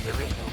There is no God.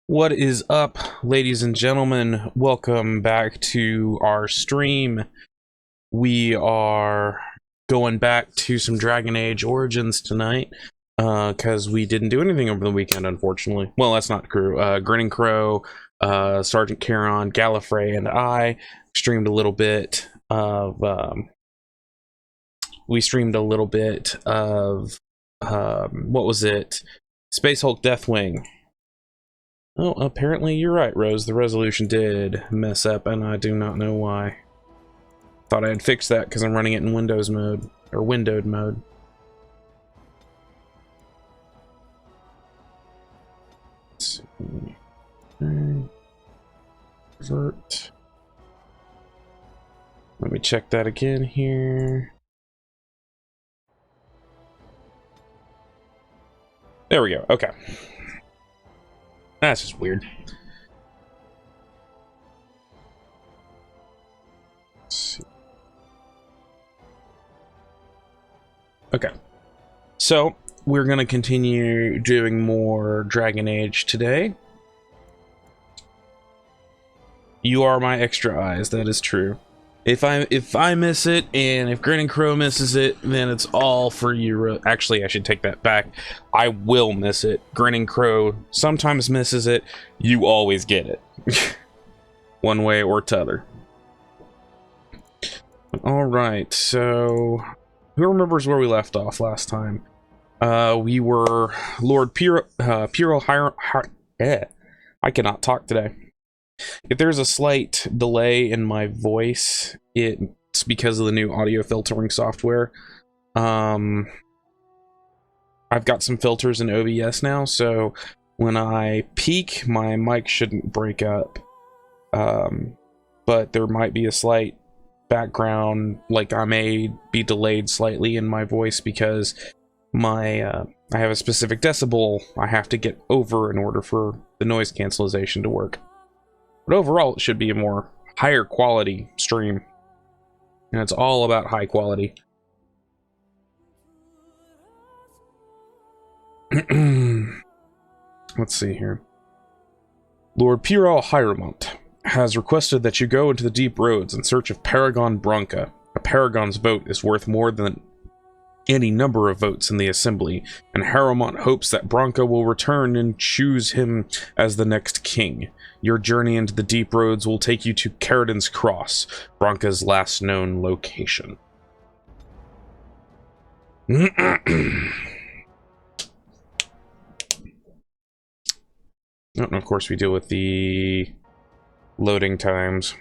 What is up, ladies and gentlemen? Welcome back to our stream. We are going back to some Dragon Age Origins tonight, because we didn't do anything over the weekend, unfortunately. Well, that's not true. Grinning Crow, Sergeant Caron, Gallifrey, and I streamed a little bit of, what was it? Space Hulk Deathwing. Oh, apparently you're right, Rose. The resolution did mess up, and I do not know why. Thought I had fixed that because I'm running it in Windows mode, or windowed mode. Let's see. Convert. Let me check that again here. There we go. Okay. That's just weird. Let's see. Okay. So, we're going to continue doing more Dragon Age today. You are my extra eyes, that is true. If I miss it, and if Grinning Crow misses it, then it's all for you. Actually, I should take that back. I will miss it. Grinning Crow sometimes misses it. You always get it. One way or t'other. Alright, so... who remembers where we left off last time? We were Lord Puro I cannot talk today. If there's a slight delay in my voice, it's because of the new audio filtering software. I've got some filters in OBS now, so when I peak, my mic shouldn't break up. But there might be a slight background, like I may be delayed slightly in my voice because I have a specific decibel I have to get over in order for the noise cancellation to work. But overall, it should be a more higher quality stream. And it's all about high quality. Let's see here. Lord Puro Hieromonte has requested that you go into the deep roads in search of Paragon Bronca. A Paragon's vote is worth more than any number of votes in the assembly, and Harrowmont hopes that Bronca will return and choose him as the next king. Your journey into the deep roads will take you to Caridan's Cross, Bronca's last known location. And of course we deal with the loading times.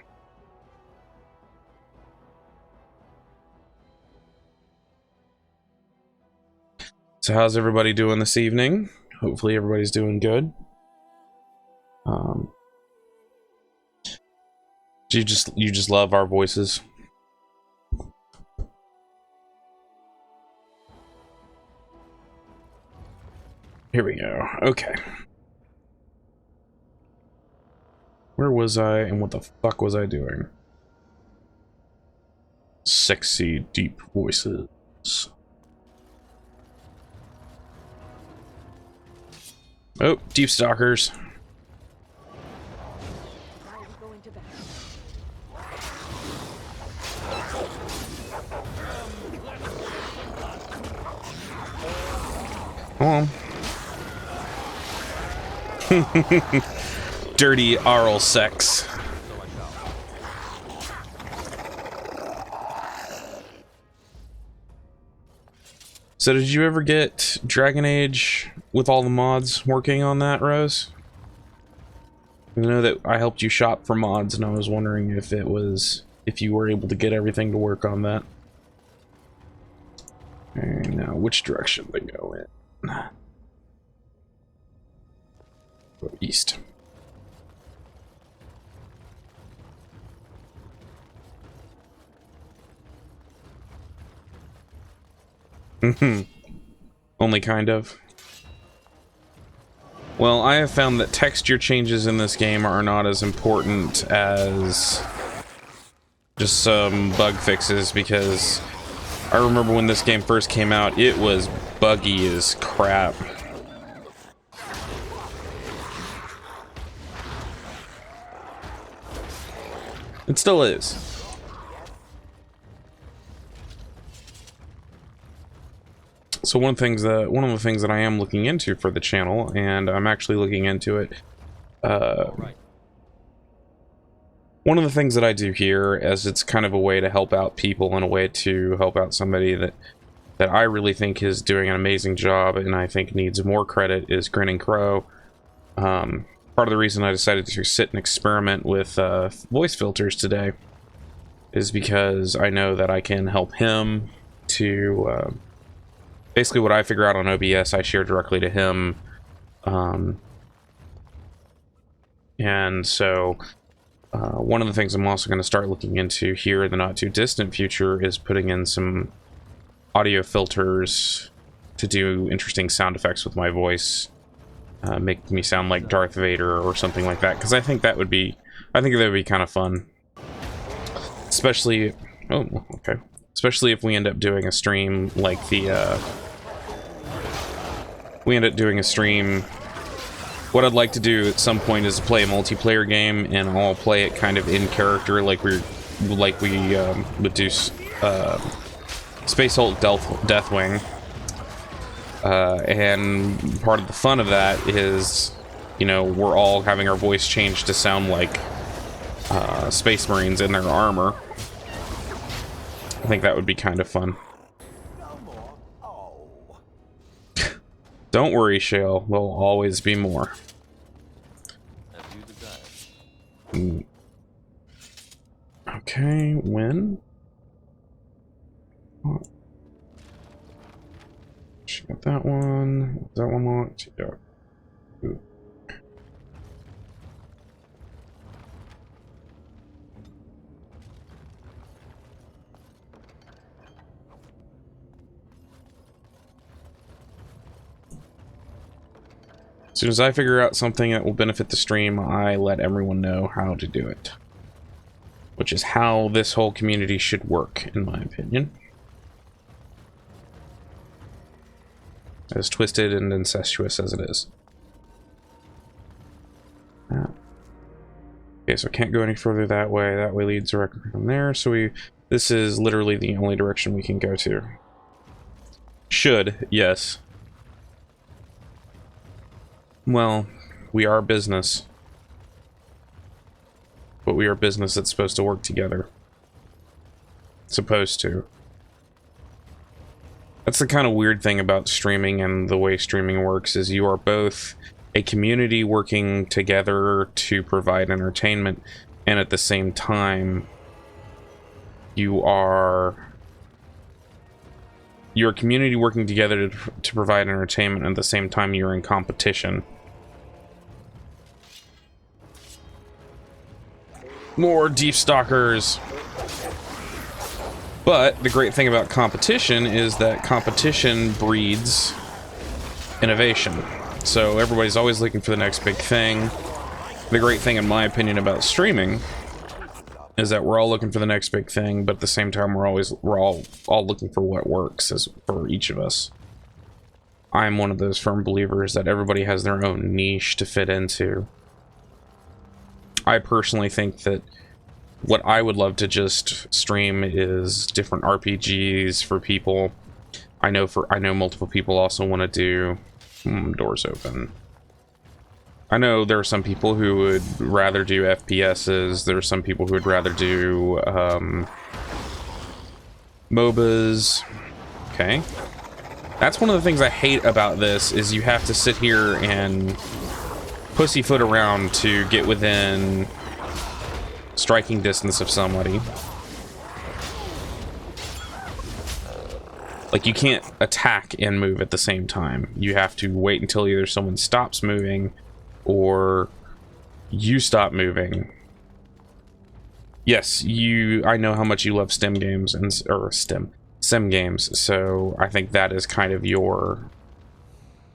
So how's everybody doing this evening? Hopefully everybody's doing good. You just love our voices. Here we go. Okay. Where was I and what the fuck was I doing? Sexy deep voices. Oh, deep stalkers. Come on. Dirty oral sex. So did you ever get Dragon Age with all the mods working on that, Rose? I know that I helped you shop for mods, and I was wondering if you were able to get everything to work on that. Okay, now which direction they go in? Go east. Only kind of. Well, I have found that texture changes in this game are not as important as just some bug fixes, because I remember when this game first came out, it was buggy as crap. It still is. So one of the things that I am looking into for the channel, and I'm actually looking into it, one of the things that I do here, as it's kind of a way to help out people and a way to help out somebody that I really think is doing an amazing job and I think needs more credit, is Grinning Crow. Part of the reason I decided to sit and experiment with voice filters today is because I know that I can help him to... basically what I figure out on OBS, I share directly to him. And so one of the things I'm also going to start looking into here in the not too distant future is putting in some audio filters to do interesting sound effects with my voice. Make me sound like Darth Vader or something like that, because I think that would be kind of fun. Especially, oh, okay. Especially if we end up doing a stream like the, what I'd like to do at some point is play a multiplayer game, and I'll play it kind of in character, like we would do Space Hulk Deathwing. And part of the fun of that is, you know, we're all having our voice changed to sound like Space Marines in their armor. I think that would be kind of fun. Don't worry, Shale. There'll always be more. Okay, when? Oh. She got that one. Is that one locked? Yeah. Ooh. As soon as I figure out something that will benefit the stream, I let everyone know how to do it. Which is how this whole community should work, in my opinion. As twisted and incestuous as it is. Okay, so I can't go any further that way. That way leads directly from there. So this is literally the only direction we can go to. Should, yes. Well, we are business. But we are business that's supposed to work together. Supposed to. That's the kind of weird thing about streaming and the way streaming works, is you are both a community working together to provide entertainment, and at the same time, you're a community working together to provide entertainment, and at the same time you're in competition. More deep stalkers. But the great thing about competition is that competition breeds innovation. So everybody's always looking for the next big thing. The great thing, in my opinion, about streaming is that we're all looking for the next big thing, but at the same time we're all looking for what works for each of us. I'm one of those firm believers that everybody has their own niche to fit into. I personally think that what I would love to just stream is different RPGs for people. I know multiple people also want to do doors open. I know there are some people who would rather do FPSs. There are some people who would rather do MOBAs. Okay. That's one of the things I hate about this, is you have to sit here and pussyfoot around to get within striking distance of somebody. Like, you can't attack and move at the same time. You have to wait until either someone stops moving or you stop moving. Yes, I know how much you love STEM games sim games, so I think that is kind of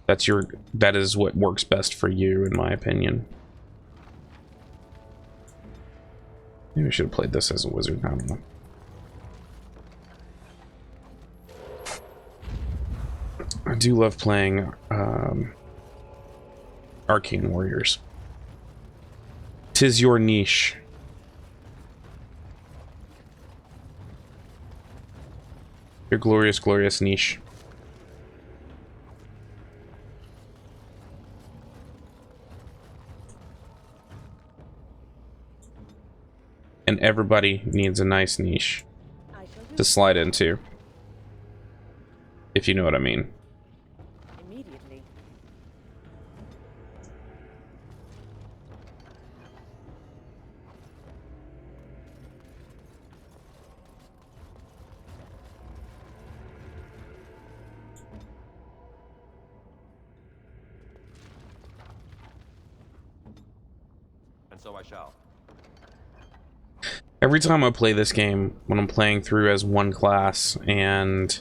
that is what works best for you, in my opinion. Maybe I should have played this as a wizard, I don't know. I do love playing Arcane Warriors. 'Tis your niche. Your glorious, glorious niche. And everybody needs a nice niche to slide into, if you know what I mean. Immediately. And so I shall. Every time I play this game, when I'm playing through as one class and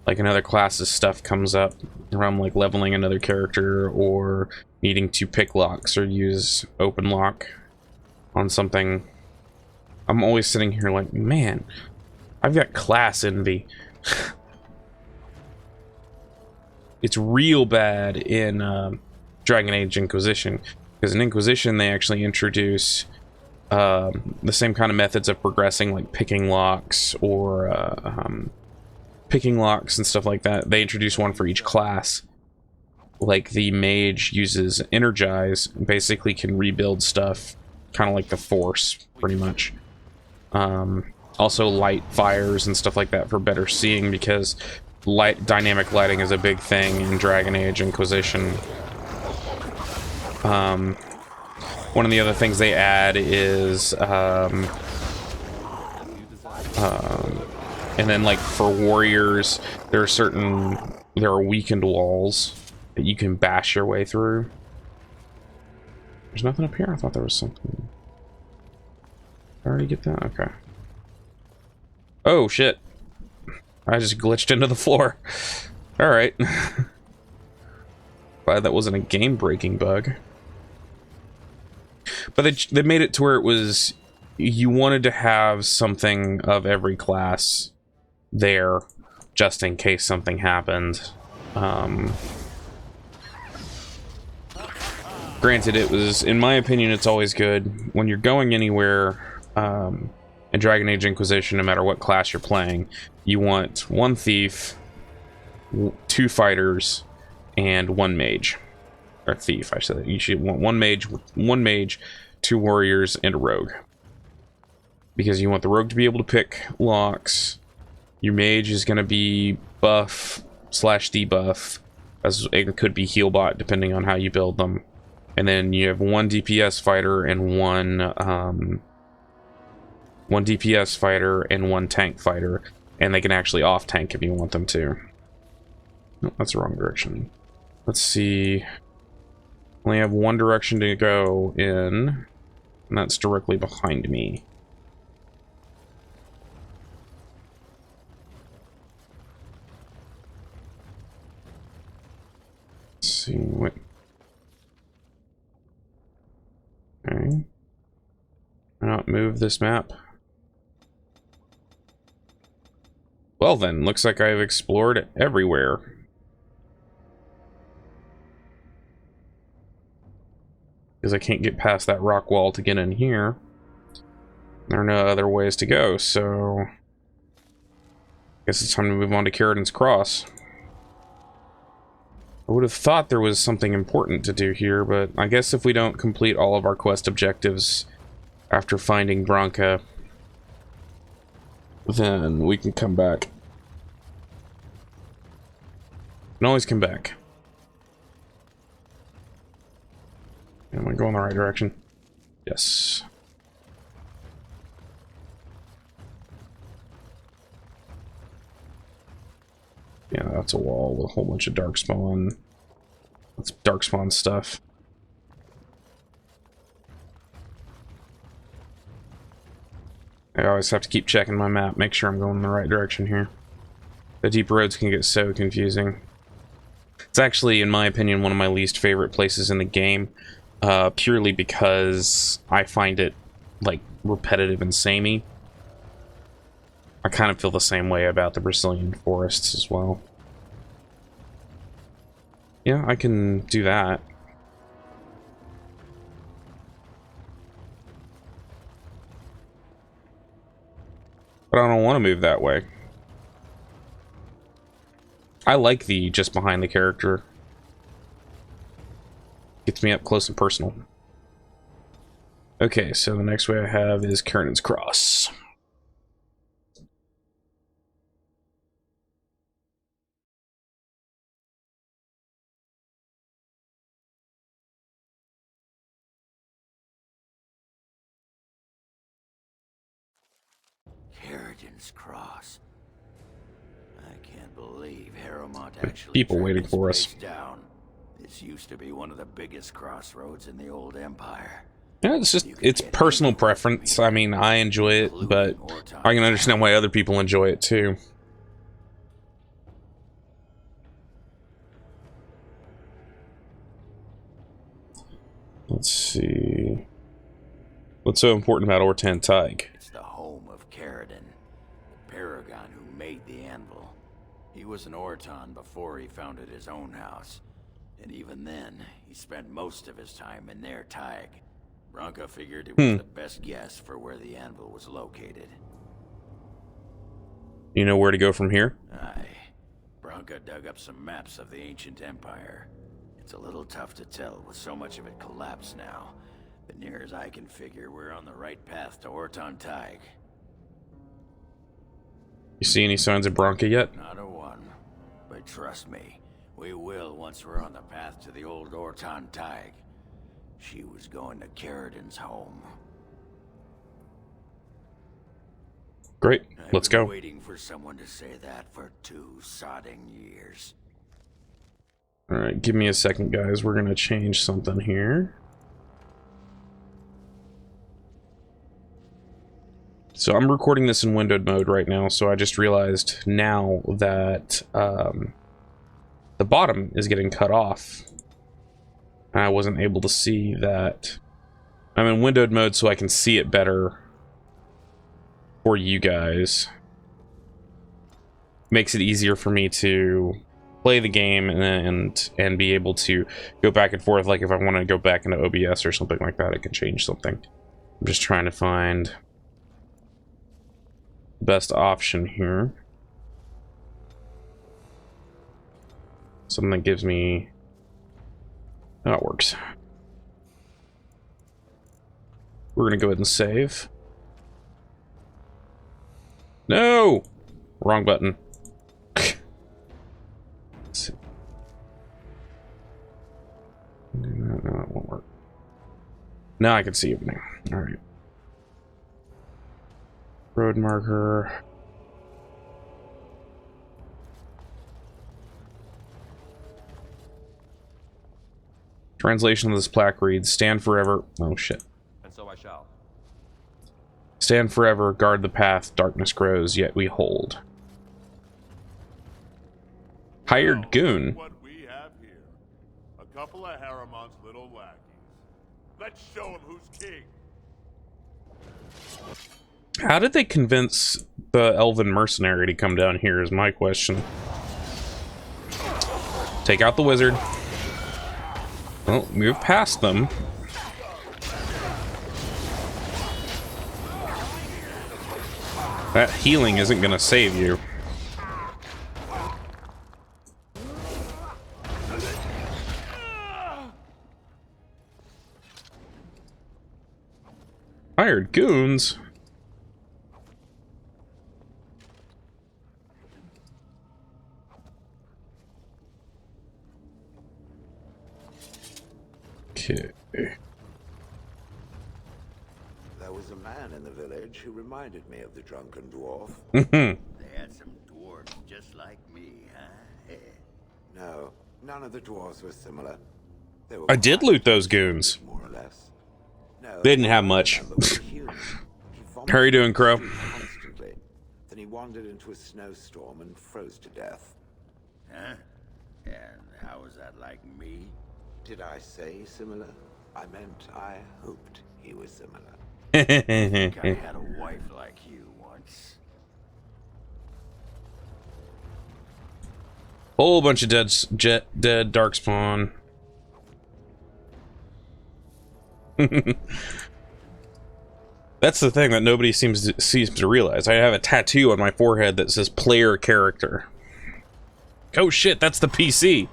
like another class's stuff comes up, or I'm like leveling another character or needing to pick locks or use open lock on something, I'm always sitting here like, man, I've got class envy. It's real bad in Dragon Age Inquisition, because in Inquisition they actually introduce the same kind of methods of progressing, like picking locks and stuff like that. They introduce one for each class. Like the mage uses energize, and basically can rebuild stuff, kind of like the force, pretty much. Also light fires and stuff like that for better seeing, because dynamic lighting is a big thing in Dragon Age Inquisition. One of the other things they add is and then like for warriors, there are weakened walls that you can bash your way through. There's nothing up here? I thought there was something. I already get that? Okay. Oh shit. I just glitched into the floor. Alright. Glad that wasn't a game-breaking bug. But they made it to where it was, you wanted to have something of every class there, just in case something happened. Granted, it was, in my opinion, it's always good when you're going anywhere in Dragon Age Inquisition, no matter what class you're playing, you want one thief, 2 fighters, and 1 mage. Or thief, I said. You should want one mage, 2 warriors, and a rogue. Because you want the rogue to be able to pick locks. Your mage is going to be buff / debuff, as it could be heal bot depending on how you build them. And then you have 1 DPS fighter and 1 DPS fighter and 1 tank fighter, and they can actually off tank if you want them to. No, that's the wrong direction. Let's see. Only have 1 direction to go in, and that's directly behind me. Let's see what. Okay. Not move this map. Well then, looks like I've explored everywhere. Because I can't get past that rock wall to get in here. There are no other ways to go, so I guess it's time to move on to Caridin's Cross. I would have thought there was something important to do here, but I guess if we don't complete all of our quest objectives after finding Branka, then we can come back. Can always come back. Am I going the right direction? Yes. Yeah, that's a wall with a whole bunch of darkspawn. That's darkspawn stuff. I always have to keep checking my map, make sure I'm going in the right direction here. The deep roads can get so confusing. It's actually, in my opinion, one of my least favorite places in the game, purely because I find it, like, repetitive and samey. I kind of feel the same way about the Brazilian forests as well. Yeah, I can do that. But I don't want to move that way. I like the just behind the character. Gets me up close and personal. Okay, so the next way I have is Caridin's Cross. Caridin's Cross. I can't believe Harrowmont actually People turned waiting this for us. place down. This used to be one of the biggest crossroads in the old empire. Yeah, it's personal preference. I mean, I enjoy it, but I can understand why other people enjoy it too. Let's see. What's so important about Ortan Tig? It's the home of Caridin, the paragon who made the anvil. He was an Orton before he founded his own house. And even then, he spent most of his time in their Tig. Branka figured it was the best guess for where the anvil was located. You know where to go from here? Aye. Branka dug up some maps of the ancient empire. It's a little tough to tell with so much of it collapsed now. But near as I can figure, we're on the right path to Ortan Tig. You see any signs of Branka yet? Not a one. But trust me, we will once we're on the path to the old Ortan Tig. She was going to Caridin's home. Great, let's I've been go. waiting for someone to say that for 2 sodding years. Alright, give me a second, guys. We're gonna change something here. So I'm recording this in windowed mode right now, so I just realized now that the bottom is getting cut off. I wasn't able to see that. I'm in windowed mode so I can see it better for you guys. Makes it easier for me to play the game and be able to go back and forth. Like if I want to go back into OBS or something like that, I can change something. I'm just trying to find the best option here. Something that gives me... Oh, it works. We're gonna go ahead and save. No! Wrong button. Let's see. No, it won't work. Now I can see everything. Alright. Road marker. Translation of this plaque reads, stand forever. Oh shit. And so I shall. Stand forever, guard the path, darkness grows, yet we hold. Hired goon. What we have here. A couple of Harriman's little lackeys. Let's show him who's king. How did they convince the elven mercenary to come down here is my question. Take out the wizard. Well, move past them. That healing isn't gonna save you. Hired goons? Okay. There was a man in the village who reminded me of the drunken dwarf. They had some dwarves just like me, huh? No, none of the dwarves were similar. They were I did loot those goons. more or less. No, They didn't have much. remember was human. He How are you doing, Crow? vomited constantly. Then he wandered into a snowstorm and froze to death. Huh? And how was that like me? Did I say similar? I meant I hoped he was similar. I had a wife like you once. Whole bunch of dead darkspawn. That's the thing that nobody seems to realize. I have a tattoo on my forehead that says player character. Oh shit, that's the PC.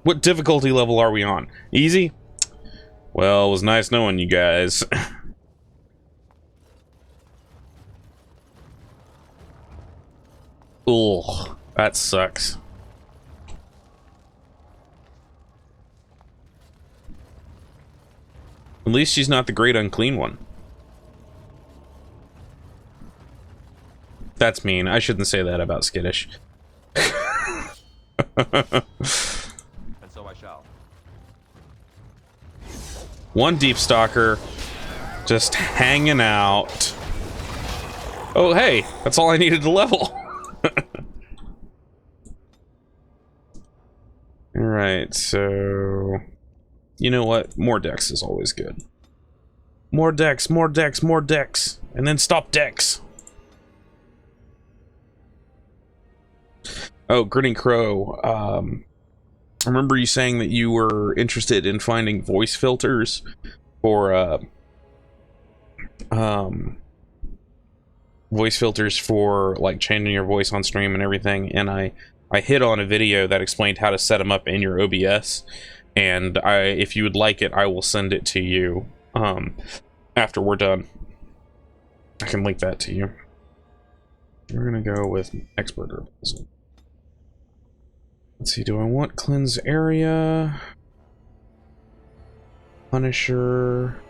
What difficulty level are we on? Easy? Well, it was nice knowing you guys. Ugh, that sucks. At least she's not the great unclean one. That's mean. I shouldn't say that about Skittish. And so I shall. One deep stalker just hanging out. Oh hey, that's all I needed to level. Alright, so you know what? More decks is always good. More decks, more decks, more decks. And then stop decks. Oh, Grinning Crow. I remember you saying that you were interested in finding voice filters for like changing your voice on stream and everything, and I hit on a video that explained how to set them up in your OBS, and if you would like it, I will send it to you after we're done. I can link that to you. We're gonna go with expert herbalism. Let's see, do I want cleanse area? Punisher.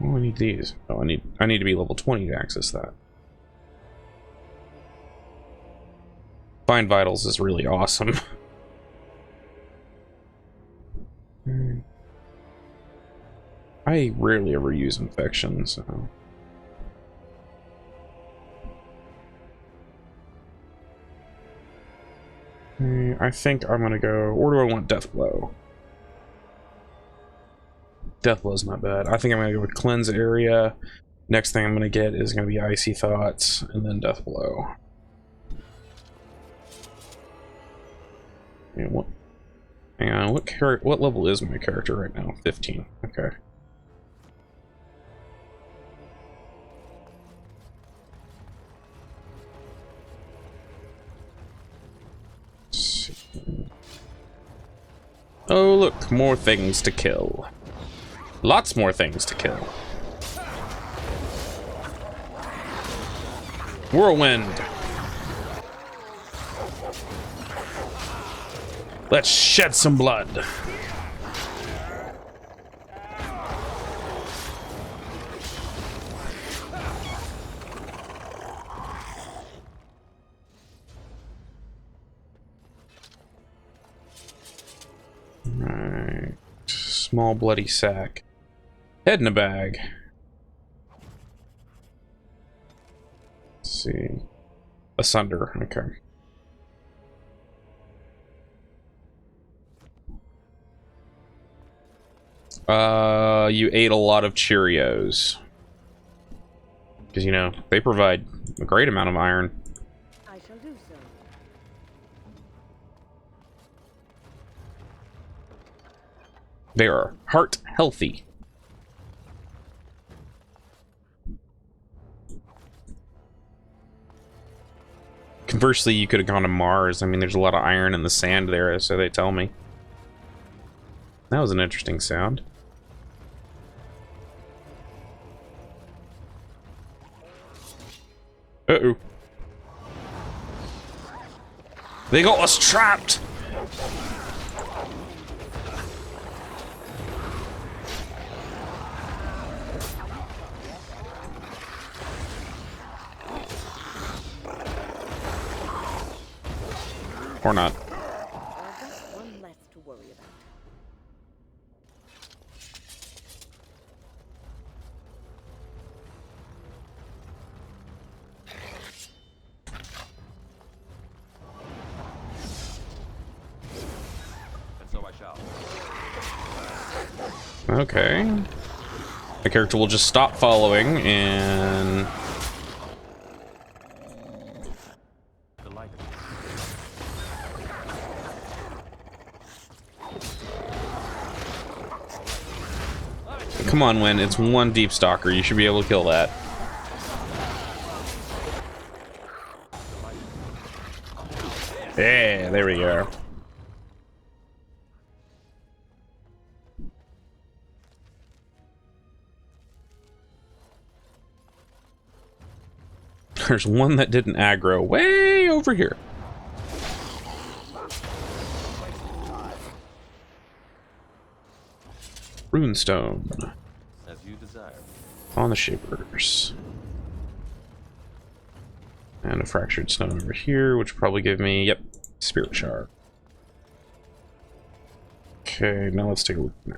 Oh, I need these. Oh, I need to be level 20 to access that. Find Vitals is really awesome. I rarely ever use infection, so. I think I'm gonna go. Or do I want Deathblow? Deathblow's not bad. I think I'm gonna go with Cleanse Area, Next thing I'm gonna get is gonna be Icy Thoughts, and then Death Blow. Yeah, what? Hang on, what level is my character right now? 15. Okay. Oh, look, more things to kill. Lots more things to kill. Whirlwind. Let's shed some blood. Right. Small bloody sack. Head in a bag. Let's see. Asunder. Okay. You ate a lot of Cheerios. Because, you know, they provide a great amount of iron. I shall do so. They are heart healthy. Conversely, you could have gone to Mars. I mean, there's a lot of iron in the sand there, so they tell me. That was an interesting sound. Uh-oh. They got us trapped! Or not. Just one less to worry about. And so I shall. Okay. The character will just stop following and... Delighted. Come on, Win. It's one Deep Stalker. You should be able to kill that. Yeah, there we go. There's one that didn't aggro way over here. Runestone. As you desire. On the Shapers. And a Fractured Stone over here, which will probably give me, yep, Spirit Shard. Okay, now let's take a look now.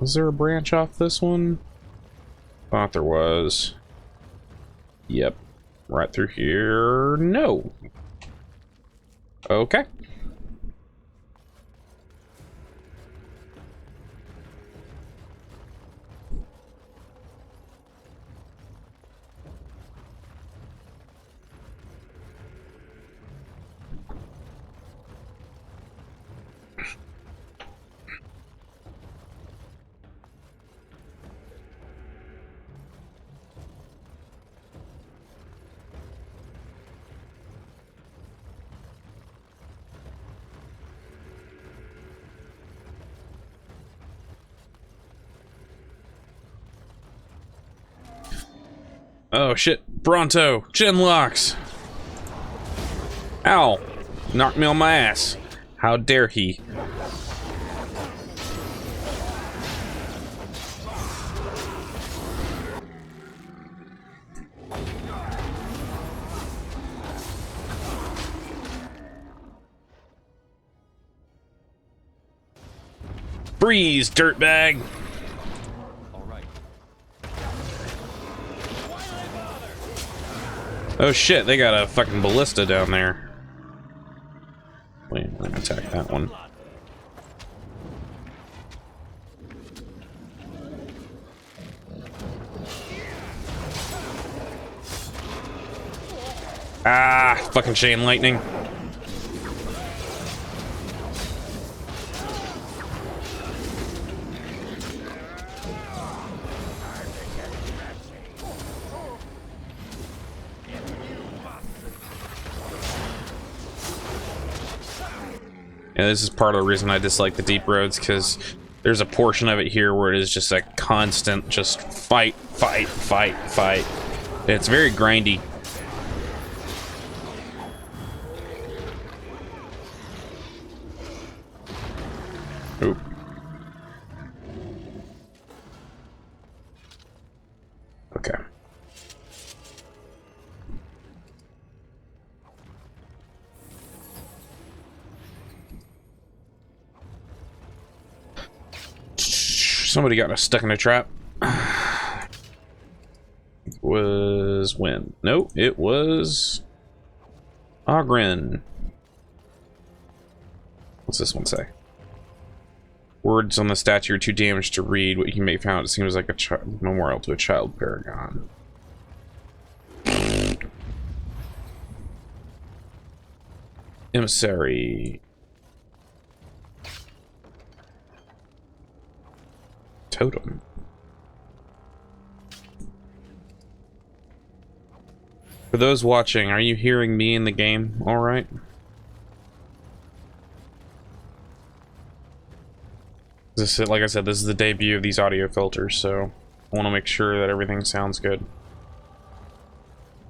Was there a branch off this one? Thought there was. Yep. Right through here. No. Okay. Oh shit, Bronto, Genlocks! Ow! Knocked me on my ass. How dare he? Freeze, dirtbag! All right. Oh shit, they got a fucking ballista down there. Wait, I'm gonna attack that one. Ah, fucking chain lightning. Yeah, this is part of the reason I dislike the deep roads, because there's a portion of it here where it is just a constant just fight, fight, fight, fight. It's very grindy. Oop. Okay. Somebody got us stuck in a trap. It was when? Nope, it was Ogren. What's this one say? Words on the statue are too damaged to read. What you may found, it seems like a memorial to a child paragon. Emissary. Totem. For those watching, are you hearing me in the game all right? This is, like I said, this is the debut of these audio filters, so I want to make sure that everything sounds good.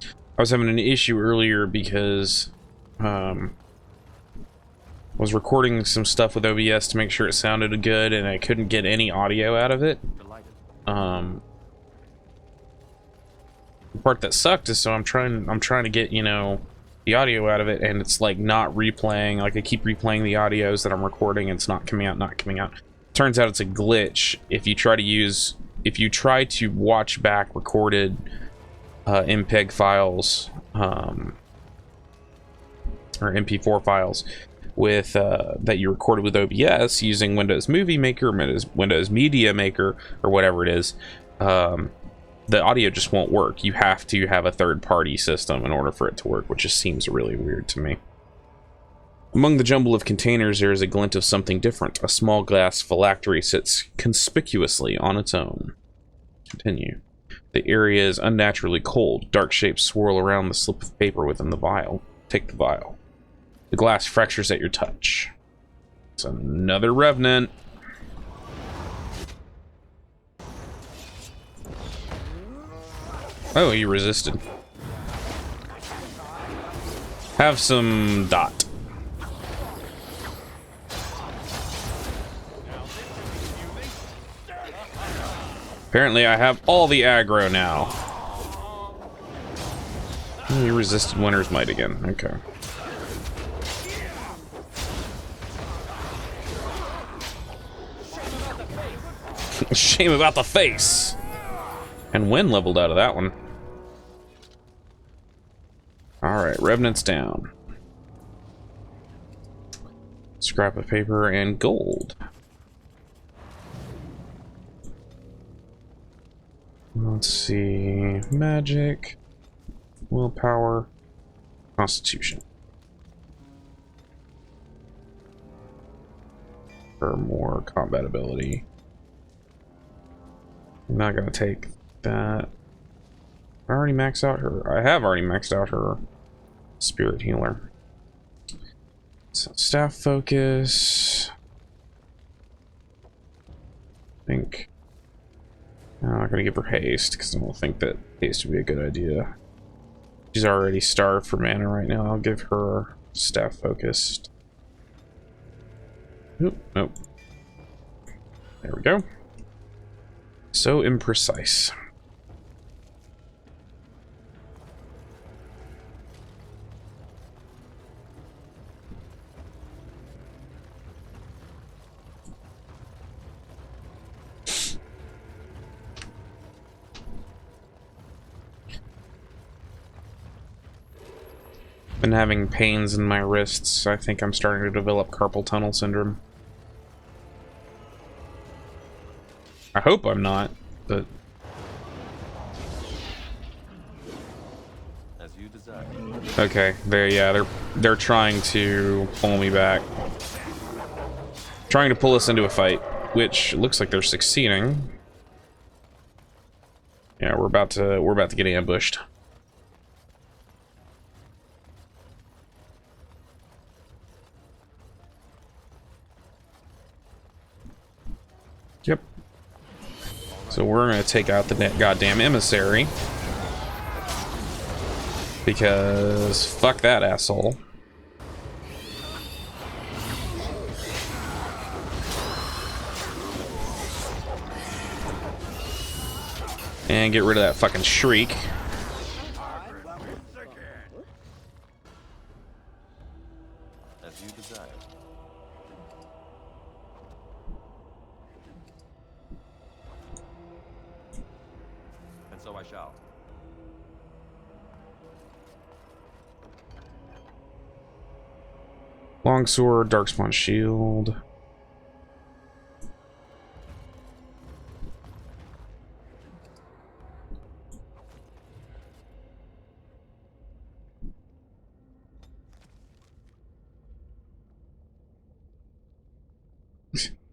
I was having an issue earlier because I was recording some stuff with OBS to make sure it sounded good, and I couldn't get any audio out of it. The part that sucked is, so I'm trying to get, you know, the audio out of it, and it's like not replaying. Like I keep replaying the audios that I'm recording, and it's not coming out. Turns out it's a glitch. If you try to watch back recorded MPEG files or MP4 files with that you recorded with OBS using Windows Movie Maker, Windows Media Maker, or whatever it is, the audio just won't work. You have to have a third-party system in order for it to work, which just seems really weird to me. Among the jumble of containers, there is a glint of something different. A small glass phylactery sits conspicuously on its own. Continue. The area is unnaturally cold. Dark shapes swirl around the slip of paper within the vial. Take the vial. The glass fractures at your touch. It's another revenant. Oh, he resisted. Have some dot. Apparently I have all the aggro now. He resisted Winter's Might again. Okay. Shame about the face. And Win leveled out of that one. Alright, Revenant's down. Scrap of paper and gold. Let's see. Magic. Willpower. Constitution. For more combat ability. I'm not gonna take that. I already maxed out her. I have already maxed out her spirit healer. So staff focus. I think I'm not gonna give her haste because I don't think that haste would be a good idea. She's already starved for mana right now. I'll give her staff focused. Nope, nope. There we go. So imprecise. Been having pains in my wrists. I think I'm starting to develop carpal tunnel syndrome. I hope I'm not, but As you desire. okay. They're trying to pull me back. Trying to pull us into a fight, which looks like they're succeeding. Yeah, we're about to get ambushed. Yep. So we're gonna take out the goddamn emissary. Because fuck that asshole. And get rid of that fucking shriek. As you desire. And so I shall. Longsword, Darkspawn shield.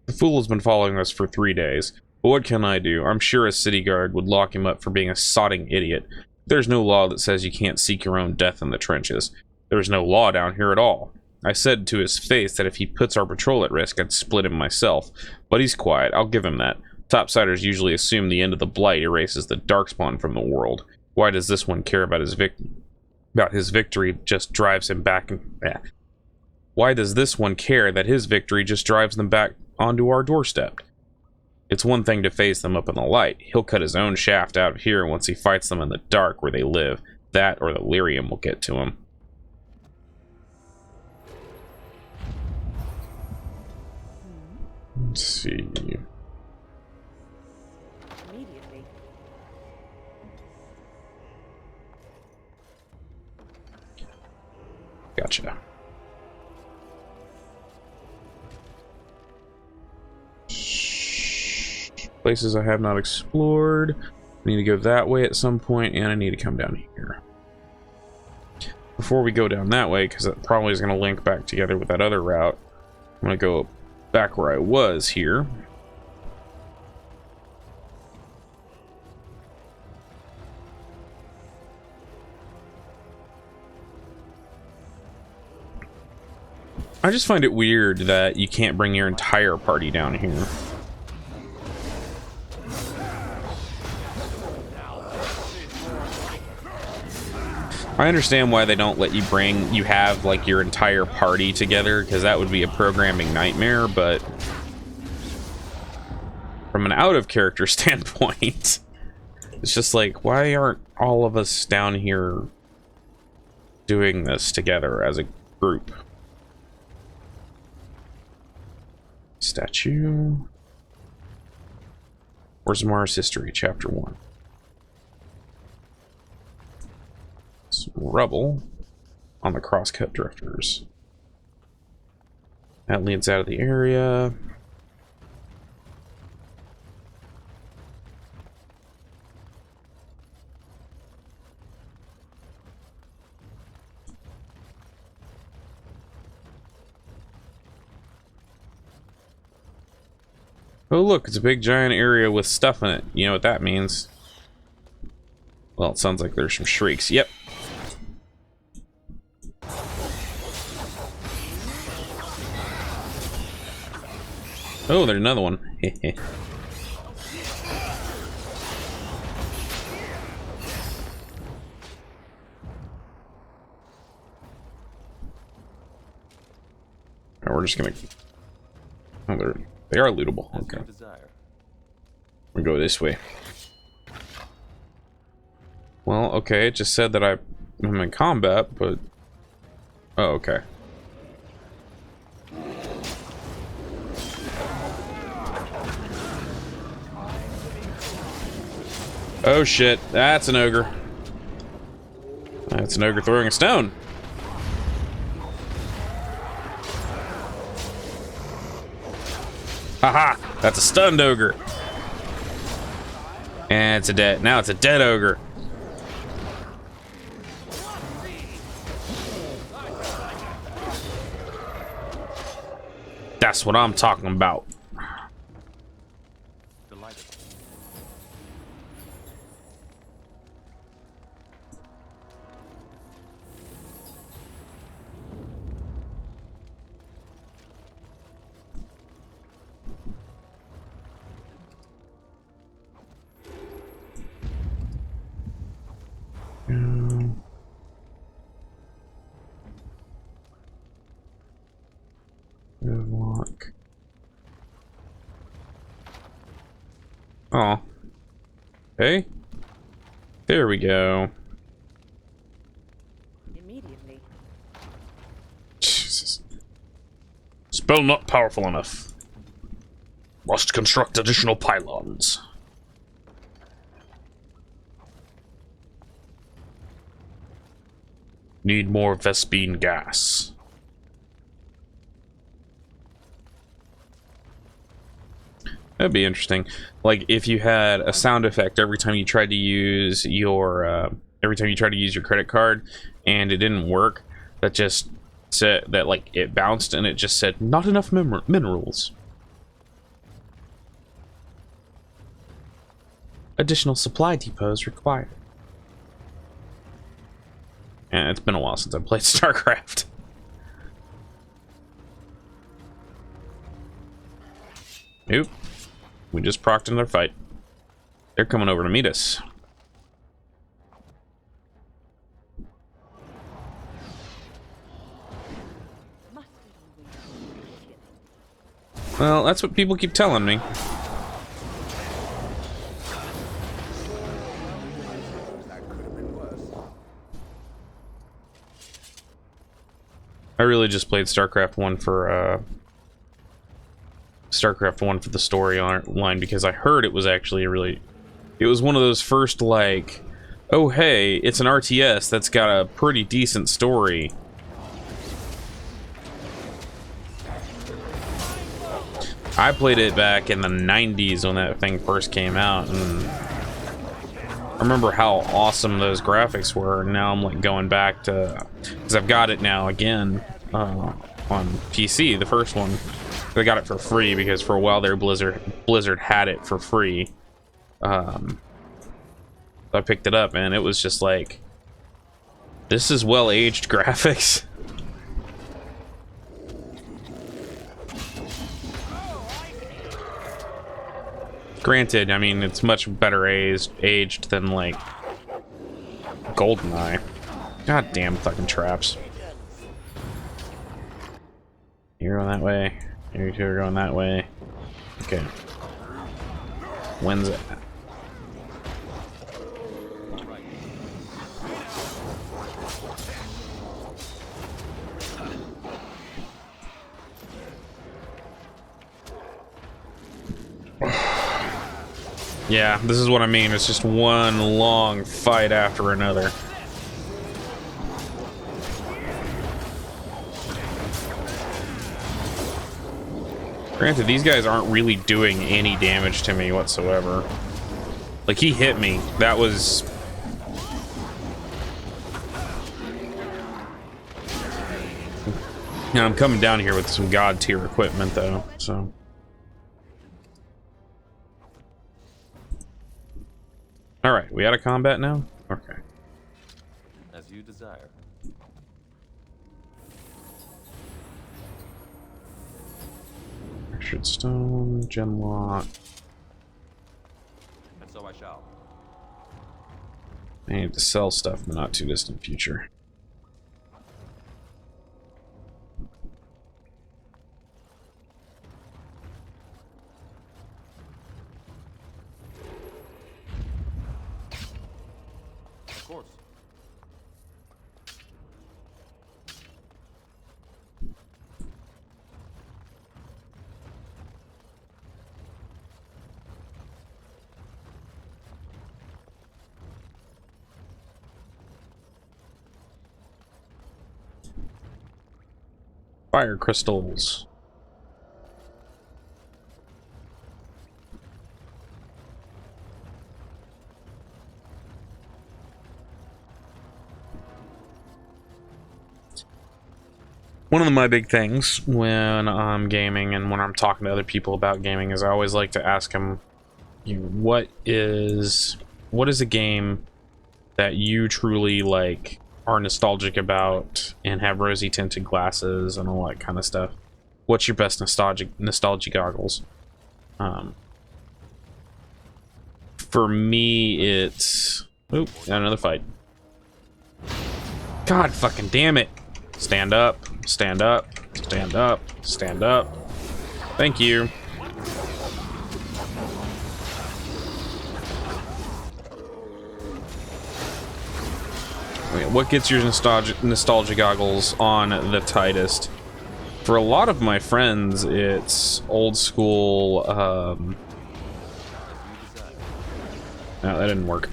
The fool has been following us for 3 days. But what can I do? I'm sure a city guard would lock him up for being a sodding idiot. There's no law that says you can't seek your own death in the trenches. There's no law down here at all. I said to his face that if he puts our patrol at risk, I'd split him myself. But he's quiet, I'll give him that. Topsiders usually assume the end of the Blight erases the Darkspawn from the world. Why does this one care about his victory just drives him back? Why does this one care that his victory just drives them back onto our doorstep? It's one thing to face them up in the light. He'll cut his own shaft out of here once he fights them in the dark where they live. That or the lyrium will get to him. Let's see. Immediately. Gotcha. Places I have not explored. I need to go that way at some point, and I need to come down here. Before we go down that way, because that probably is going to link back together with that other route, I'm going to go back where I was here. I just find it weird that you can't bring your entire party down here. I understand why they don't let you have like your entire party together, because that would be a programming nightmare, but from an out of character standpoint, it's just like, why aren't all of us down here doing this together as a group? Statue. Where's Mars History, Chapter 1? Some rubble on the crosscut drifters. That leads out of the area. Oh look, it's a big giant area with stuff in it. You know what that means. Well, it sounds like there's some shrieks. Yep. Oh, there's another one. We're just gonna... Oh, they are lootable. Okay. We go this way. Well, okay, it just said that I'm in combat, but... Oh, okay. Oh shit, that's an ogre. That's an ogre throwing a stone. Haha! That's a stunned ogre. And it's a dead. Now it's a dead ogre. That's what I'm talking about. Delighted. Lock. Oh. Okay. There we go. Immediately. Jesus. Spell not powerful enough. Must construct additional pylons. Need more Vespine gas. That'd be interesting. Like if you had a sound effect every time you tried to use your credit card and it didn't work, that just said that like it bounced and it just said not enough minerals. Additional supply depots required. And it's been a while since I played StarCraft. Nope. We just procced another fight. They're coming over to meet us. Must it always be? Well, that's what people keep telling me. That could have been worse. I really just played StarCraft 1 for the story line because I heard it was actually it was one of those first like, oh hey, it's an RTS that's got a pretty decent story. I played it back in the 90s when that thing first came out, and I remember how awesome those graphics were, and now I'm like going back to, because I've got it now again on PC, the first one. I got it for free because for a while there Blizzard had it for free. So I picked it up and it was just like, this is well-aged graphics. Granted, I mean, it's much better aged than like GoldenEye. God damn fucking traps. You're going that way. You two are going that way. Okay. When's it? Yeah, this is what I mean. It's just one long fight after another. Granted, these guys aren't really doing any damage to me whatsoever. Like, he hit me. That was... Now, I'm coming down here with some god tier equipment, though, so... Alright, we out of combat now? Okay. As you desire. Pressured stone, gem lock. And so I shall. I need to sell stuff in the not too distant future. Of course. Fire crystals. one of my big things when I'm gaming and when I'm talking to other people about gaming is I always like to ask them, what is a game that you truly like, are nostalgic about, and have rosy tinted glasses and all that kind of stuff? What's your best nostalgia goggles? For me, it's... Oop, got another fight. God fucking damn it. Stand up, stand up, stand up, stand up. Thank you. Okay, what gets your nostalgia goggles on the tightest? For a lot of my friends, it's old school, no, that didn't work.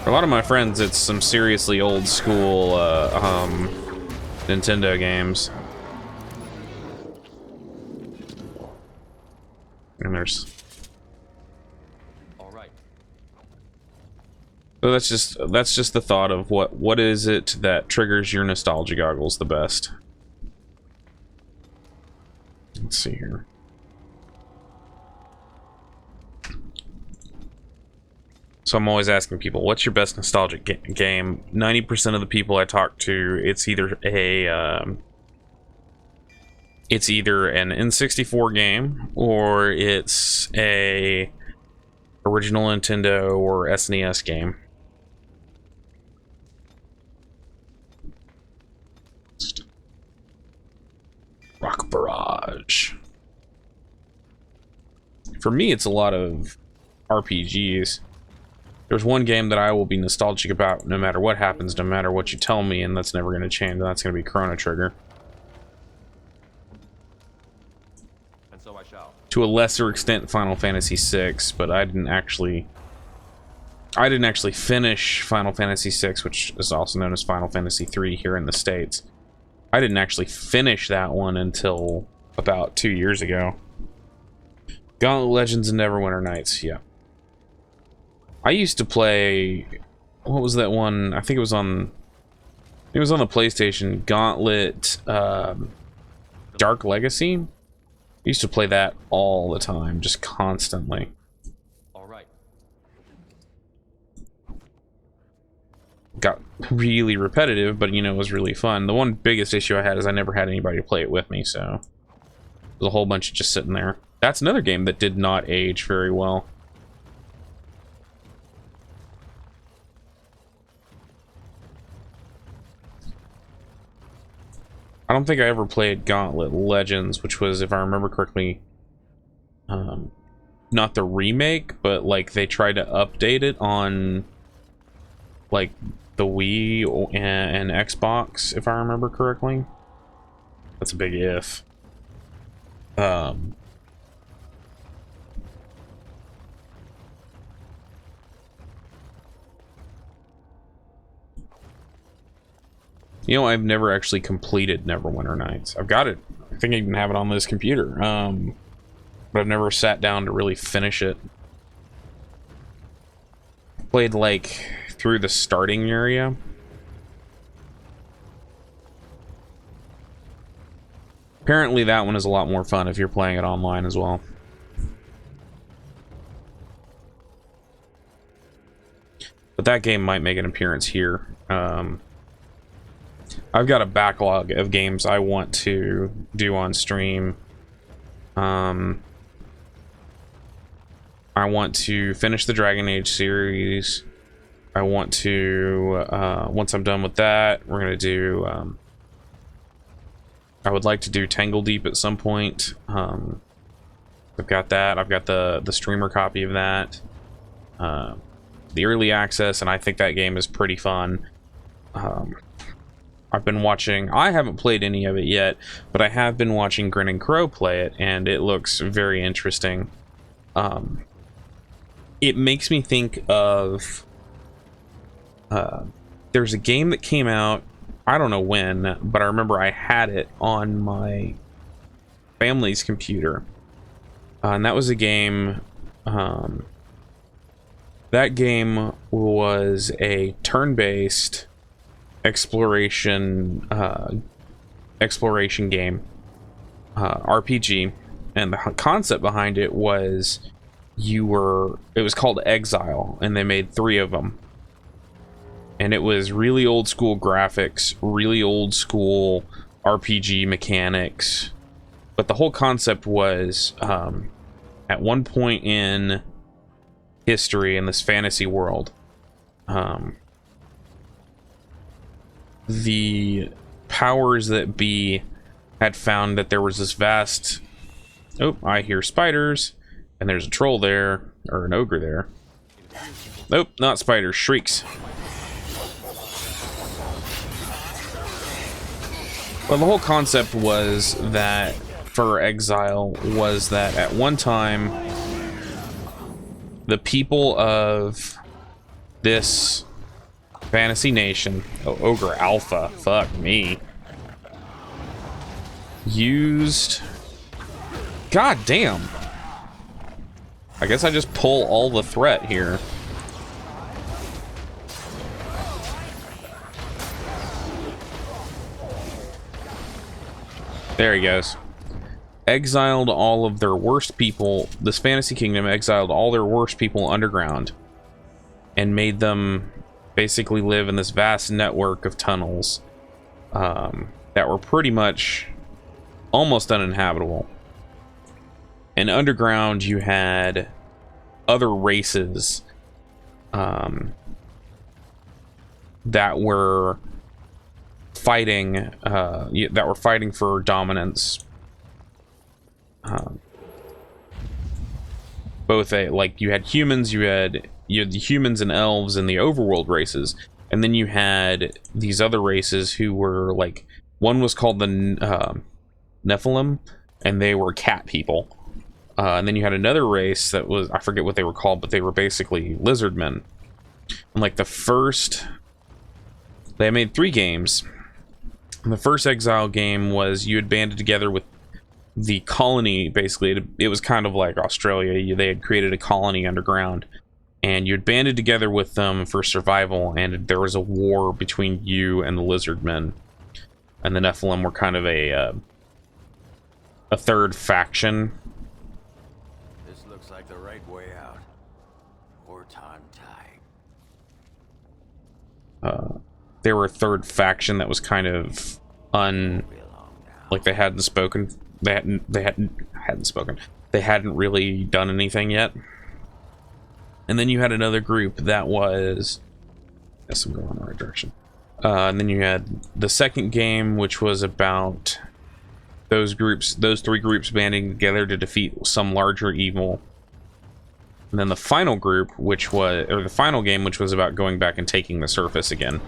For a lot of my friends, it's some seriously old school, Nintendo games. And there's... All right. So that's just the thought of what is it that triggers your nostalgia goggles the best. Let's see here. So I'm always asking people, what's your best nostalgic game? 90% of the people I talk to, it's either an N64 game, or it's a original Nintendo or SNES game. Rock Barrage. For me, it's a lot of RPGs. There's one game that I will be nostalgic about no matter what happens, no matter what you tell me, and that's never going to change, and that's going to be Chrono Trigger. And so I shall. To a lesser extent, Final Fantasy VI, but I didn't actually finish Final Fantasy VI, which is also known as Final Fantasy III here in the States. I didn't actually finish that one until about 2 years ago. Gauntlet Legends and Neverwinter Nights, yeah. I used to play, what was that one? I think it was on the PlayStation, Gauntlet, Dark Legacy. I used to play that all the time, just constantly. All right. Got really repetitive, but you know, it was really fun. The one biggest issue I had is I never had anybody to play it with me, so there's a whole bunch just sitting there. That's another game that did not age very well. I don't think I ever played Gauntlet Legends, which was, if I remember correctly, not the remake, but like they tried to update it on like the Wii and Xbox, if I remember correctly. That's a big if. You know, I've never actually completed Neverwinter Nights. I've got it. I think I even have it on this computer. But I've never sat down to really finish it. Played, like, through the starting area. Apparently that one is a lot more fun if you're playing it online as well. But that game might make an appearance here. I've got a backlog of games I want to do on stream. I want to finish the Dragon Age series. I want to, once I'm done with that, we're going to do, I would like to do Tangle Deep at some point. I've got that. I've got the streamer copy of that. The early access, and I think that game is pretty fun. I've been watching, I haven't played any of it yet, but I have been watching Grin and Crow play it, and it looks very interesting. It makes me think of, there's a game that came out, I don't know when, but I remember I had it on my family's computer. And that was a game, that game was a turn-based exploration exploration game, RPG, and the concept behind it was it was called Exile, and they made 3 of them, and it was really old school graphics, really old school RPG mechanics, but the whole concept was at one point in history in this fantasy world, the powers that be had found that there was this vast... Oh, I hear spiders, and there's a troll there, or an ogre there. Nope, not spiders, shrieks. Well, the whole concept was that, for Exile, was that at one time, the people of this fantasy nation, Ogre Alpha, fuck me, used... God damn. I guess I just pull all the threat here. There he goes. Exiled all of their worst people. This fantasy kingdom exiled all their worst people underground and made them basically live in this vast network of tunnels that were pretty much almost uninhabitable. And underground you had other races that were fighting for dominance. Both you had humans, you had the humans and elves and the overworld races, and then you had these other races who were like, one was called the Nephilim, and they were cat people. And then you had another race that was, I forget what they were called, but they were basically lizard men. And like they made 3 games. And the first Exile game was you had banded together with the colony. Basically, it was kind of like Australia. They had created a colony underground, and you had banded together with them for survival, and there was a war between you and the lizard men. And the Nephilim were kind of a third faction. This looks like the right way out. Wartime tide. They were a third faction that was kind of like they hadn't spoken. They hadn't spoken. They hadn't really done anything yet. And then you had another group that was... Yes, I'm going in the right direction. And then you had the second game, which was about those 3 groups banding together to defeat some larger evil. And then the final group, the final game, which was about going back and taking the surface again.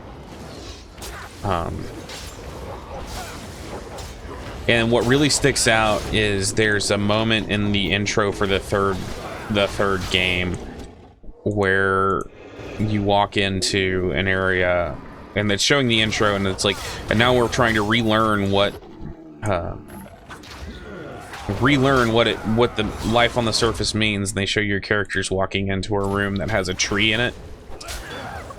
And what really sticks out is there's a moment in the intro for the third game where you walk into an area, and it's showing the intro, and it's like, and now we're trying to relearn what the life on the surface means. And they show your characters walking into a room that has a tree in it,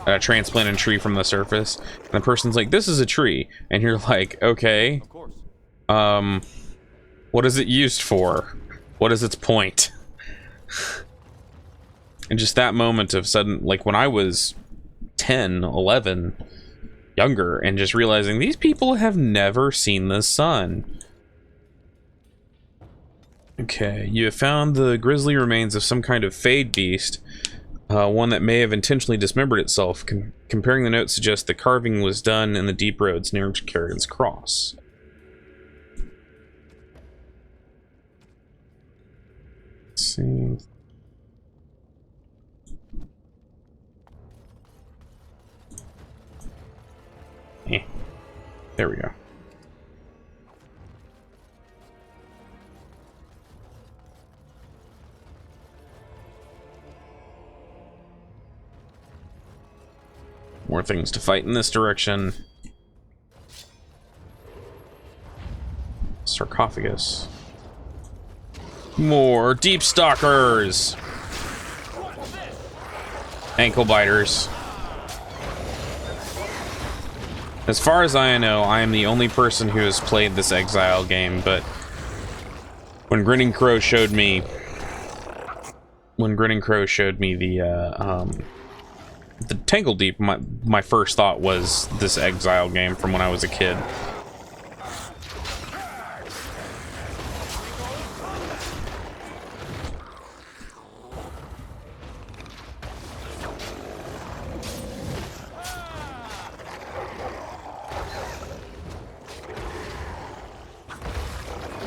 a transplanted tree from the surface, and the person's like, "This is a tree," and you're like, "Okay, Of course. what is it used for? What is its point?" And just that moment of sudden, like when I was 10, 11, younger, and just realizing these people have never seen the sun. Okay, you have found the grisly remains of some kind of fade beast, one that may have intentionally dismembered itself. Comparing the notes suggests the carving was done in the deep roads near Carrigan's Cross. Let's see. There we go. More things to fight in this direction. Sarcophagus. More deep stalkers. Ankle biters. As far as I know, I am the only person who has played this Exile game, but when Grinning Crow showed me the Tangle Deep, my first thought was this Exile game from when I was a kid.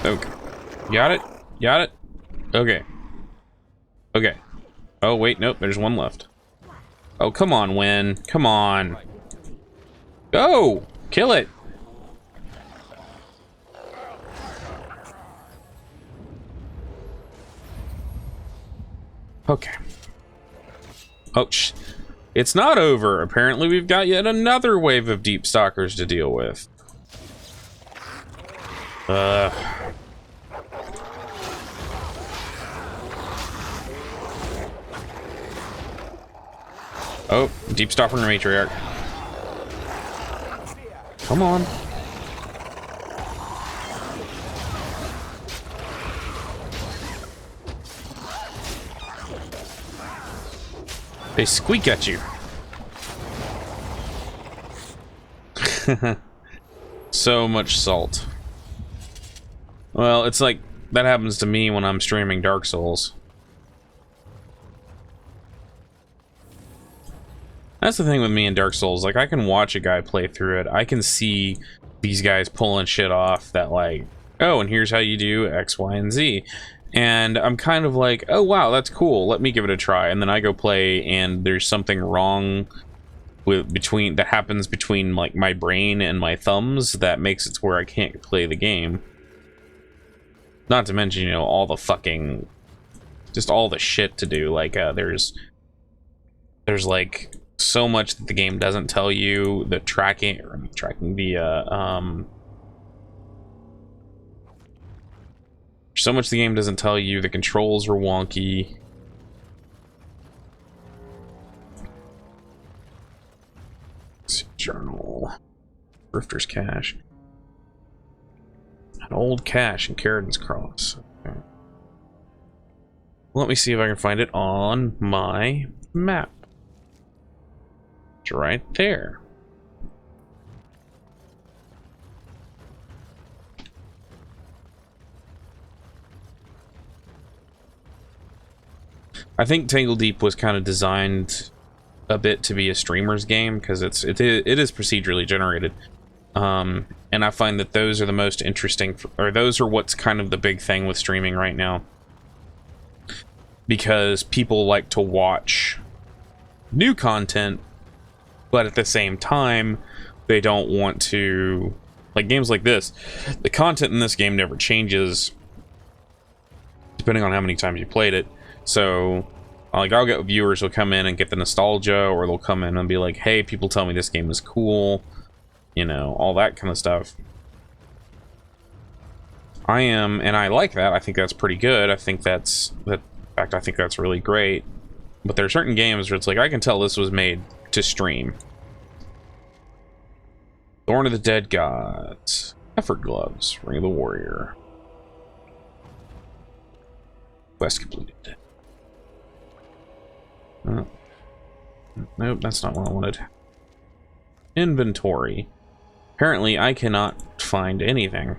Okay. Got it? Got it? Okay. Okay. Oh, wait, nope, there's one left. Oh, come on, Win. Come on. Go! Kill it! Okay. Oh, it's not over. Apparently, we've got yet another wave of Deep Stalkers to deal with. Oh, Deep Stalker and Matriarch. Come on. They squeak at you. So much salt. Well, it's like that happens to me when I'm streaming Dark Souls. That's the thing with me in Dark Souls. Like, I can watch a guy play through it. I can see these guys pulling shit off that, like, oh, and here's how you do X, Y, and Z. And I'm kind of like, oh, wow, that's cool. Let me give it a try. And then I go play, and there's something wrong that happens between, like, my brain and my thumbs that makes it to where I can't play the game. Not to mention, you know, all the fucking... just all the shit to do. Like, there's like... so much that the game doesn't tell you. The so much the game doesn't tell you. The controls are wonky. Journal. Drifter's Cache. An old cache in Caridin's Cross. Okay. Let me see if I can find it on my map. It's right there. I think Tangle Deep was kind of designed a bit to be a streamer's game because it is procedurally generated, and I find that those are the most interesting, or those are what's kind of the big thing with streaming right now, because people like to watch new content, but at the same time they don't want to, like games like this, the content in this game never changes depending on how many times you played it. So like I'll get viewers who'll come in and get the nostalgia, or they'll come in and be like, hey, people tell me this game is cool, you know, all that kind of stuff. And I like that. I think that's pretty good. I think that's in fact, I think that's really great. But there are certain games where it's like, I can tell this was made to stream. Thorn of the Dead Gods. Effort Gloves. Ring of the Warrior. Quest completed. Oh. Nope, that's not what I wanted. Inventory. Apparently, I cannot find anything.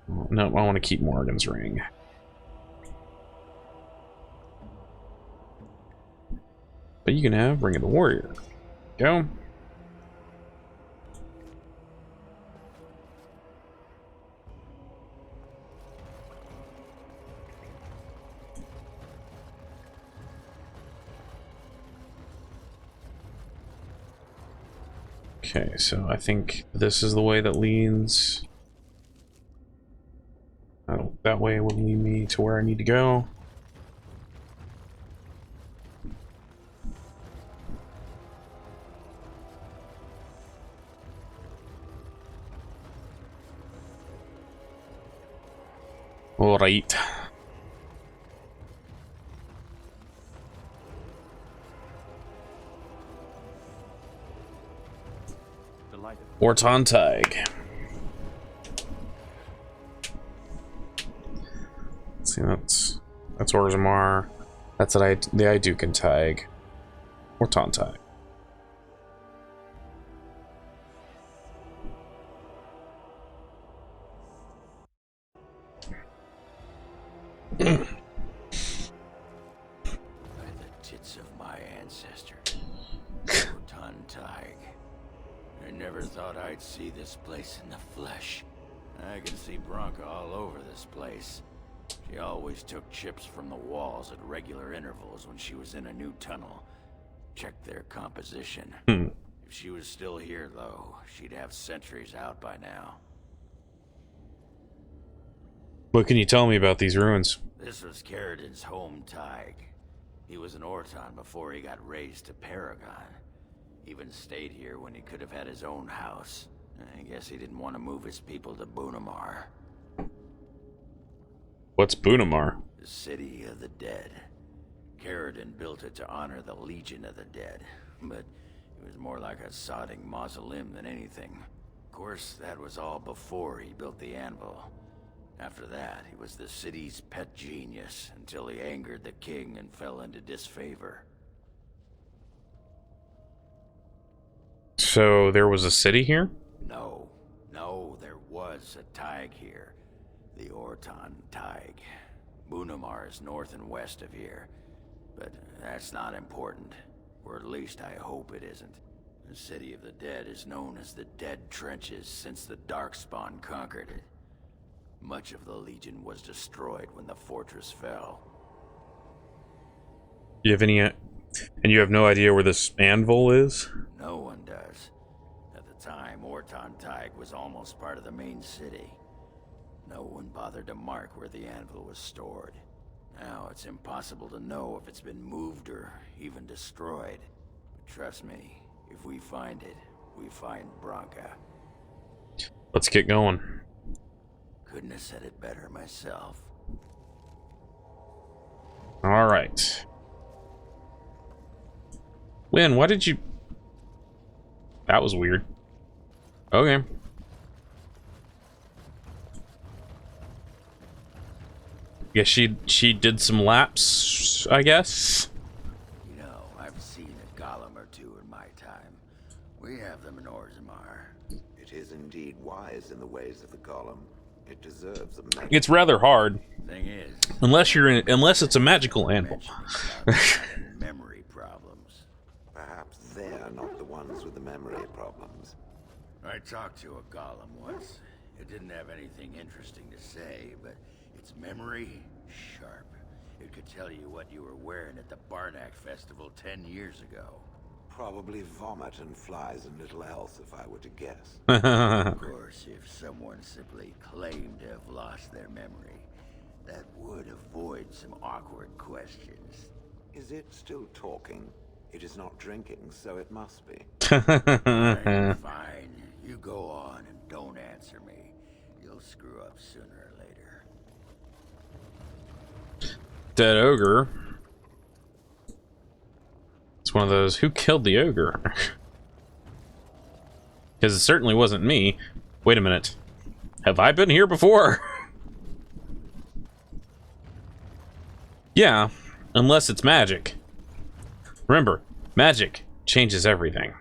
Nope, I want to keep Morgan's ring. But you can have Ring of the Warrior. Go. Okay, so I think this is the way that leads. Oh, that way will lead me to where I need to go. All right. Delighted. Orton Tig. Let's see, that's Orzammar. That's the Idukan Tig. Orton Tig. By the tits of my ancestor, Orton Tig. I never thought I'd see this place in the flesh. I can see Bronca all over this place. She always took chips from the walls at regular intervals when she was in a new tunnel. Check their composition. If she was still here, though, she'd have sentries out by now. What can you tell me about these ruins? This was Caridin's home, Tig. He was an Orton before he got raised to Paragon. Even stayed here when he could have had his own house. I guess he didn't want to move his people to Bunamar. What's Bunamar? The city of the dead. Caridin built it to honor the Legion of the Dead, but it was more like a sodding mausoleum than anything. Of course, that was all before he built the anvil. After that, he was the city's pet genius until he angered the king and fell into disfavor. So there was a city here? No, there was a Tig here. The Orton Tig. Bunamar is north and west of here. But that's not important. Or at least I hope it isn't. The City of the Dead is known as the Dead Trenches since the Darkspawn conquered it. Much of the Legion was destroyed when the fortress fell. Do you have any... and you have no idea where this anvil is? No one does. At the time, Orton Tig was almost part of the main city. No one bothered to mark where the anvil was stored. Now it's impossible to know if it's been moved or even destroyed. But trust me, if we find it, we find Bronca. Let's get going. Couldn't have said it better myself. Alright. Lynn, why did you... That was weird. Okay. Guess she did some laps, I guess. You know, I've seen a golem or two in my time. We have them in Orzammar. It is indeed wise in the ways of the golem. It deserves a mention. It's rather hard. Thing is, Unless it's a magical animal. mentioned about having memory problems. Perhaps they're not the ones with the memory problems. I talked to a golem once. It didn't have anything interesting to say, but its memory, sharp. It could tell you what you were wearing at the Barnak Festival 10 years ago. Probably vomit and flies and little else, if I were to guess. Of course, if someone simply claimed to have lost their memory, that would avoid some awkward questions. Is it still talking? It is not drinking, so it must be. Fine, fine. You go on and don't answer me. You'll screw up sooner or later. Dead ogre. It's one of those, who killed the ogre? Because it certainly wasn't me. Wait a minute. Have I been here before? Yeah, unless it's magic. Remember, magic changes everything.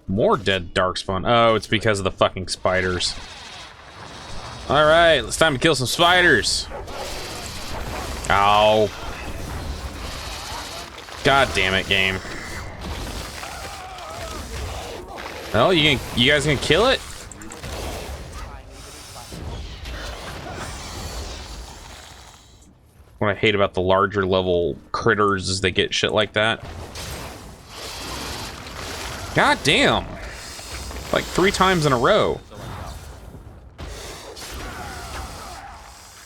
More dead darkspawn. Oh, it's because of the fucking spiders. Alright, it's time to kill some spiders. Ow. God damn it, game. Oh, you guys gonna kill it? What I hate about the larger level critters is they get shit like that. God damn. Like 3 times in a row.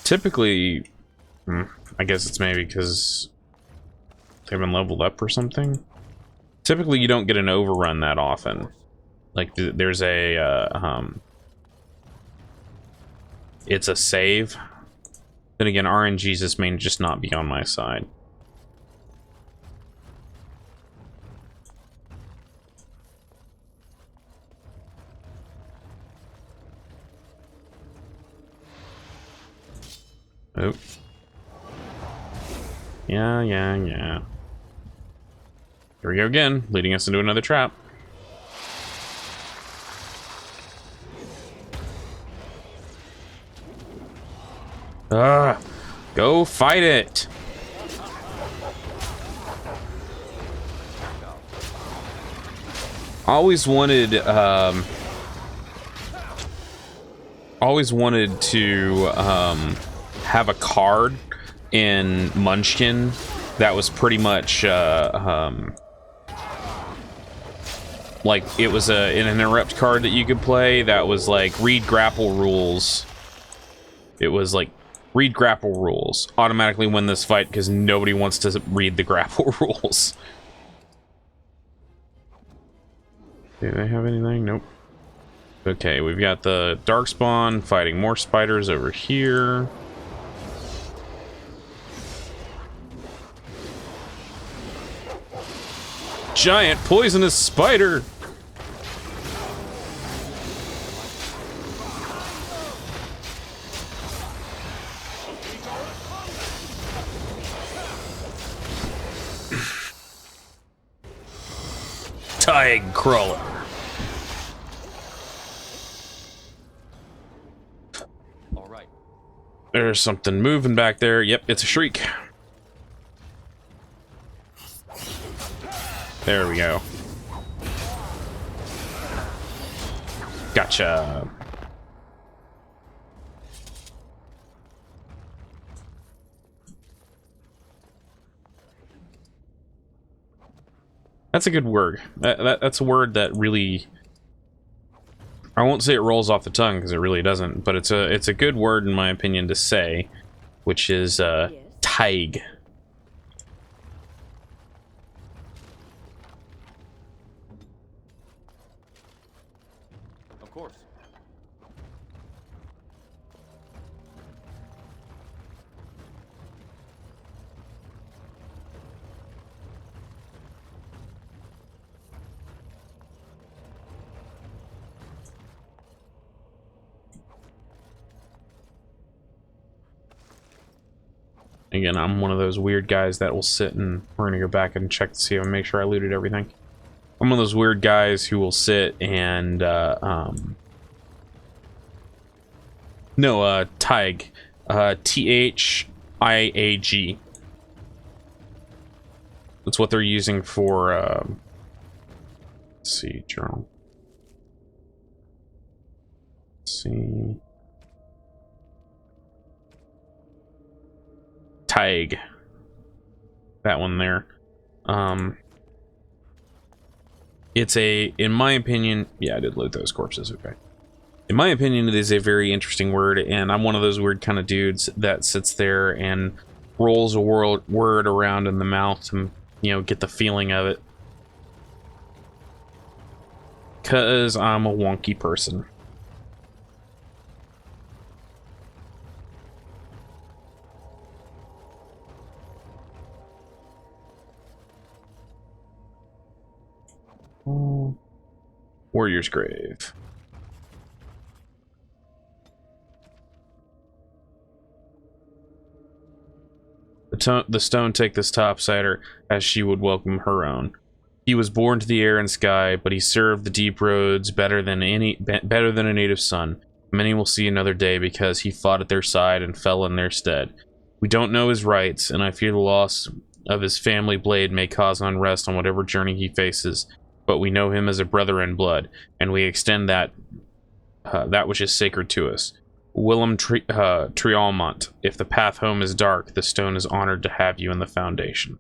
Typically, I guess it's maybe because they've been leveled up or something. Typically, you don't get an overrun that often. Like, there's a, it's a save. Then again, RNGesus may just not be on my side. Oh. Yeah. Here we go again, leading us into another trap. Go fight it! Always wanted to have a card in Munchkin that was pretty much like it was an interrupt card that you could play that was like read grapple rules. It was like read grapple rules, automatically win this fight because nobody wants to read the grapple rules. Do they have anything? Nope. Okay, we've got the Darkspawn fighting more spiders over here. Giant poisonous spider! Tide crawler. All right. There's something moving back there. Yep, it's a shriek. There we go. Gotcha. That's a good word. That's a word that really, I won't say it rolls off the tongue because it really doesn't, but it's a good word in my opinion to say, which is taig. Of course. Again, I'm one of those weird guys that will sit and we're gonna go back and check to see if I make sure I looted everything. I'm one of those weird guys who will sit and Taig. Thiag. That's what they're using for let's see, journal. Let's see. Taig. That one there. It's in my opinion, yeah, I did loot those corpses, okay. In my opinion, it is a very interesting word, and I'm one of those weird kind of dudes that sits there and rolls a word around in the mouth to, you know, get the feeling of it. 'Cause I'm a wonky person. Warrior's Grave. The stone take this topsider as she would welcome her own. He was born to the air and sky, but he served the deep roads better than a native son. Many will see another day because he fought at their side and fell in their stead. We don't know his rights, and I fear the loss of his family blade may cause unrest on whatever journey he faces. But we know him as a brother in blood, and we extend that which is sacred to us. Willem Trialmont, if the path home is dark, the stone is honored to have you in the foundation.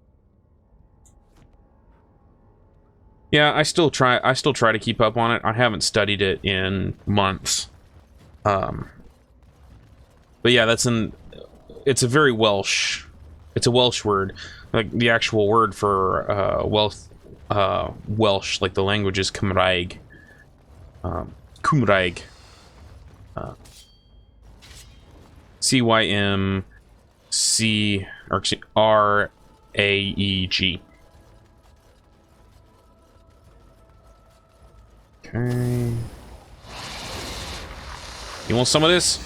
Yeah, I still try to keep up on it. I haven't studied it in months. But yeah, it's a very Welsh. It's a Welsh word. Like the actual word for Welsh, like the language is Cymraeg. Cymraeg. R-A-E-G. Okay. You want some of this?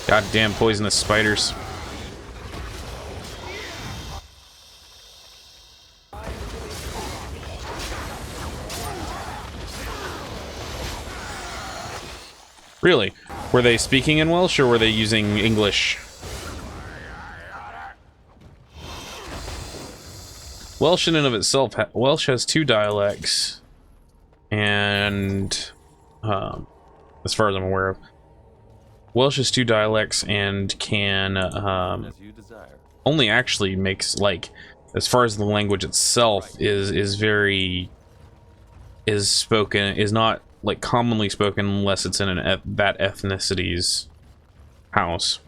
Goddamn poisonous spiders. Really? Were they speaking in Welsh or were they using English? Welsh in and of itself, Welsh has 2 dialects, and as far as I'm aware of, Welsh has 2 dialects and can As you desire. only actually makes, like, as far as the language itself is not like commonly spoken unless it's in that ethnicity's house.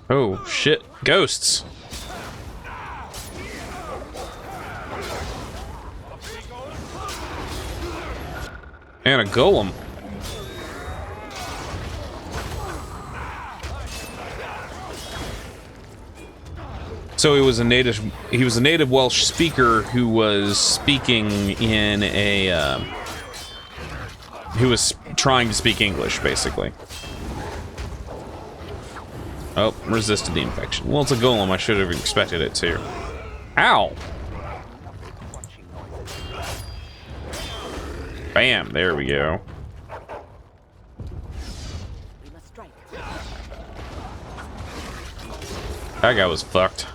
Oh shit, ghosts. And a golem. So he was a native Welsh speaker who was speaking in a who was trying to speak English, basically. Oh, resisted the infection. Well, it's a golem. I should have expected it to. Ow! Bam! There we go. We must strike. That guy was fucked.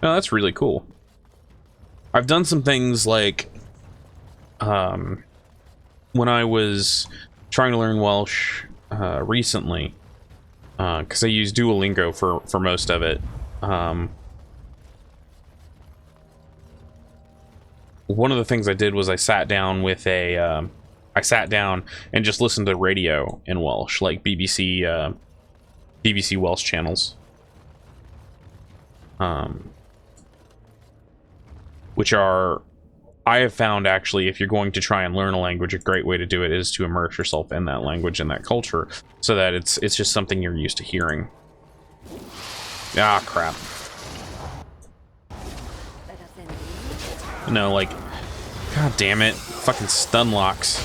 No, that's really cool. I've done some things like, when I was trying to learn Welsh recently, because I use Duolingo for most of it. One of the things I did was I sat down and just listened to radio in Welsh, like BBC Welsh channels. Which are, I have found actually, if you're going to try and learn a language, a great way to do it is to immerse yourself in that language and that culture, so that it's just something you're used to hearing. Ah, crap. Let us end. No, like, god damn it, fucking stun locks.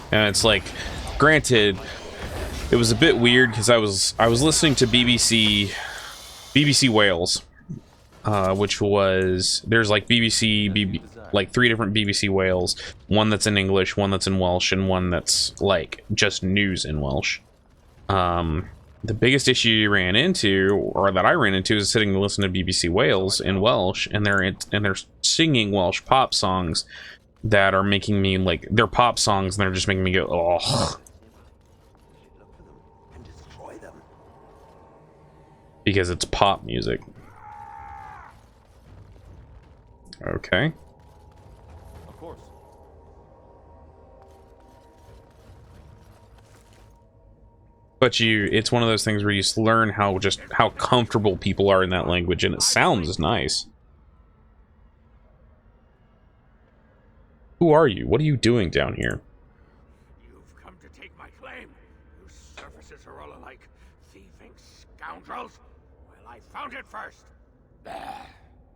And it's like, granted, it was a bit weird because I was listening to BBC Wales, which was, there's like like 3 different BBC Wales, one that's in English, one that's in Welsh, and one that's like just news in Welsh. The biggest issue you ran into, or that I ran into, is sitting to listen to BBC Wales in Welsh, and they're singing Welsh pop songs that are making me, like, they're pop songs and they're just making me go, oh. Because it's pop music. Okay. Of course. But it's one of those things where you learn how comfortable people are in that language, and it sounds nice. Who are you? What are you doing down here? You've come to take my claim. You surfaces are all alike. Thieving scoundrels. Well, I found it first. Bah.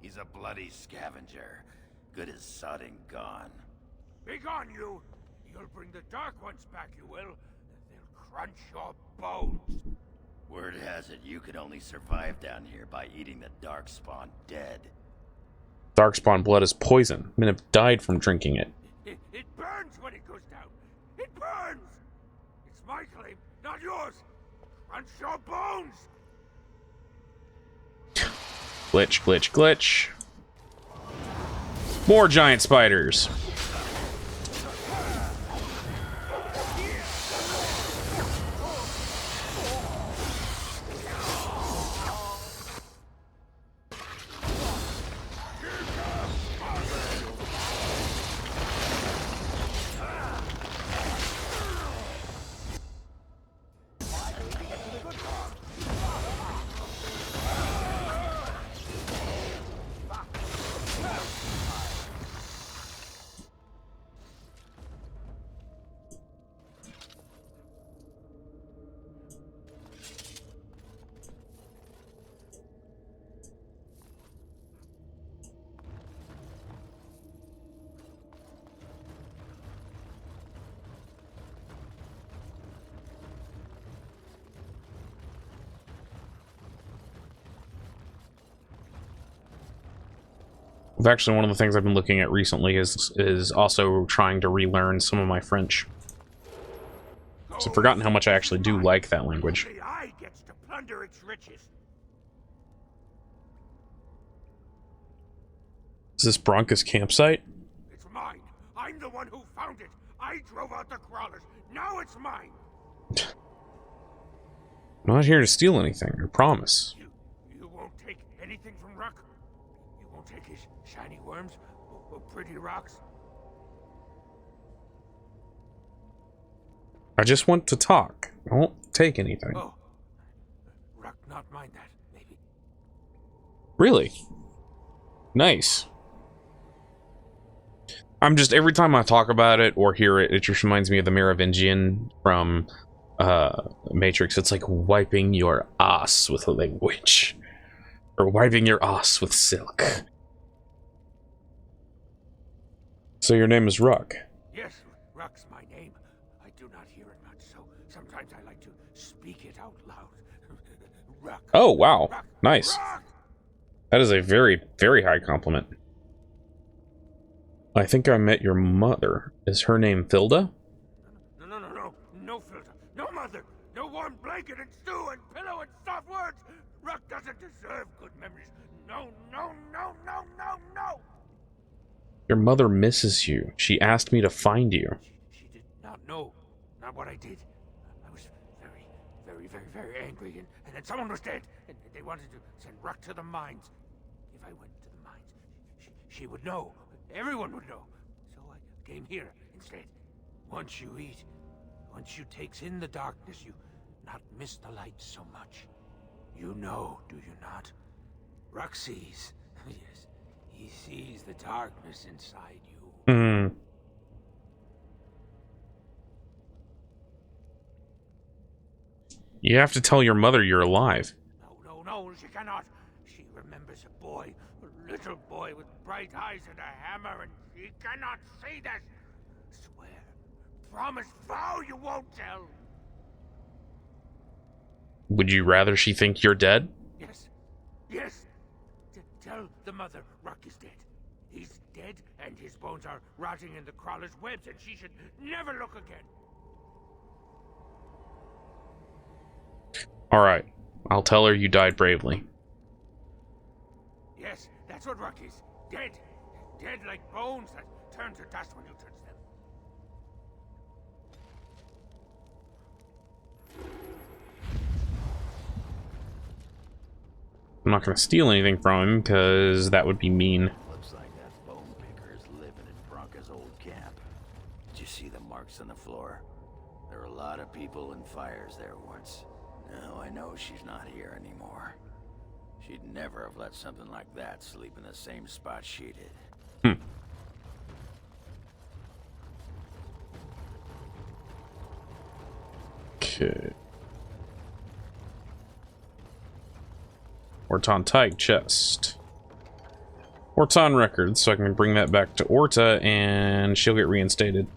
He's a bloody scavenger. Good as sod and gone. Be gone, you! You'll bring the Dark Ones back, you will. They'll crunch your bones. Word has it you can only survive down here by eating the Darkspawn dead. Darkspawn blood is poison. Men have died from drinking it. It burns when it goes down. It burns! It's my claim, not yours. Crunch your bones! Glitch, glitch, glitch. More giant spiders. Actually, one of the things I've been looking at recently is also trying to relearn some of my French. So I've forgotten how much I actually do like that language. The eye gets to plunder its riches. Is this Bronca's campsite? It's mine. I'm the one who found it. I drove out the crawlers. Now it's mine. I'm not here to steal anything, I promise. You won't take anything from Ruck? You won't take his shiny worms or pretty rocks? I just want to talk. I won't take anything. Oh. Ruck not mind that, maybe. Really? Nice. I'm just, every time I talk about it or hear it, it just reminds me of the Merovingian from Matrix. It's like wiping your ass with a language. Or wiping your ass with silk. So your name is Ruck? Yes, Ruck's my name. I do not hear it much, so sometimes I like to speak it out loud. Ruck. Oh, wow. Ruck, Nice. Ruck! That is a very, very high compliment. I think I met your mother. Is her name Filda? No filter, no mother, no warm blanket and stew and pillow and soft words. Ruck doesn't deserve good memories. No. Your mother misses you. She asked me to find you. She did not know, not what I did. I was very angry, and then someone was dead, and they wanted to send Ruck to the mines. If I went to the mines, she would know. Everyone would know. So I came here instead. Once you eat, once you takes in the darkness, you not miss the light so much. You know, do you not? Ruck sees. Yes, he sees the darkness inside you. Hmm. You have to tell your mother you're alive. No, she cannot. She remembers a boy, a little boy with bright eyes and a hammer, and she cannot see this. Swear, promise, vow you won't tell. Would you rather she think you're dead? Yes. Tell the mother Ruck is dead. He's dead, and his bones are rotting in the crawler's webs, and she should never look again. Alright. I'll tell her you died bravely. Yes, that's what Ruck is. Dead. Dead like bones that turn to dust when you touch them. I'm not going to steal anything from him, because that would be mean. Looks like that bone picker is living in Bronca's old camp. Did you see the marks on the floor? There were a lot of people and fires there once. Now I know she's not here anymore. She'd never have let something like that sleep in the same spot she did. Okay. Orton Tag chest. Orton records, so I can bring that back to Orta and she'll get reinstated.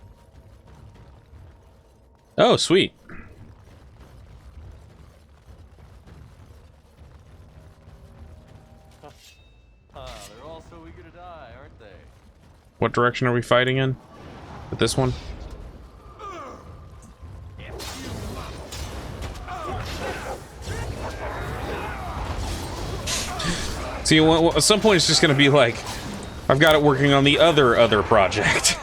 Oh, sweet. They're all so eager to die, aren't they? What direction are we fighting in? With this one? See, at some point it's just gonna be like, I've got it working on the other project.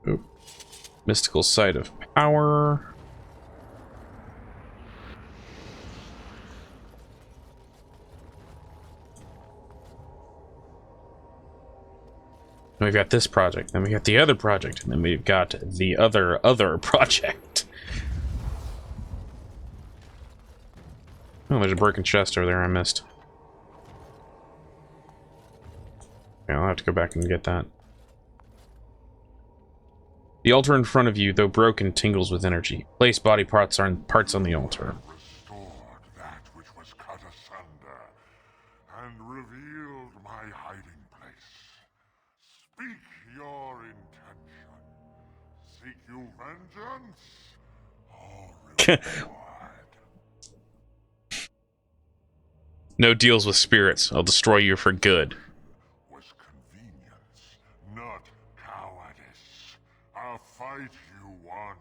Oop. Mystical Site of Power. We've got this project, then we got the other project, and then we've got the other project. Oh, there's a broken chest over there I missed. Yeah, I'll have to go back and get that. The altar in front of you, though broken, tingles with energy. Place body parts on the altar. Restored. you vengeance or reward. No deals with spirits. I'll destroy you for good. Was convenience, not cowardice. A fight you want,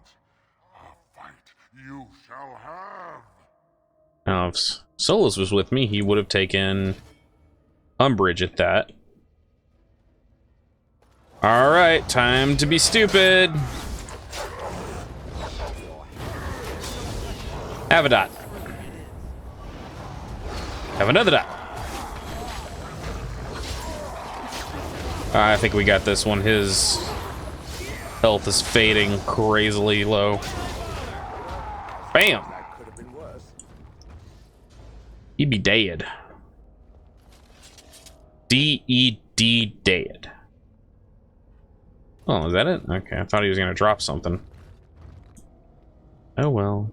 a fight you shall have. Now, if Solus was with me, he would have taken umbrage at that. Alright, time to be stupid. Have a dot. Have another dot. I think we got this one. His health is fading crazily low. Bam! That could have been worse. He'd be dead. D-E-D dead. Oh, is that it? Okay, I thought he was gonna drop something. Oh well.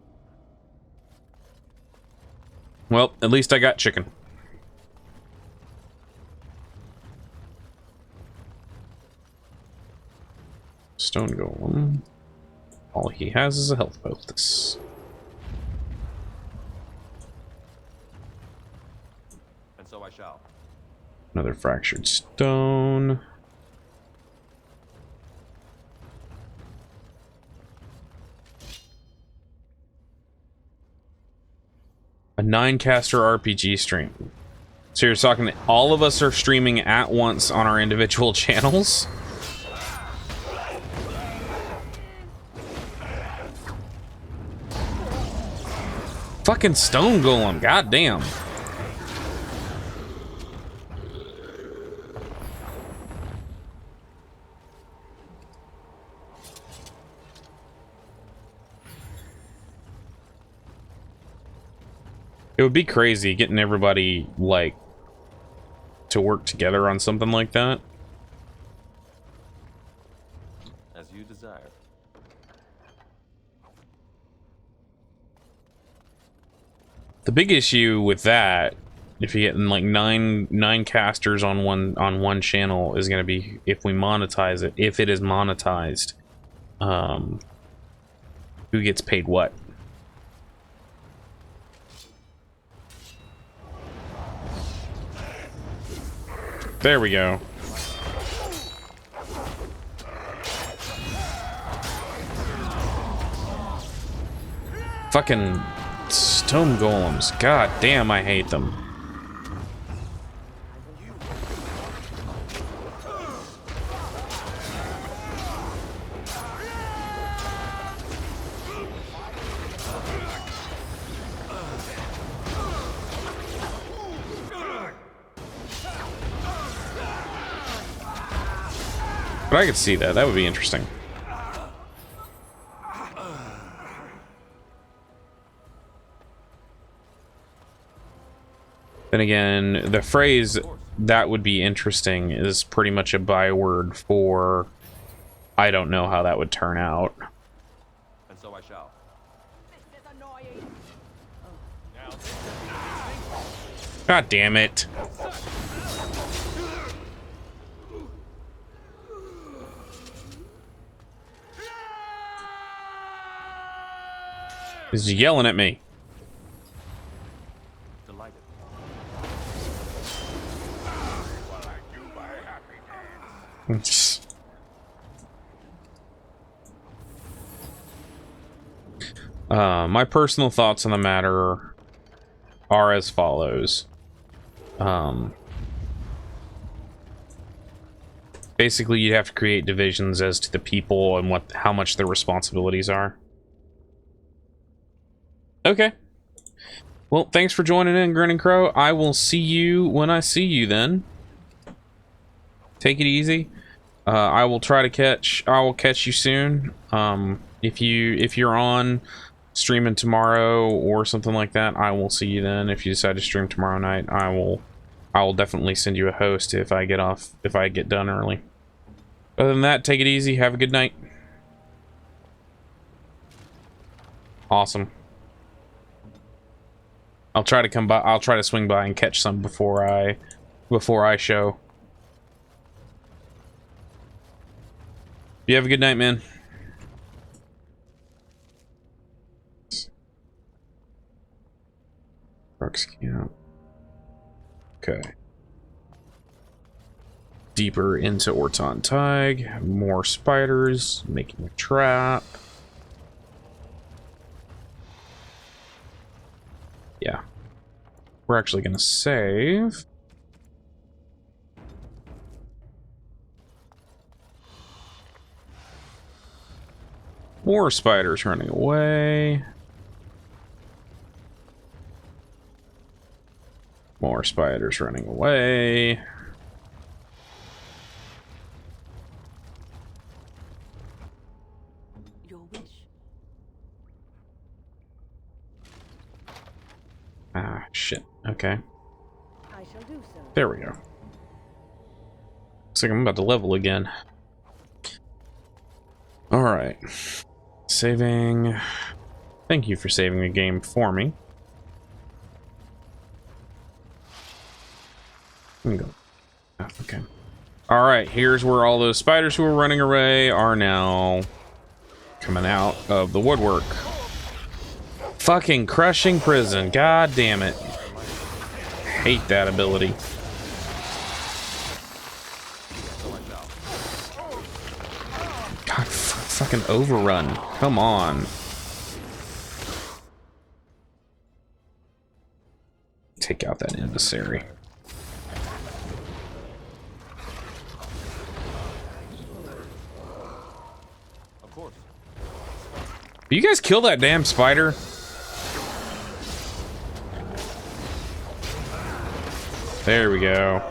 Well, at least I got chicken. Stone golem. All he has is a health poultice. And so I shall. Another fractured stone. A 9-caster RPG stream. So you're talking, all of us are streaming at once on our individual channels? Fucking stone golem, goddamn. It would be crazy getting everybody, like, to work together on something like that. As you desire. The big issue with that, if you're getting like nine casters on one channel, is going to be if we monetize it. If it is monetized, who gets paid what? There we go. Fucking stone golems. God damn, I hate them. But I could see that. That would be interesting. Then again, the phrase "that would be interesting" is pretty much a byword for I don't know how that would turn out. And so I shall. This is annoying. God damn it. He's yelling at me. Delighted. My personal thoughts on the matter are as follows. Basically, you'd have to create divisions as to the people and how much their responsibilities are. Okay. Well, thanks for joining in, Grinning Crow. I will see you when I see you then. Take it easy. I will catch you soon. If you're on streaming tomorrow or something like that, I will see you then. If you decide to stream tomorrow night, I will definitely send you a host if I get done early. Other than that, take it easy. Have a good night. Awesome. I'll try to swing by and catch some before I show. You have a good night, man. Crux camp. Okay. Deeper into Orton Tig. More spiders. Making a trap. Yeah. We're actually going to save. More spiders running away. More spiders running away. Your wish. Ah, shit. Okay. I shall do so. There we go. Looks like I'm about to level again. Alright. Saving. Thank you for saving the game for me. Let me go. Oh, okay. Alright, here's where all those spiders who were running away are now coming out of the woodwork. Fucking crushing prison. God damn it. Hate that ability. God, fucking overrun. Come on. Take out that emissary. Of course. You guys kill that damn spider? There we go.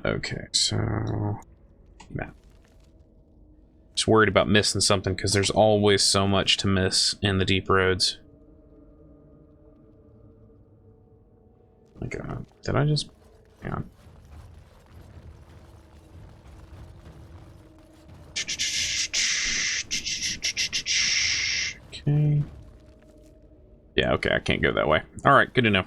Okay, so map. Just worried about missing something because there's always so much to miss in the deep roads. Oh my god, did I just? Hang on. Okay. Yeah, okay, I can't go that way. All right, good to know.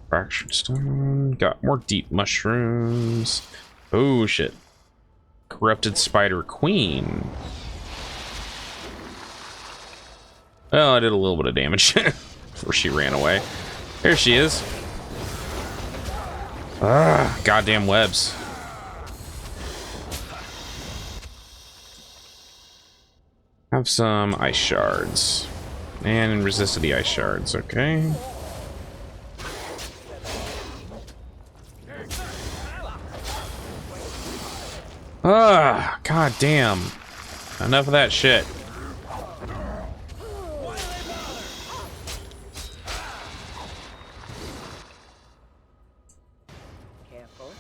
Fractured stone. Got more deep mushrooms. Oh shit. Corrupted spider queen. Well, I did a little bit of damage before she ran away. There she is. Ah, goddamn webs. Have some ice shards. And resist to the ice shards, okay. Ah, god damn. Enough of that shit. Careful.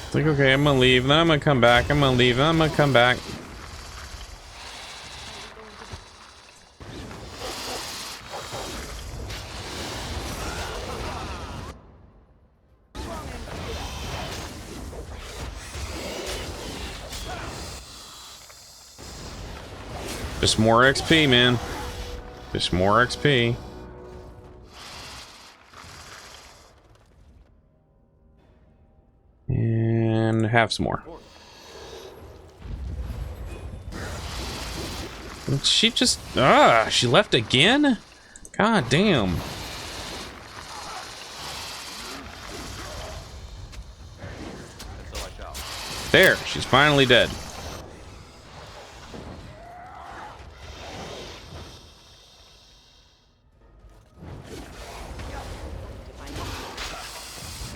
It's like, okay, I'm gonna leave, then I'm gonna come back, I'm gonna leave, then I'm gonna come back. Just more XP, man. Just more XP. And have some more. She just... she left again? God damn. There, she's finally dead.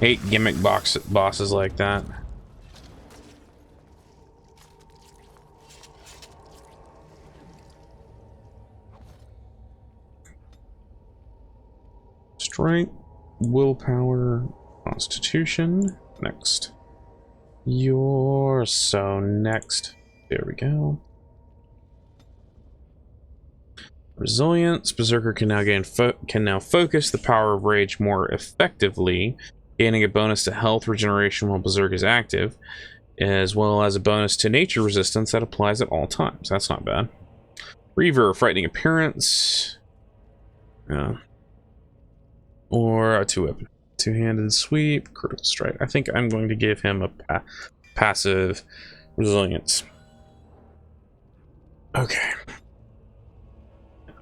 Hate gimmick bosses like that. Strength, willpower, constitution. Next. You're so next. There we go. Resilience. Berserker can now focus the power of rage more effectively, gaining a bonus to health regeneration while Berserk is active, as well as a bonus to nature resistance that applies at all times. That's not bad. Reaver, frightening appearance. Or a two-handed sweep, critical strike. I think I'm going to give him a passive resilience. Okay.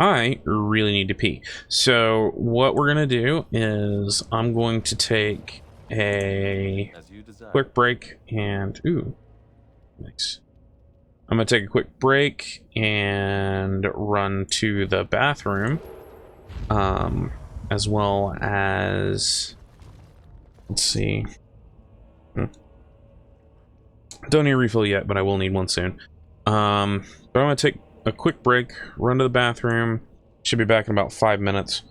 I really need to pee. So what we're gonna do is I'm going to take a quick break and nice. I'm gonna take a quick break and run to the bathroom, as well as, let's see. Don't need a refill yet, but I will need one soon. But I'm gonna take a quick break, run to the bathroom. Should be back in about 5 minutes.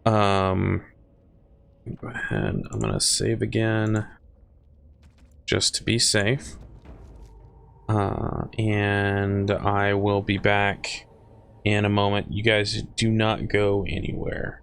Go ahead. I'm gonna save again, just to be safe. And I will be back in a moment. You guys do not go anywhere.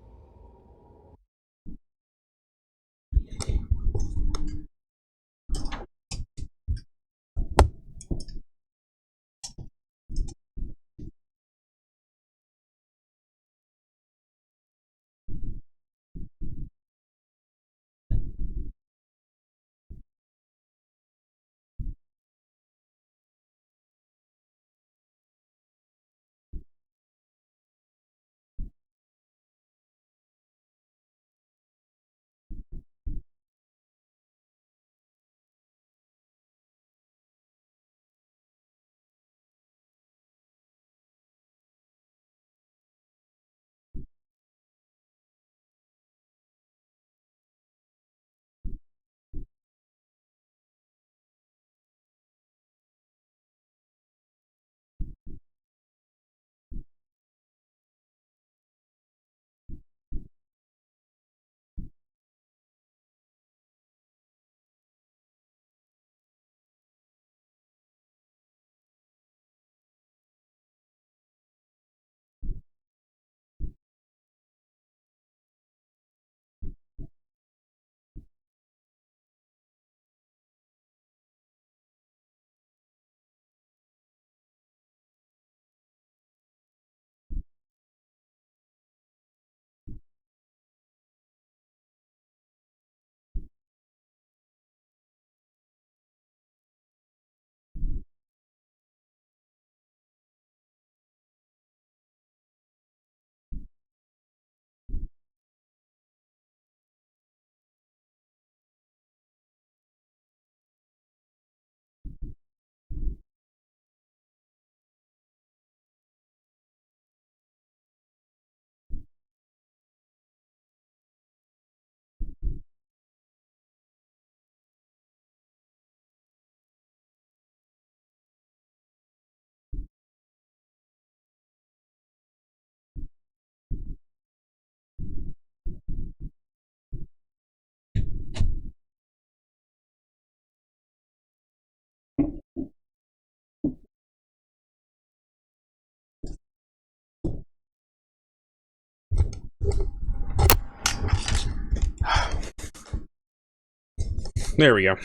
There we go.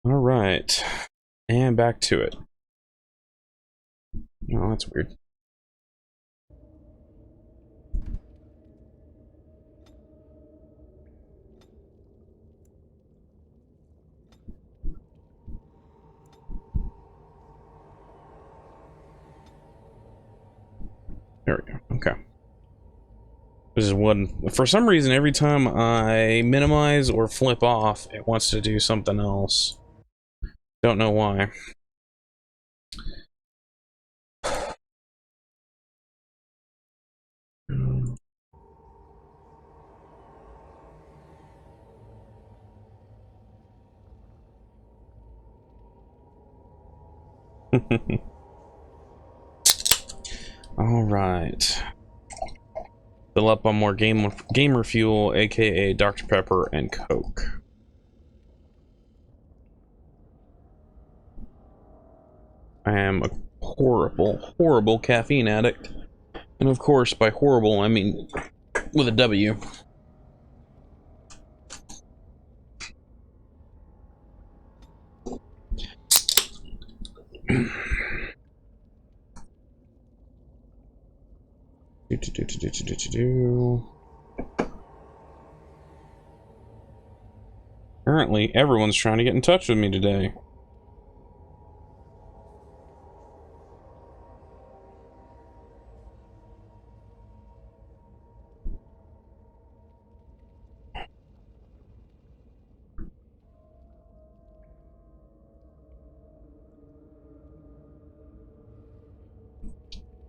All right, and back to it. Oh, that's weird. There we go. Okay. This is one. For some reason, every time I minimize or flip off, it wants to do something else. Don't know why. All right. Fill up on more gamer fuel, aka Dr. Pepper and Coke. I am a horrible caffeine addict. And of course, by horrible, I mean with a W. Apparently, everyone's trying to get in touch with me today.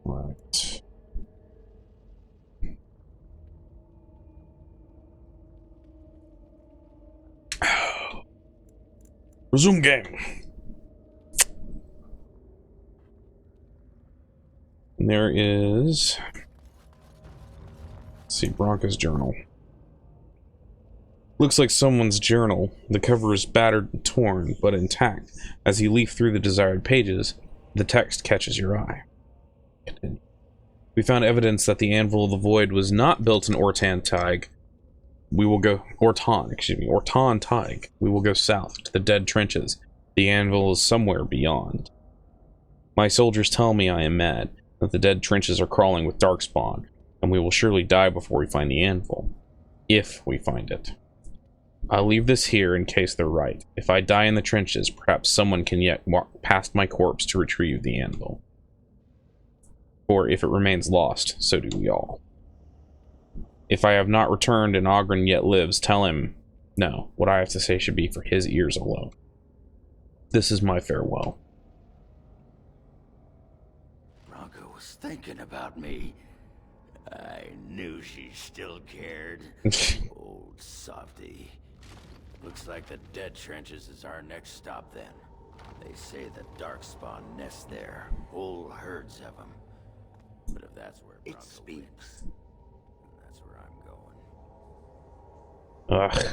Right. Resume game. And there is... Let's see, Bronca's journal. Looks like someone's journal. The cover is battered and torn, but intact. As you leaf through the desired pages, the text catches your eye. We found evidence that the Anvil of the Void was not built in Ortan Tig. Ortan Tig. We will go south to the Dead Trenches. The Anvil is somewhere beyond. My soldiers tell me I am mad, that the Dead Trenches are crawling with Darkspawn, and we will surely die before we find the Anvil. If we find it. I'll leave this here in case they're right. If I die in the trenches, perhaps someone can yet walk past my corpse to retrieve the Anvil. Or if it remains lost, so do we all. If I have not returned and Ogren yet lives, tell him, no, what I have to say should be for his ears alone. This is my farewell. Bronca was thinking about me. I knew she still cared. Old softy. Looks like the Dead Trenches is our next stop then. They say the Darkspawn nest there. Whole herds of them. But if that's where Bronca It speaks. went, that's where I'm going. Ugh.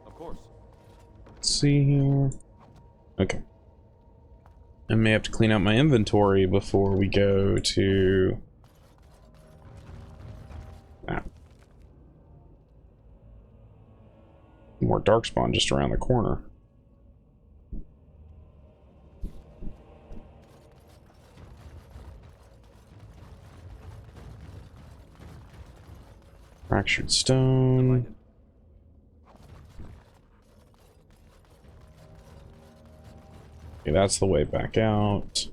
Of course. Let's see here. Okay. I may have to clean out my inventory before we go to... More Darkspawn just around the corner. Fractured stone. Okay, that's the way back out.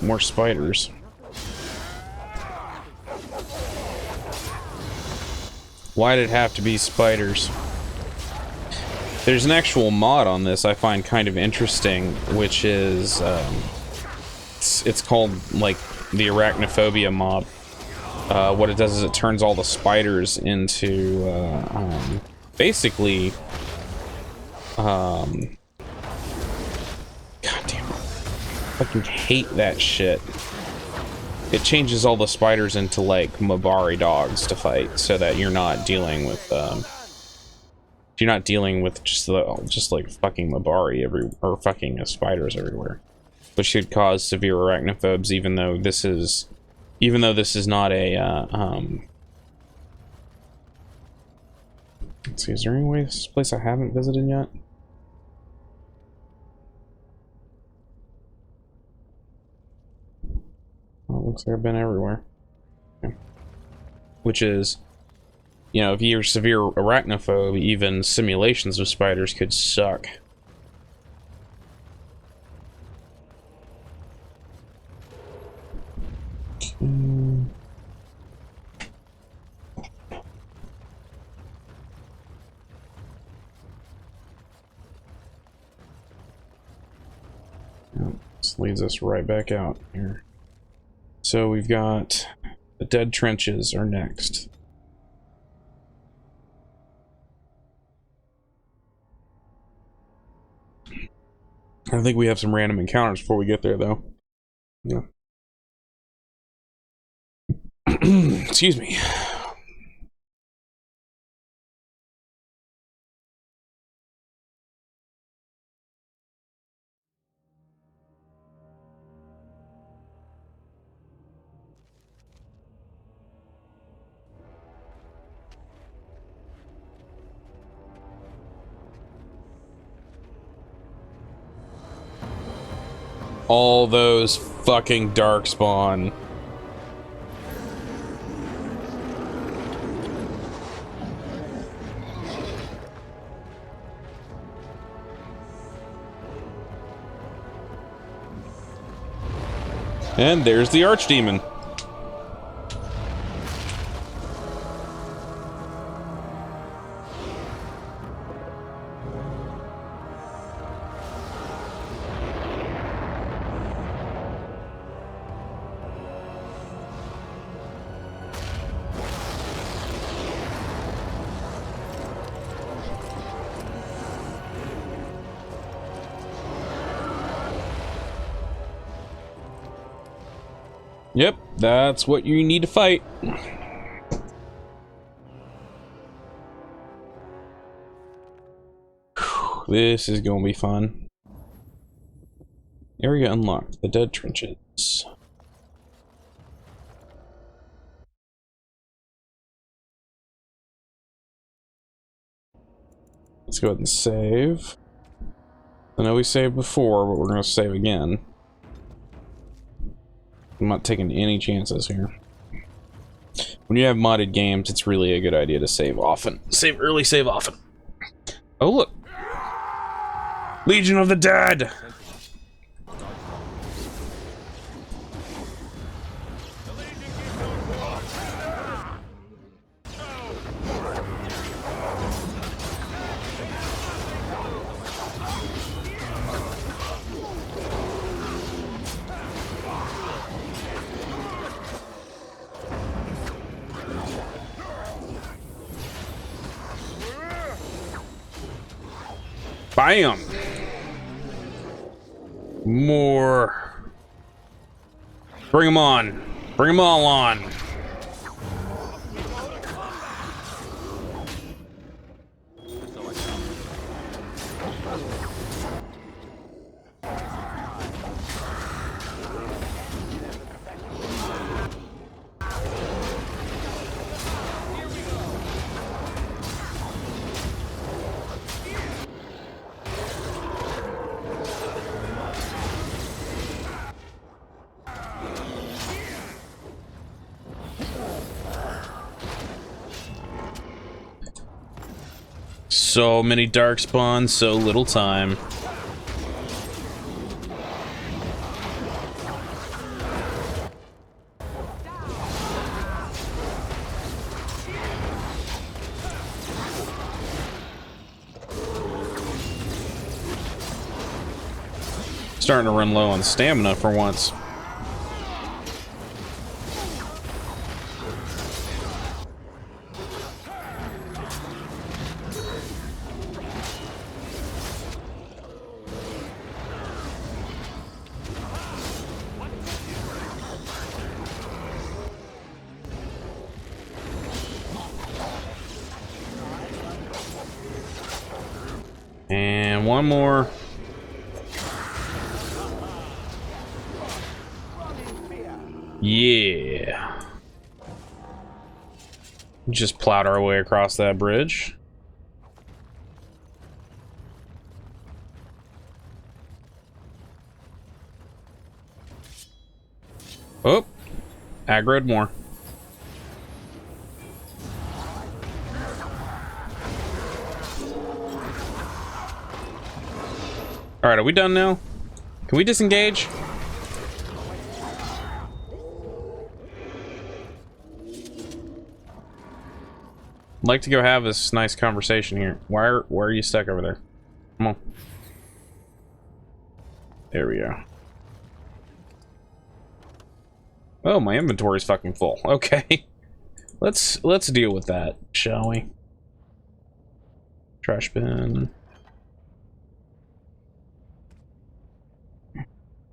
More spiders. Why'd it have to be spiders? There's an actual mod on this I find kind of interesting, which is it's called like the Arachnophobia mod. What it does is it turns all the spiders into basically God damn it. I fucking hate that shit. It changes all the spiders into like Mabari dogs to fight, so that you're not dealing with just like fucking Mabari or fucking spiders everywhere, which could cause severe arachnophobes. Even though this is not a let's see, is there any way this place I haven't visited yet? Well, it looks like I've been everywhere. Okay. Which is, you know, if you're severe arachnophobe, even simulations of spiders could suck. This leads us right back out here. So we've got the Dead Trenches are next. I think we have some random encounters before we get there, though. Yeah. Excuse me. All those fucking darkspawn. And there's the archdemon. Yep, that's what you need to fight. This is gonna be fun. Area unlocked. The dead trenches. Let's go ahead and save. I know we saved before, but we're gonna save again. I'm not taking any chances here. When you have modded games, it's really a good idea to save often. Save early, save often. Oh, look. Legion of the Dead! Bam! More. Bring them on. Bring them all on. So many darkspawn, so little time. Starting to run low on stamina for once. And one more. Yeah. Just plowed our way across that bridge. Oh, aggroed more. Alright, are we done now? Can we disengage? I'd like to go have this nice conversation here. Why are you stuck over there? Come on. There we go. Oh, my inventory's fucking full. Okay. Let's deal with that, shall we? Trash bin.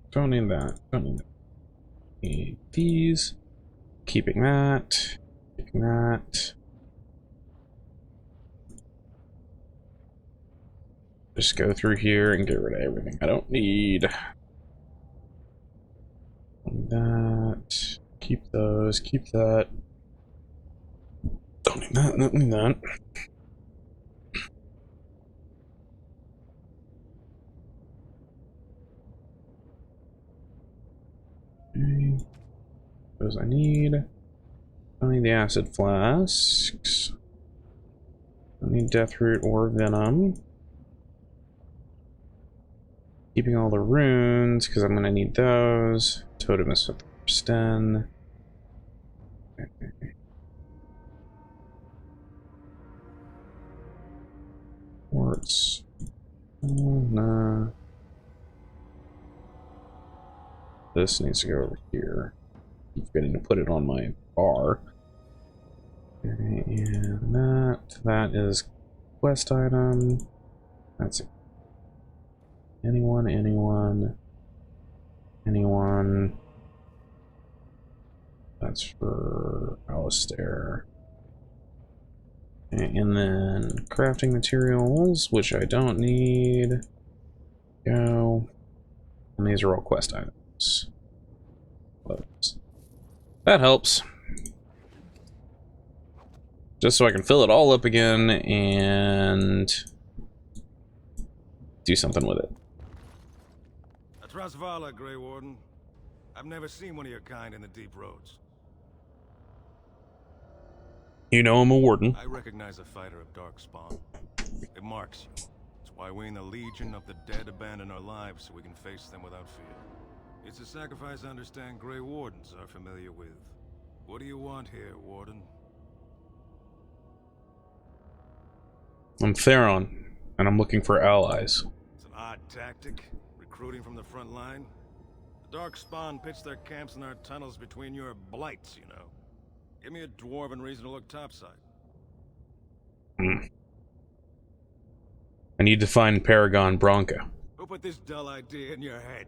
Don't need that. Don't need that. Need these. Keeping that. Taking that. Just go through here and get rid of everything I don't need. That. Keep those. Keep that. Don't need that. Don't need that. Okay. Those I need. I need the acid flasks. I need deathroot or venom. Keeping all the runes because I'm gonna need those. Totem is with Sten. Quartz. Oh, nah. This needs to go over here. Keep forgetting to put it on my bar. Okay, and that is quest item. That's it. Anyone. That's for Alistair. And then crafting materials, which I don't need. Go. And these are all quest items. That helps. Just so I can fill it all up again and do something with it. Trasvala, Grey Warden. I've never seen one of your kind in the deep roads. You know I'm a warden. I recognize a fighter of Darkspawn. It marks you. It's why we in the Legion of the Dead abandon our lives so we can face them without fear. It's a sacrifice I understand Grey Wardens are familiar with. What do you want here, Warden? I'm Theron, and I'm looking for allies. It's an odd tactic. Recruiting from the front line. The Darkspawn pitch their camps in our tunnels between your blights, you know. Give me a dwarven reason to look topside. I need to find Paragon Bronca. Who put this dull idea in your head?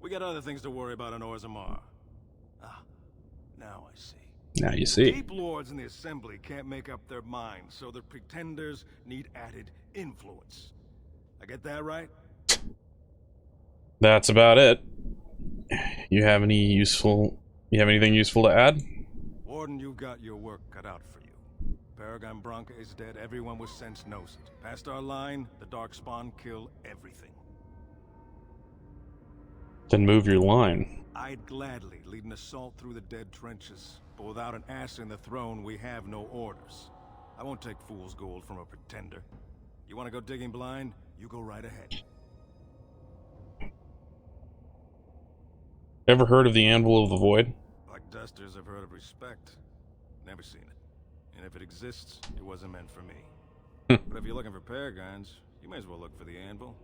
We got other things to worry about in Orzammar. Ah, now I see. Now you see. Deep lords in the Assembly can't make up their minds, so the pretenders need added influence. I get that right? That's about it. You have anything useful to add? Warden, you've got your work cut out for you. Paragon Bronca is dead, everyone with sense knows it. Past our line, the Darkspawn kill everything. Then move your line. I'd gladly lead an assault through the dead trenches, but without an ass in the throne, we have no orders. I won't take fool's gold from a pretender. You want to go digging blind? You go right ahead. Ever heard of the Anvil of the Void? Like dusters, I've heard of respect. Never seen it. And if it exists, it wasn't meant for me. But if you're looking for paragons, you may as well look for the Anvil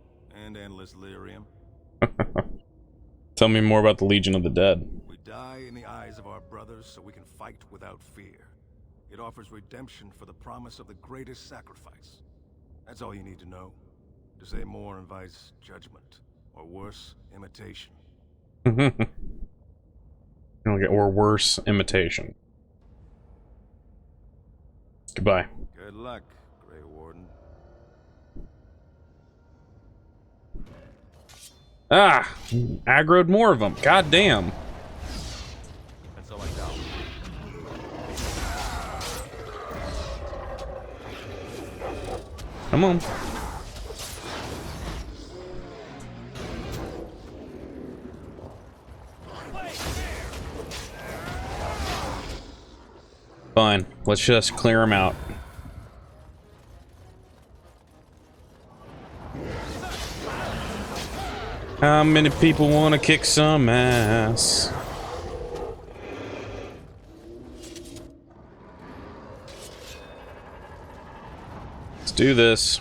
and Endless Lyrium. Tell me more about the Legion of the Dead. We die in the eyes of our brothers so we can fight without fear. It offers redemption for the promise of the greatest sacrifice. That's all you need to know. To say more invites judgment, or worse, imitation. Or worse, imitation. Goodbye. Good luck, Grey Warden. Ah! Aggroed more of them. God damn. And so like that. Come on. Fine. Let's just clear them out. How many people want to kick some ass? Let's do this.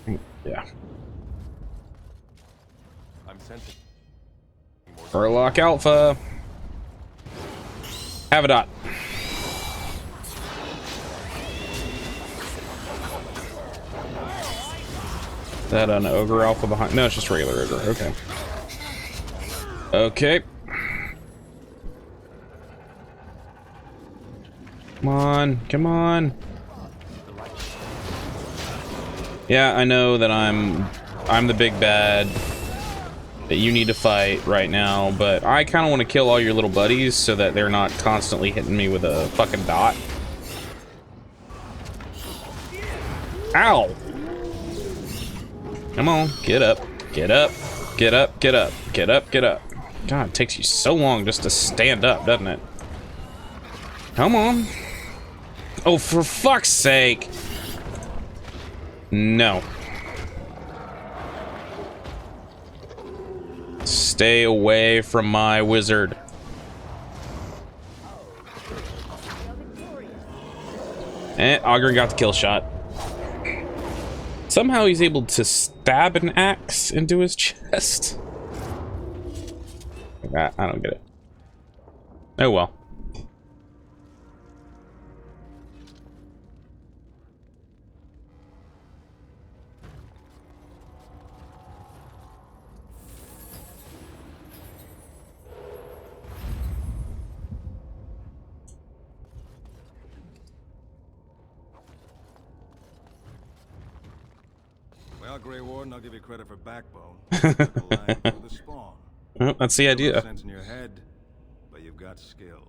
Yeah. I'm sensing. Furlock Alpha. Have a dot. Is that an Ogre Alpha behind? No, it's just regular Ogre. Okay. Okay. Come on. Come on. Yeah, I know that I'm the big bad that you need to fight right now, but I kind of want to kill all your little buddies so that they're not constantly hitting me with a fucking dot. Ow! Come on, get up, get up, get up, get up, get up, get up. God, it takes you so long just to stand up, doesn't it? Come on. Oh, for fuck's sake. No. Stay away from my wizard. Augur got the kill shot. Somehow he's able to stab an axe into his chest. I don't get it. Oh well. Well, Grey Warden, I'll give you credit for backbone. The line through the spawn. Well, that's the idea. Sense in your head, but you've got skill.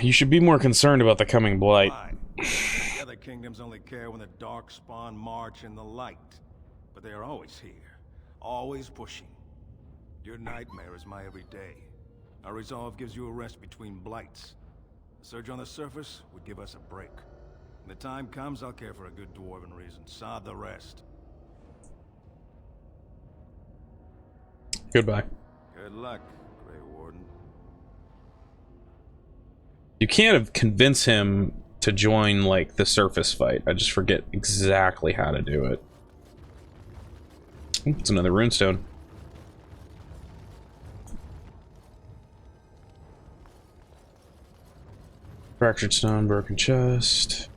You should be more concerned about the coming blight. Why? The other kingdoms only care when the dark spawn march in the light. But they are always here, always pushing. Your nightmare is my everyday. Our resolve gives you a rest between blights. A surge on the surface would give us a break. When the time comes, I'll care for a good dwarven reason. Sod the rest. Goodbye. Good luck, Grey Warden. You can't convince him to join, like, the surface fight. I just forget exactly how to do it. It's another runestone. Fractured stone, broken chest.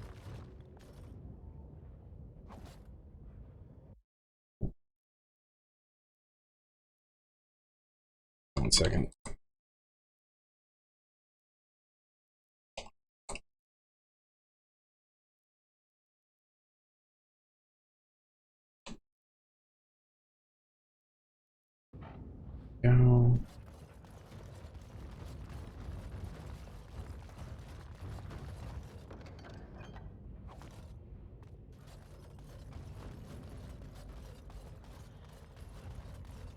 One second. Go.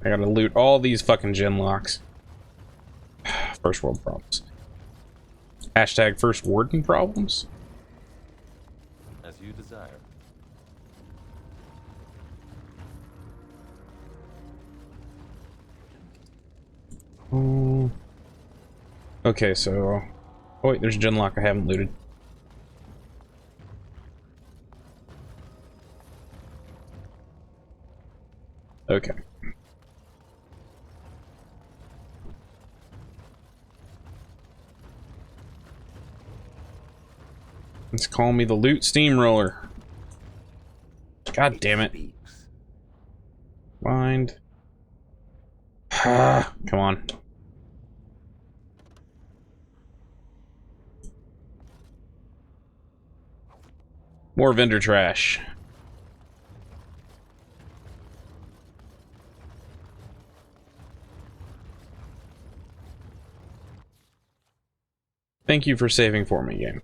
I gotta loot all these fucking gen locks. First world problems. Hashtag first warden problems. As you desire. Oh. Okay, so... Oh wait, there's a gen lock I haven't looted. Okay. Let's call me the loot steamroller. God damn it. Mind. Ah, come on. More vendor trash. Thank you for saving for me, game.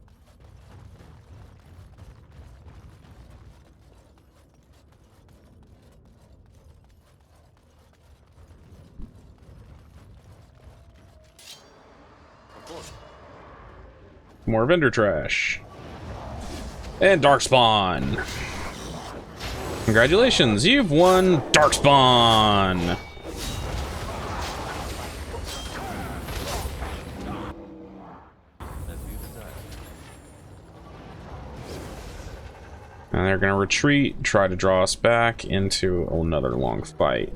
More vendor trash. And Darkspawn. Congratulations, you've won Darkspawn. As you desire. And they're gonna retreat, try to draw us back into another long fight.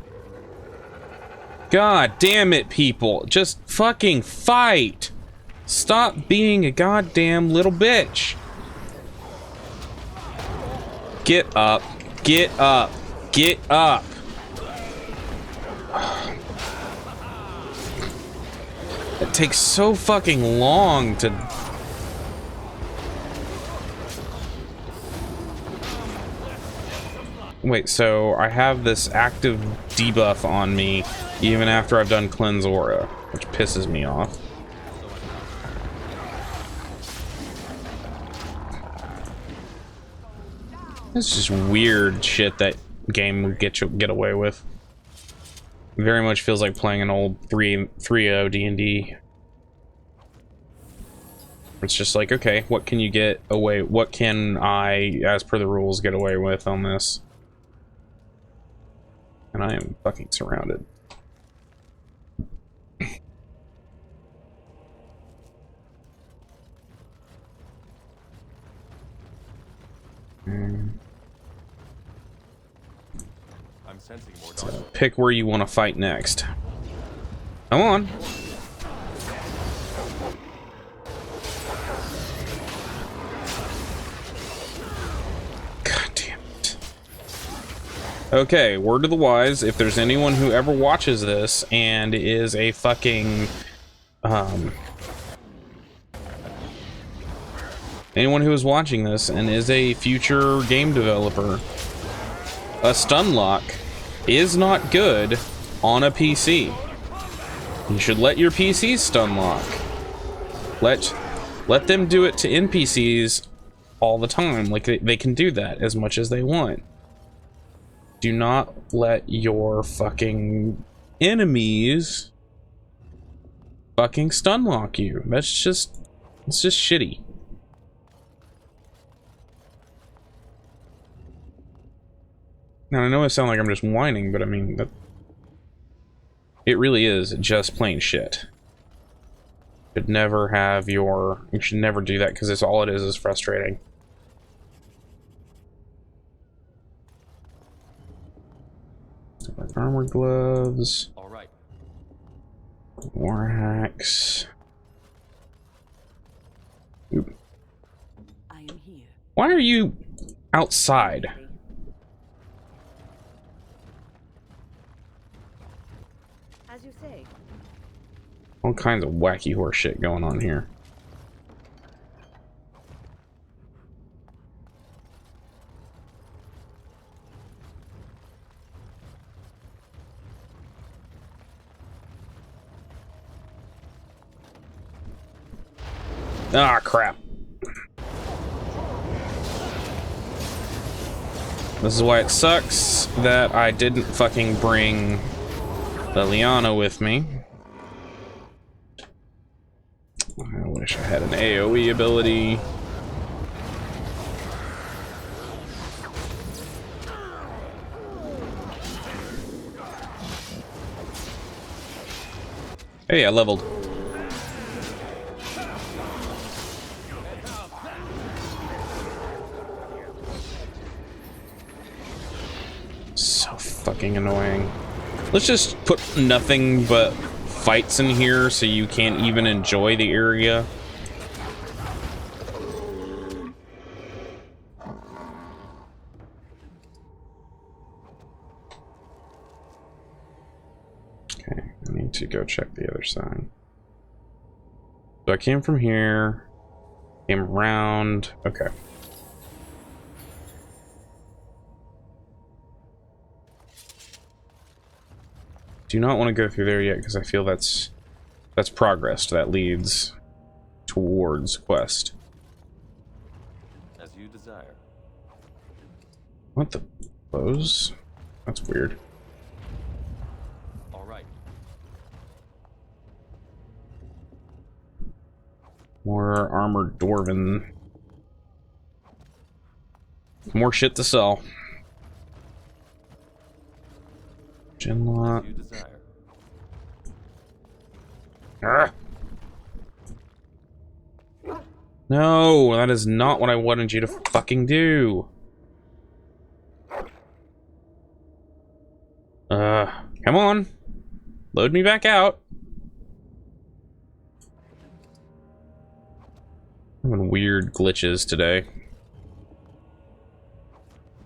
God damn it, people. Just fucking fight. Stop being a goddamn little bitch. Get up. Get up. Get up. It takes so fucking long to... Wait, so I have this active debuff on me even after I've done Cleanse Aura, which pisses me off. It's just weird shit that game would get away with. Very much feels like playing an old 3.0 D&D. It's just like, okay, what can you get away? What can I, as per the rules, get away with on this? And I am fucking surrounded. I'm sensing more dark. So pick where you want to fight next. Come on. God damn it. Okay, word to the wise, if there's anyone who ever watches this and is a fucking anyone who is watching this and is a future game developer, a stun lock is not good on a PC. You should let your PC stun lock. Let them do it to NPCs all the time. Like they can do that as much as they want. Do not let your fucking enemies fucking stun lock you. It's just shitty. Now, I know I sound like I'm just whining, but I mean, it really is just plain shit. You should never have you should never do that, because it's all it is frustrating. Armor gloves. All right. War hacks. Oop. I am here. Why are you outside? As you say. All kinds of wacky horse shit going on here. Ah, crap. This is why it sucks that I didn't fucking bring Liliana with me. I wish I had an AoE ability. Hey, I leveled. So fucking annoying. Let's just put nothing but fights in here so you can't even enjoy the area. Okay, I need to go check the other side. So I came from here, came around, okay. Do not want to go through there yet because I feel that's progress that leads towards quest. As you desire. What the bows? That's weird. All right. More armored dwarven. More shit to sell. Genlock. As you desire. No, that is not what I wanted you to fucking do. Come on. Load me back out. Having weird glitches today.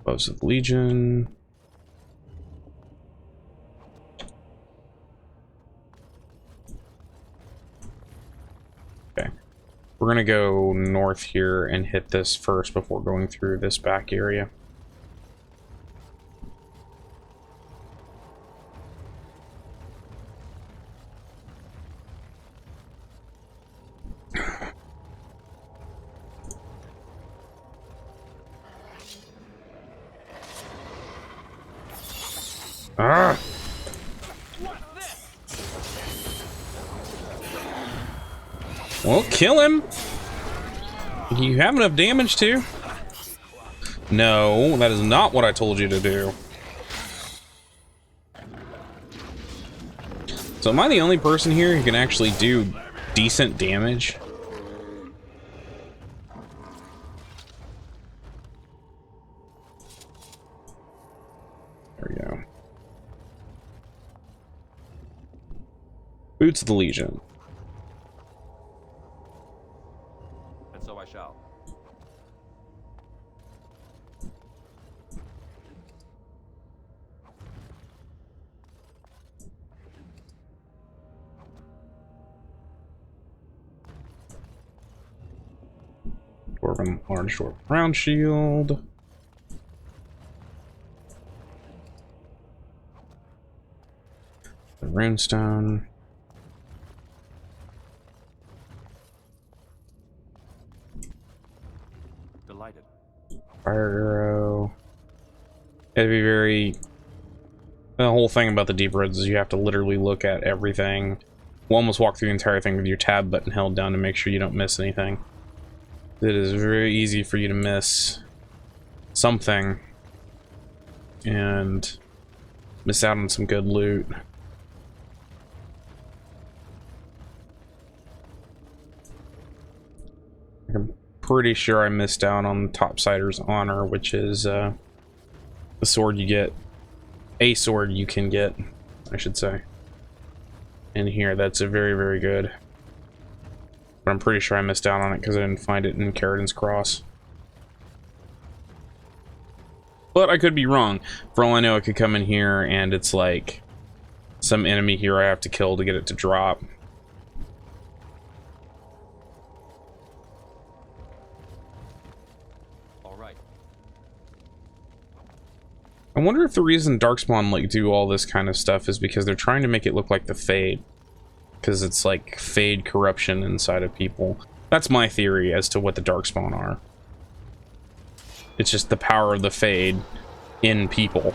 Foes of the Legion. Okay. We're gonna go north here and hit this first before going through this back area. Ah! Well, kill him. You have enough damage to. No, that is not what I told you to do. So am I the only person here who can actually do decent damage? There we go. Boots of the Legion. And so I shall. Dwarven, large dwarven round shield. The runestone. Delighted. Fire arrow. It'd be very... The whole thing about the deep roads is you have to literally look at everything. We'll almost walk through the entire thing with your tab button held down to make sure you don't miss anything. It is very easy for you to miss something and miss out on some good loot. I'm pretty sure I missed out on Topsider's Honor, which is the sword you get. A sword you can get, I should say. In here, that's a very, very good. But I'm pretty sure I missed out on it because I didn't find it in Caridin's Cross. But I could be wrong. For all I know, it could come in here and it's like some enemy here I have to kill to get it to drop. Alright. I wonder if the reason Darkspawn like do all this kind of stuff is because they're trying to make it look like the Fade. Because it's like Fade corruption inside of people. That's my theory as to what the Darkspawn are. It's just the power of the Fade in people.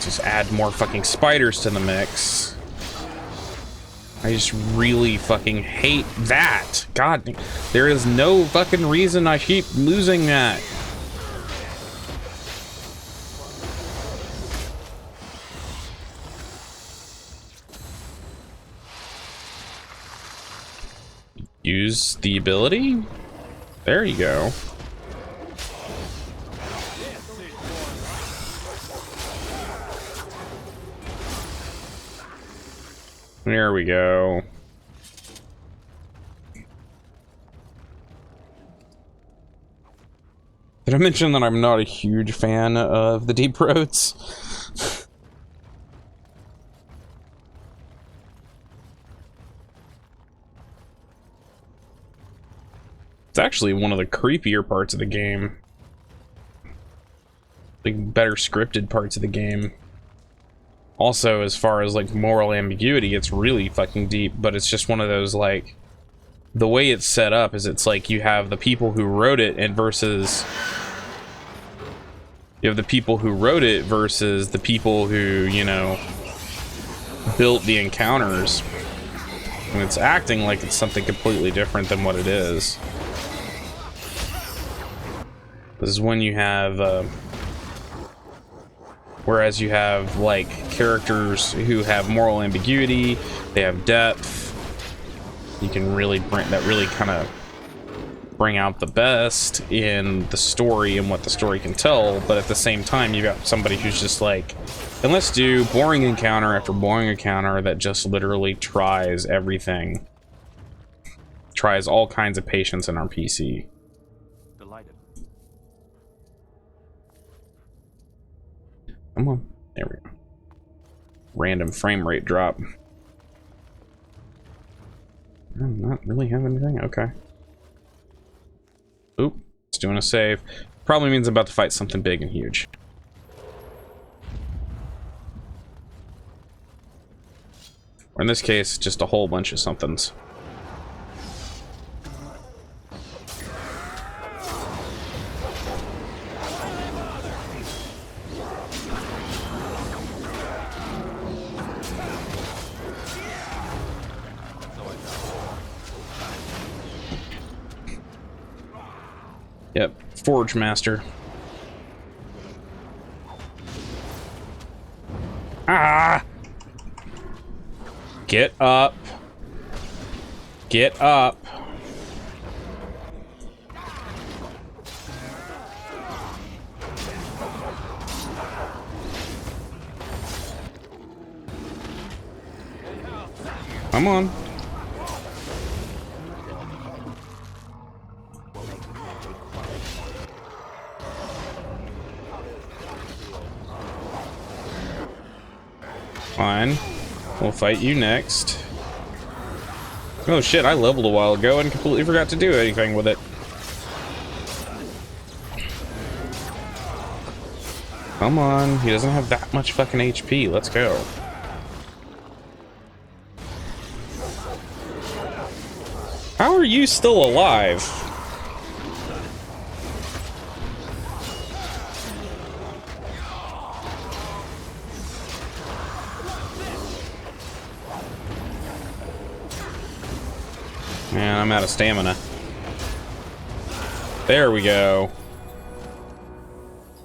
Just add more fucking spiders to the mix. I just really fucking hate that. God, there is no fucking reason I keep losing that. Use the ability? There you go. There we go. Did I mention that I'm not a huge fan of the deep roads? It's actually one of the creepier parts of the game. Like, better scripted parts of the game. Also, as far as, like, moral ambiguity, it's really fucking deep, but it's just one of those, like... The way it's set up is it's like you have the people who wrote it and versus... You have the people who wrote it versus the people who, you know, built the encounters. And it's acting like it's something completely different than what it is. This is when you have, whereas you have, like, characters who have moral ambiguity, they have depth, you can really bring, that really kind of bring out the best in the story and what the story can tell, but at the same time you got somebody who's just like, and let's do boring encounter after boring encounter that just literally tries everything. Tries all kinds of patience in our PC. Delighted. Come on. There we go. Random frame rate drop. I'm not really have anything. Okay. Oop. It's doing a save. Probably means I'm about to fight something big and huge. Or in this case, just a whole bunch of somethings. Yep, Forge Master. Ah! Get up. Get up. Come on. Fine. We'll fight you next. Oh shit, I leveled a while ago and completely forgot to do anything with it. Come on, he doesn't have that much fucking HP. Let's go. How are you still alive? Man, I'm out of stamina. There we go.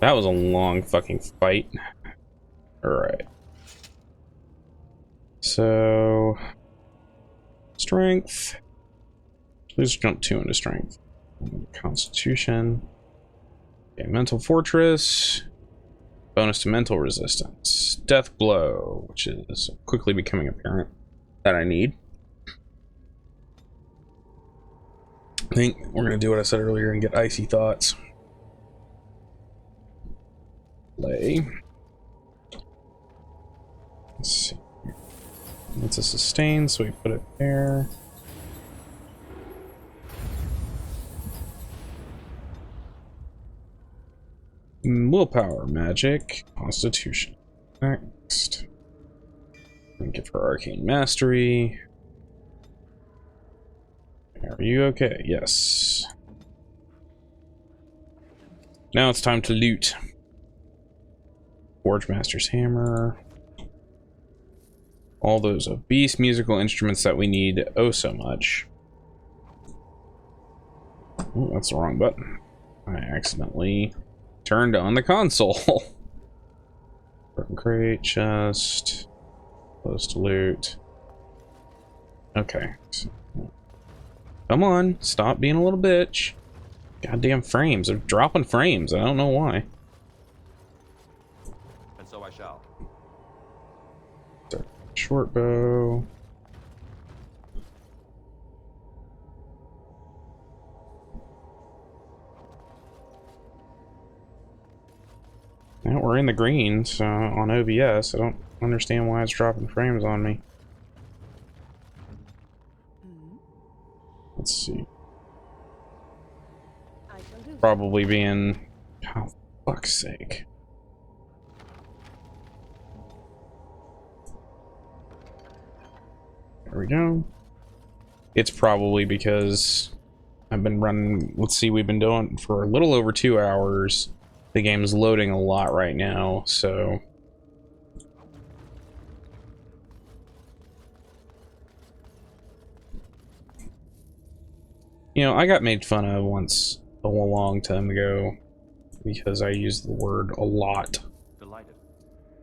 That was a long fucking fight. Alright. So... Strength. Please jump 2 into strength. Constitution. Okay, mental fortress. Bonus to mental resistance. Death blow, which is quickly becoming apparent that I need. I think we're gonna do what I said earlier and get icy thoughts. Play. Let's see. It's a sustain, so we put it there. Willpower, magic, constitution. Next. And give her arcane mastery. Are you okay? Yes. Now it's time to loot. Forge Master's hammer. All those obese musical instruments that we need oh so much. Oh, that's the wrong button. I accidentally turned on the console. Broken crate, chest. Close to loot. Okay. Come on, stop being a little bitch. Goddamn frames. They're dropping frames. I don't know why. And so I shall. Short bow. Now we're in the green, so on OBS. I don't understand why it's dropping frames on me. Let's see. Probably being... Oh, fuck's sake. There we go. It's probably because I've been running... Let's see, we've been doing for a little over 2 hours. The game's loading a lot right now, so... You know, I got made fun of once a long time ago because I used the word a lot. Delighted.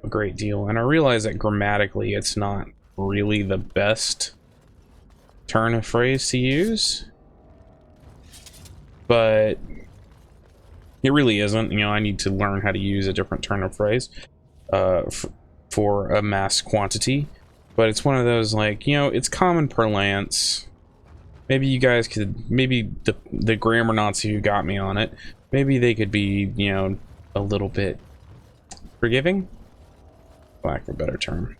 A great deal. And I realize that grammatically it's not really the best turn of phrase to use. but it really isn't. You know, I need to learn how to use a different turn of phrase for a mass quantity. But it's one of those, like, you know, it's common parlance. Maybe you guys could, maybe the grammar Nazi who got me on it, maybe they could be, you know, a little bit forgiving? Lack of a better term.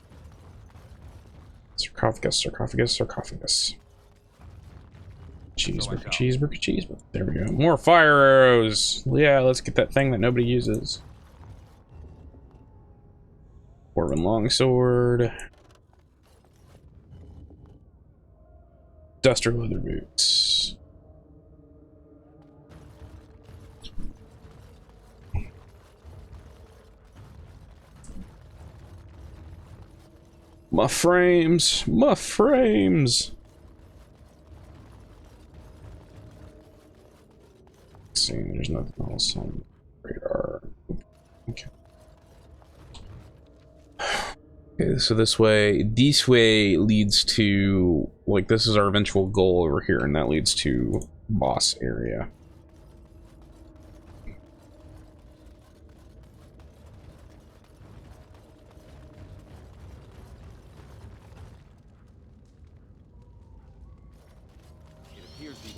Sarcophagus, sarcophagus, sarcophagus. Cheeseburger, cheeseburger, cheeseburger. There we go. More fire arrows! Yeah, let's get that thing that nobody uses. Dwarven longsword. Duster leather boots. My frames! My frames! Let's see, there's nothing else on the radar. Okay. Okay, so this way leads to, like, this is our eventual goal over here, and that leads to boss area.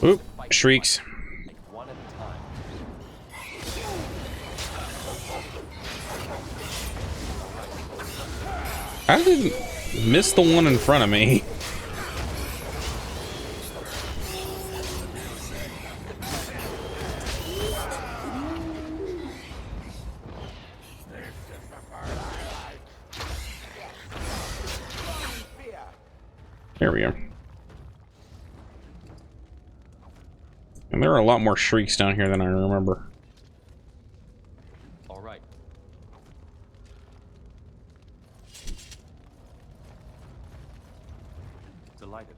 Oop, shrieks. One at a time. I didn't miss the one in front of me. There we go. And there are a lot more shrieks down here than I remember. All right. Delighted.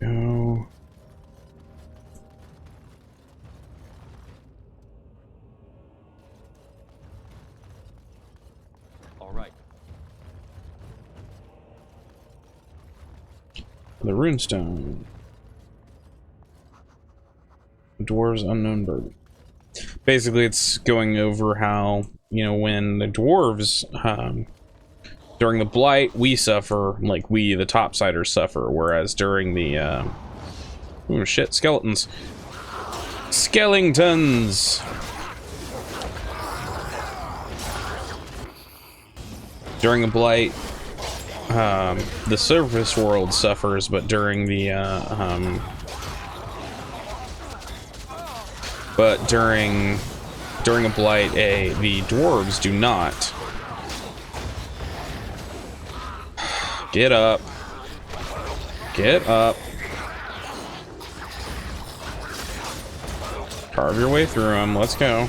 Go. All right. The runestone. Dwarves unknown burden. Basically, it's going over how, you know, when the dwarves, during the blight, we suffer, like we, the topsiders, suffer, whereas during the, oh shit, skeletons. Skeletons! During the blight, the surface world suffers, but during the, during a blight, the dwarves do not. Get up. Get up. Carve your way through them. Let's go.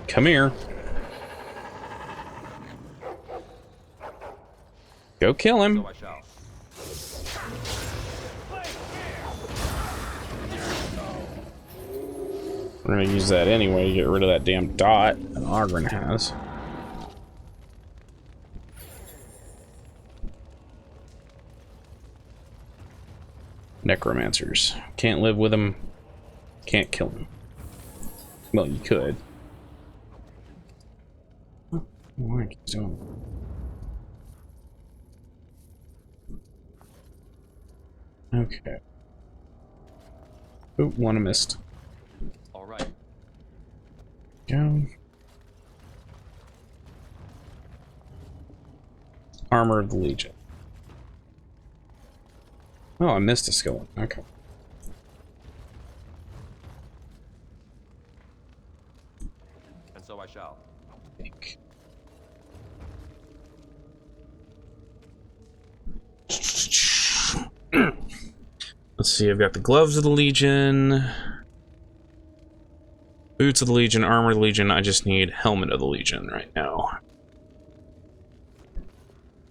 Come here. Go kill him. So I shall. We're gonna use that anyway to get rid of that damn dot that Ogren has. Necromancers. Can't live with them. Can't kill them. Well, you could. What keeps doing? Okay. Oop, one I missed. All right. Go. Armor of the Legion. Oh, I missed a skeleton. Okay. And so I shall. Think. Let's see, I've got the gloves of the Legion, boots of the Legion, armor of the Legion. I just need helmet of the Legion right now.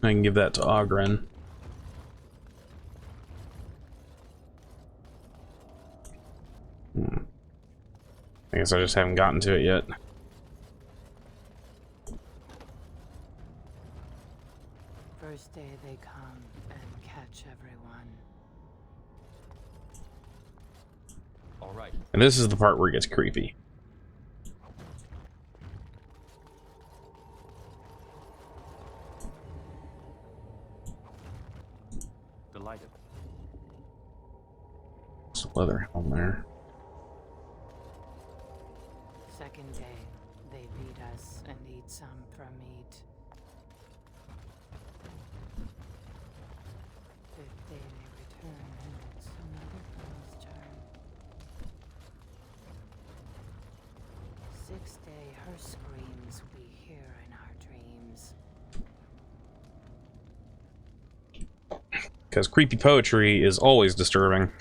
I can give that to Ogren. I guess I just haven't gotten to it yet. First day they come and catch everyone. All right. And this is the part where it gets creepy. Delighted. There's a leather helm there. Second day, they beat us and eat some from meat. Fifth day they return and it's another girl's turn. Sixth day, her screams we hear in our dreams. Because creepy poetry is always disturbing.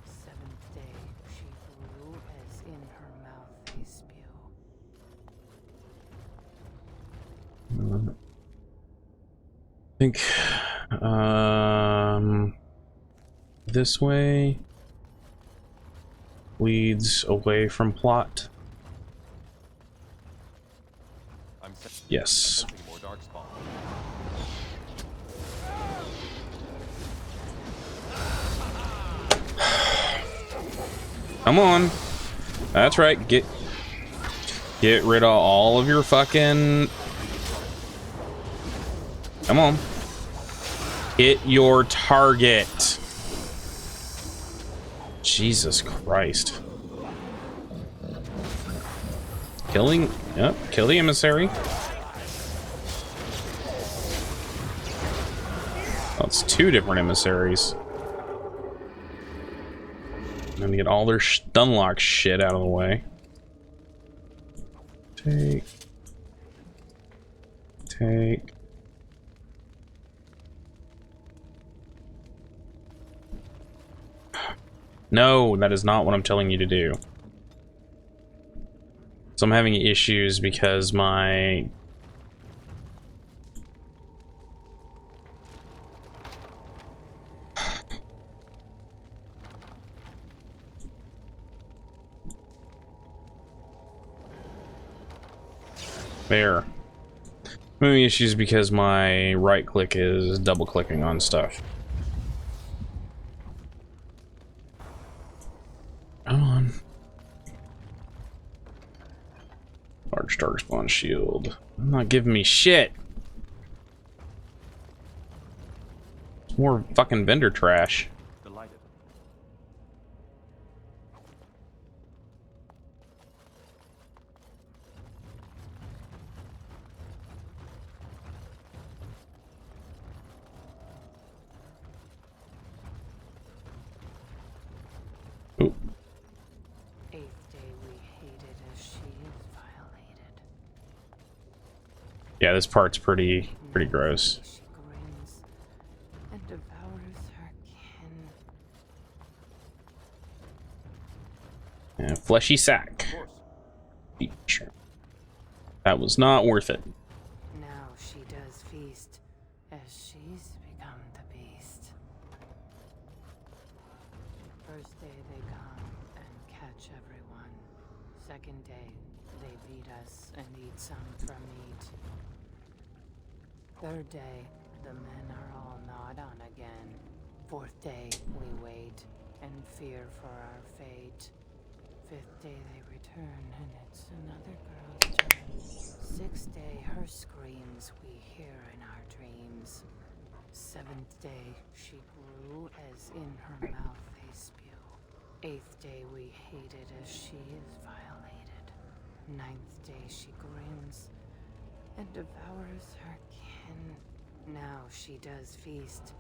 Seventh day, she grew as in her mouth they spew. I think this way leads away from plot. I'm Yes. sensing more dark spawn. Come on. That's right. Get rid of all of your fucking... Come on. Hit your target. Jesus Christ. Killing... Yep, kill the emissary. Oh, it's two different emissaries. I'm gonna get all their stunlock shit out of the way. Take. No, that is not what I'm telling you to do. So I'm having issues because my... There. Moving issues because my right click is double clicking on stuff. Come on. Large dark spawn shield. I'm not giving me shit. It's more fucking vendor trash. Delighted. Ooh. Eighth day we hated as she is violated. Yeah, this part's pretty gross. She grins and devours her kin. Yeah, fleshy sack. Of course. Sure. That was not worth it. Now she does feast as she's become the beast. First day they come and catch everyone. Second day they beat us and eat some from meat. Third day the men are all gnawed on again. Fourth day we wait and fear for our fate. Fifth day they return and it's another girl's turn. Sixth day her screams we hear in our dreams. Seventh day she grew as in her mouth they spew. Eighth day we hated as she is violated. Ninth day she grins and devours her kin. Now she does feast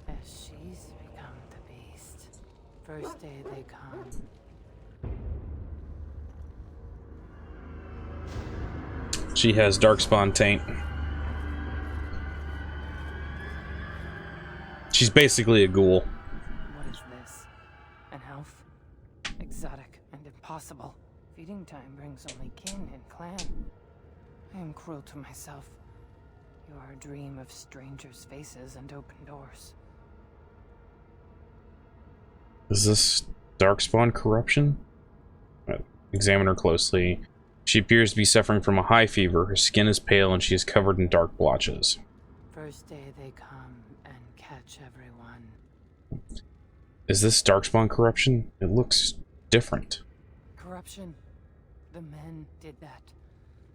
as she's become the beast. First day they come. She has darkspawn taint. She's basically a ghoul. What is this? An elf? Exotic and impossible. Feeding time brings only kin and clan. I am cruel to myself. You are a dream of strangers' faces and open doors. Is this darkspawn corruption? Examine her closely. She appears to be suffering from a high fever. Her skin is pale and she is covered in dark blotches. First day they come and catch everyone. Is this Darkspawn corruption? It looks different. Corruption. The men did that.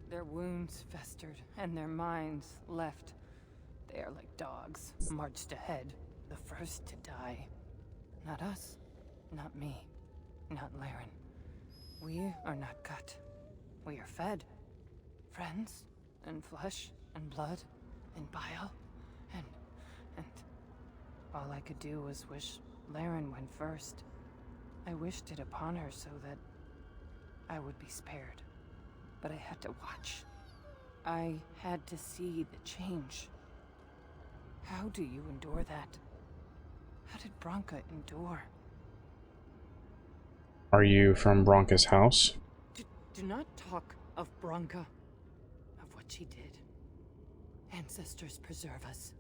Their wounds festered and their minds left. They are like dogs, marched ahead, the first to die. Not us, not me, not Laren. We are not cut. We are fed. Friends, and flesh, and blood, and bile, and all I could do was wish Laren went first. I wished it upon her so that I would be spared. But I had to watch. I had to see the change. How do you endure that? How did Branka endure? Are you from Branka's house? Do not talk of Branka, of what she did. Ancestors preserve us.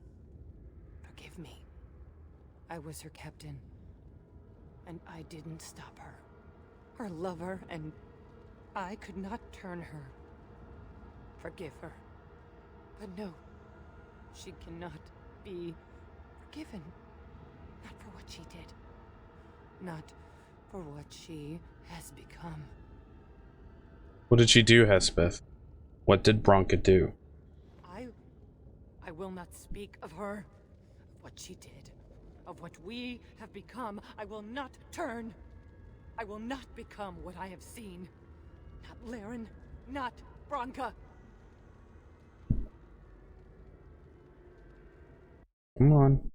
Forgive me. I was her captain, and I didn't stop her. Her lover, and I could not turn her. Forgive her. But no, she cannot be forgiven. Not for what she did. Not for what she has become. What did she do, Hespeth? What did Branka do? I will not speak of her, of what she did, of what we have become. I will not turn. I will not become what I have seen. Not Laren, not Branka. Come on.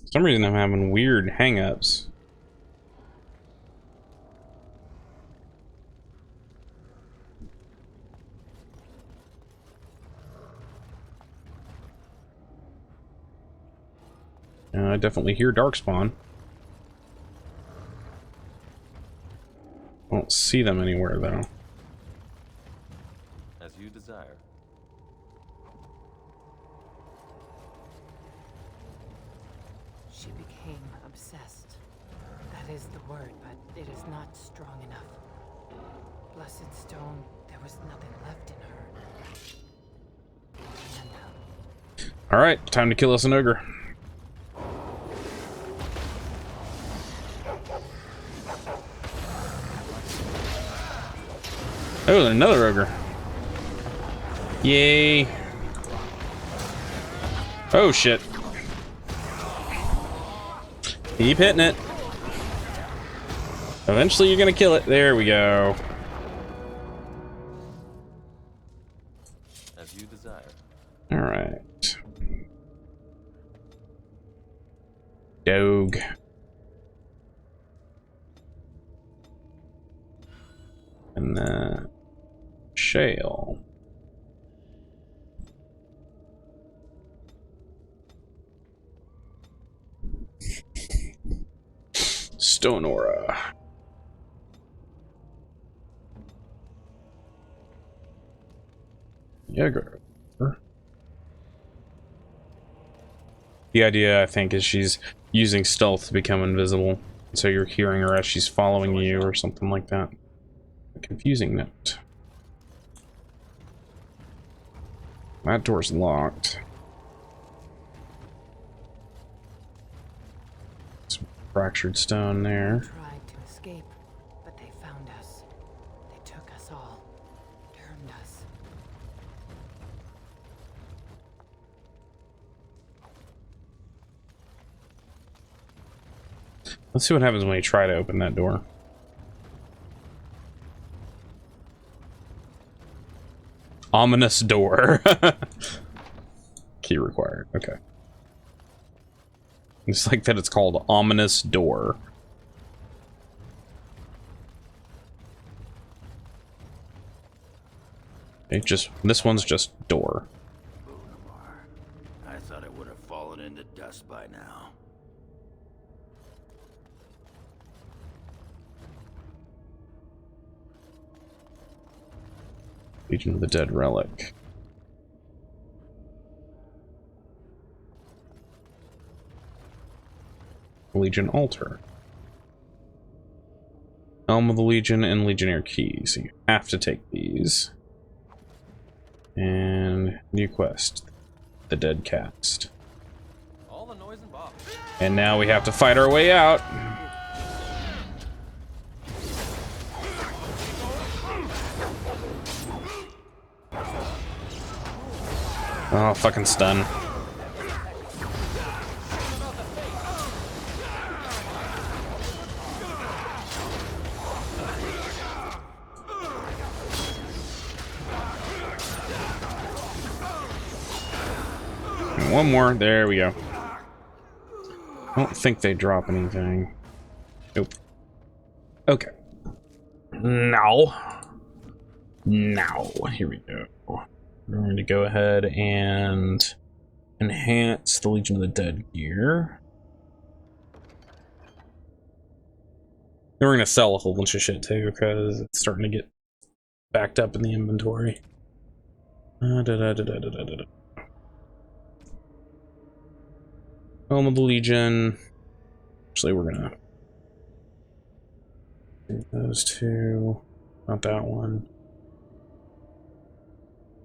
For some reason I'm having weird hang-ups. I definitely hear Darkspawn. I don't see them anywhere though. As you desire. She became obsessed. That is the word, but it is not strong enough. Blessed stone, there was nothing left in her. Alright, time to kill us an ogre. Oh, another ogre. Yay. Oh, shit. Keep hitting it. Eventually you're gonna kill it. There we go. As you desire. Alright. Dog. And then shale. Stone aura. Yeager. The idea, I think, is she's using stealth to become invisible. So you're hearing her as she's following you or something like that. A confusing note. That door's locked. Some fractured stone there. Tried to escape, but they found us. They took us all. Turned us. Let's see what happens when you try to open that door. Ominous door. Key required. Okay. It's like that it's called ominous door. It just, this one's just door. I thought it would have fallen into dust by now. Legion of the Dead relic. Legion altar. Helm of the Legion and Legionnaire keys. So you have to take these. And new quest, the Dead Cast. All the noise and bop. And now we have to fight our way out. Oh, fucking stun. And one more. There we go. I don't think they drop anything. Nope. Okay. Now, here we go. We're going to go ahead and enhance the Legion of the Dead gear. Then we're going to sell a whole bunch of shit too, because it's starting to get backed up in the inventory. Helm of the Legion. Actually, we're going to do those two. Not that one.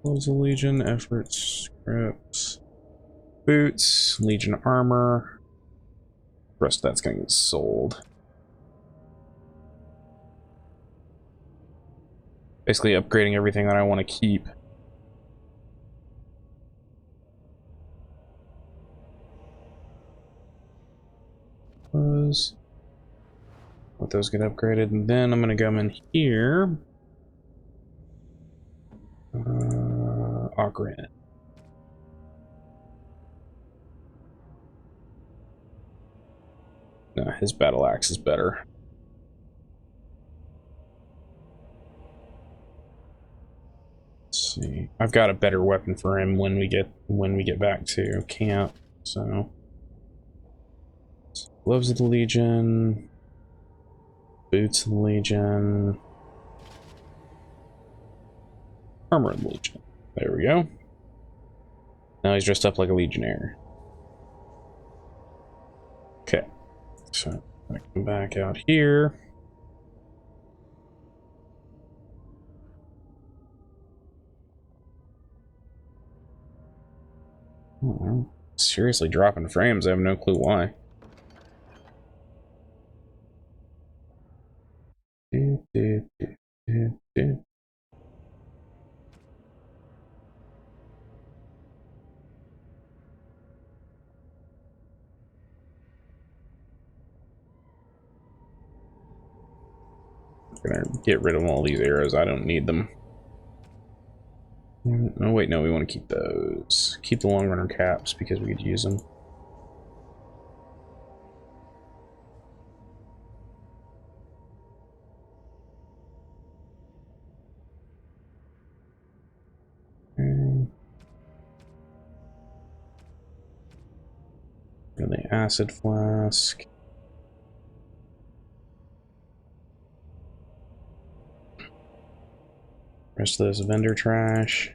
Clothes of Legion, efforts, scripts, boots, Legion armor. The rest of that's going to get sold. Basically upgrading everything that I want to keep. Let those get upgraded, and then I'm going to come in here. Ogren. No, his battle axe is better. Let's see. I've got a better weapon for him when we get back to camp. So, gloves of the Legion, boots of the Legion, armor of the Legion. There we go. Now he's dressed up like a Legionnaire. Okay. So, I come back out here. Oh, seriously dropping frames. I have no clue why. I'm gonna get rid of all these arrows. I don't need them. Oh wait, no, we want to keep those. Keep the long runner caps because we could use them. Okay. And the acid flask. Rest of this vendor trash.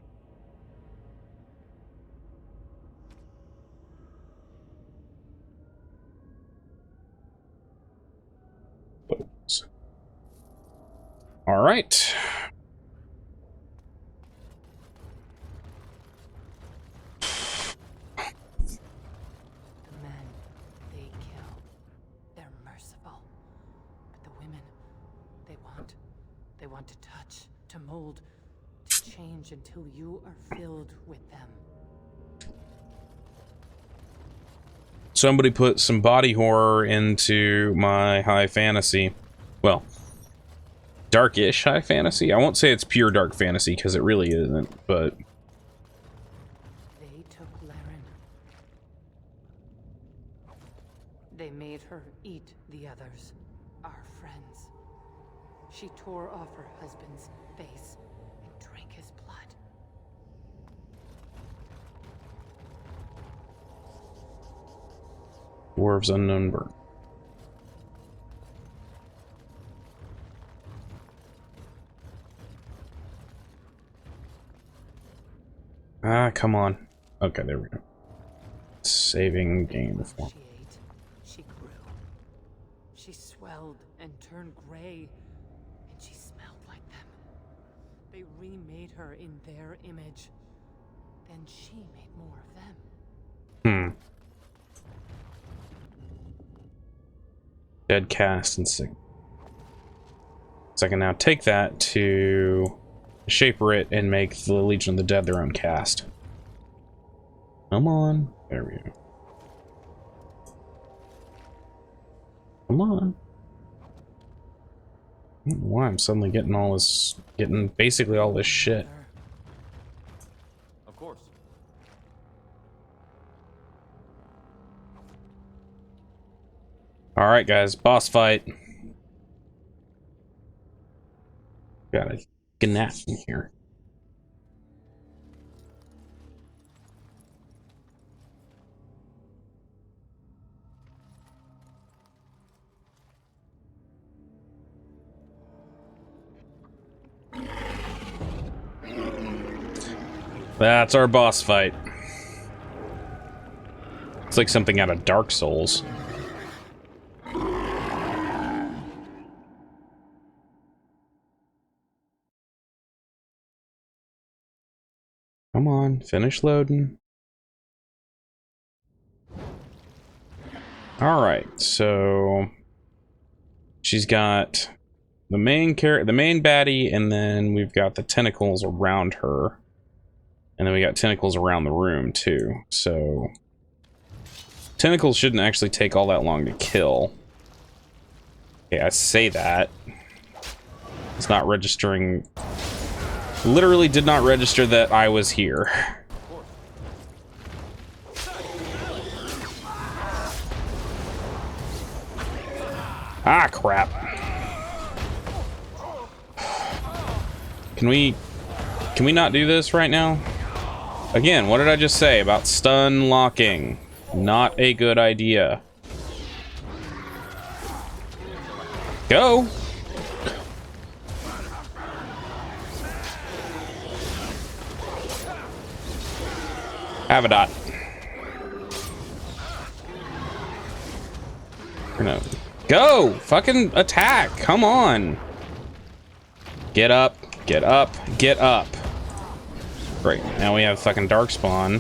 All right. The men they kill, they're merciful. But the women, they want to touch, to mold, to change until you are filled with them. Somebody put some body horror into my high fantasy. Well, darkish high fantasy. I won't say it's pure dark fantasy because it really isn't, but They took Laren. They made her eat the others, our friends. She tore off her husband's face and drank his blood. Dwarves unknown birth. Ah, come on. Okay, there we go. Saving game form. She ate, she grew. She swelled and turned gray, They remade her in their image. Then she made more of them. Dead cast and sick. So I can now take that to shaper it and make the Legion of the Dead their own cast. Come on. There we go. Come on. I don't know why I'm suddenly getting all this, basically all this shit. Of course. Alright guys, boss fight. Got a gnat in here. That's our boss fight. It's like something out of Dark Souls. Come on, finish loading. Alright, so she's got the main baddie, and then we've got the tentacles around her. And then we got tentacles around the room too. So tentacles shouldn't actually take all that long to kill. Okay, I say that. It's not registering. Literally did not register that I was here. Ah, crap. Can we not do this right now? Again, what did I just say about stun locking? Not a good idea. Go! Have a dot. No. Go! Fucking attack! Come on! Get up, get up, get up. Great, now we have fucking Darkspawn.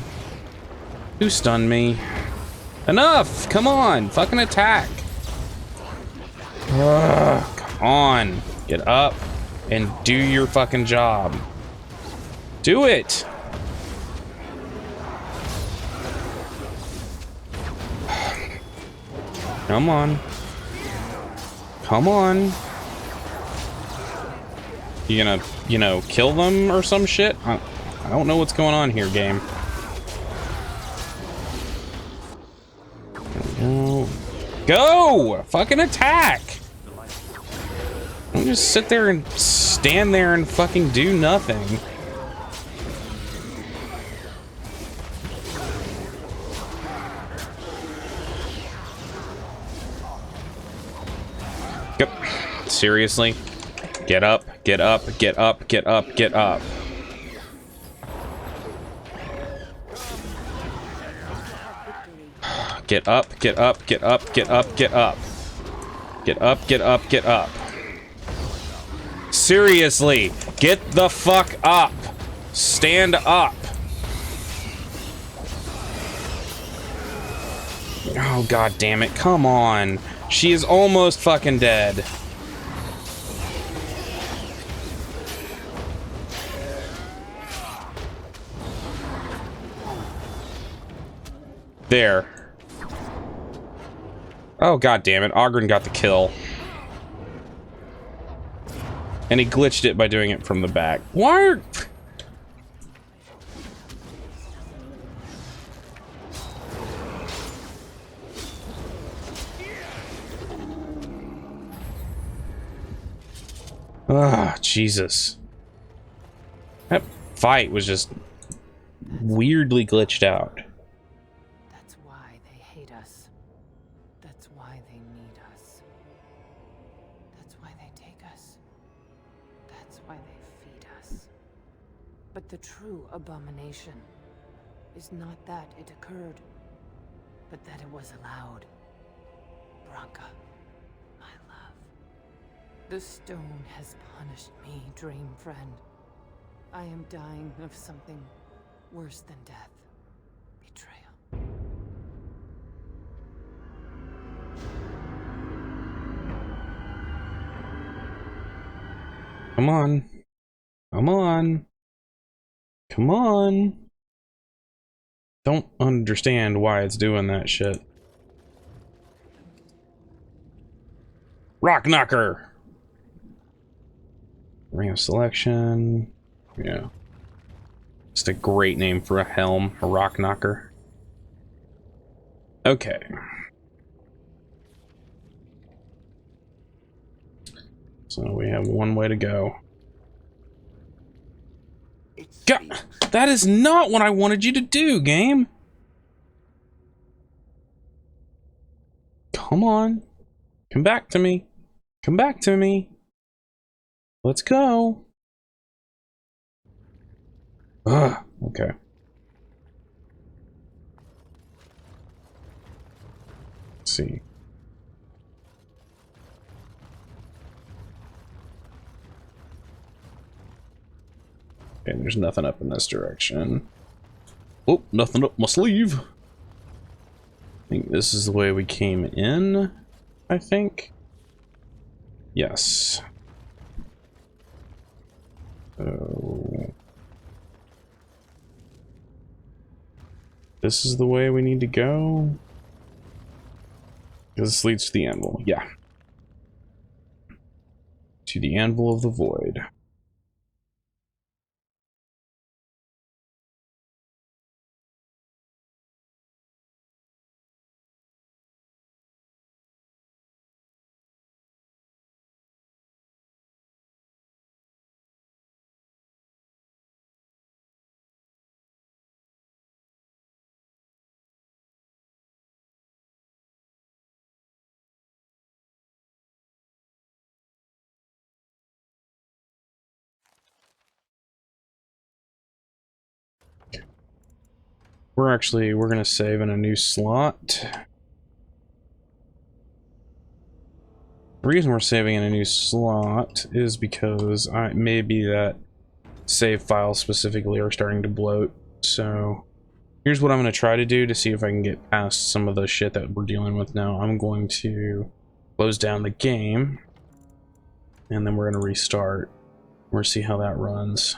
Who stunned me? Enough! Come on! Fucking attack! Ugh, come on! Get up and do your fucking job. Do it! Come on. Come on. You gonna, you know, kill them or some shit? I don't know what's going on here, game. Go! Go! Fucking attack! Don't just sit there and stand there and fucking do nothing. Yep. Seriously? Get up, get up, get up, get up, get up. Get up, get up, get up, get up, get up. Get up, get up, get up. Seriously, get the fuck up. Stand up. Oh, god damn it. Come on. She is almost fucking dead. There. Oh, god damn it. Ogren got the kill. And he glitched it by doing it from the back. Why are... Ah, Jesus. That fight was just weirdly glitched out. That's why they hate us. That's why they need us. That's why they take us. That's why they feed us. But the true abomination is not that it occurred, but that it was allowed. Branka, my love. The stone has punished me, dream friend. I am dying of something worse than death. Betrayal. Come on. Come on. Come on. Don't understand why it's doing that shit. Rock Knocker! Ring of Selection. Yeah. Just a great name for a helm, a Rock Knocker. Okay. So we have one way to go. God, that is not what I wanted you to do, game! Come on. Come back to me. Come back to me. Let's go. Ugh, okay. Let's see. Okay, there's nothing up in this direction. Oh, nothing up my sleeve. I think this is the way we came in, I think. Yes. So this is the way we need to go. Because this leads to the anvil, yeah. To the anvil of the void. We're gonna save in a new slot. The reason we're saving in a new slot is because maybe that save files specifically are starting to bloat. So here's what I'm gonna try to do to see if I can get past some of the shit that we're dealing with now. I'm going to close down the game, and then we're gonna restart. We'll see how that runs.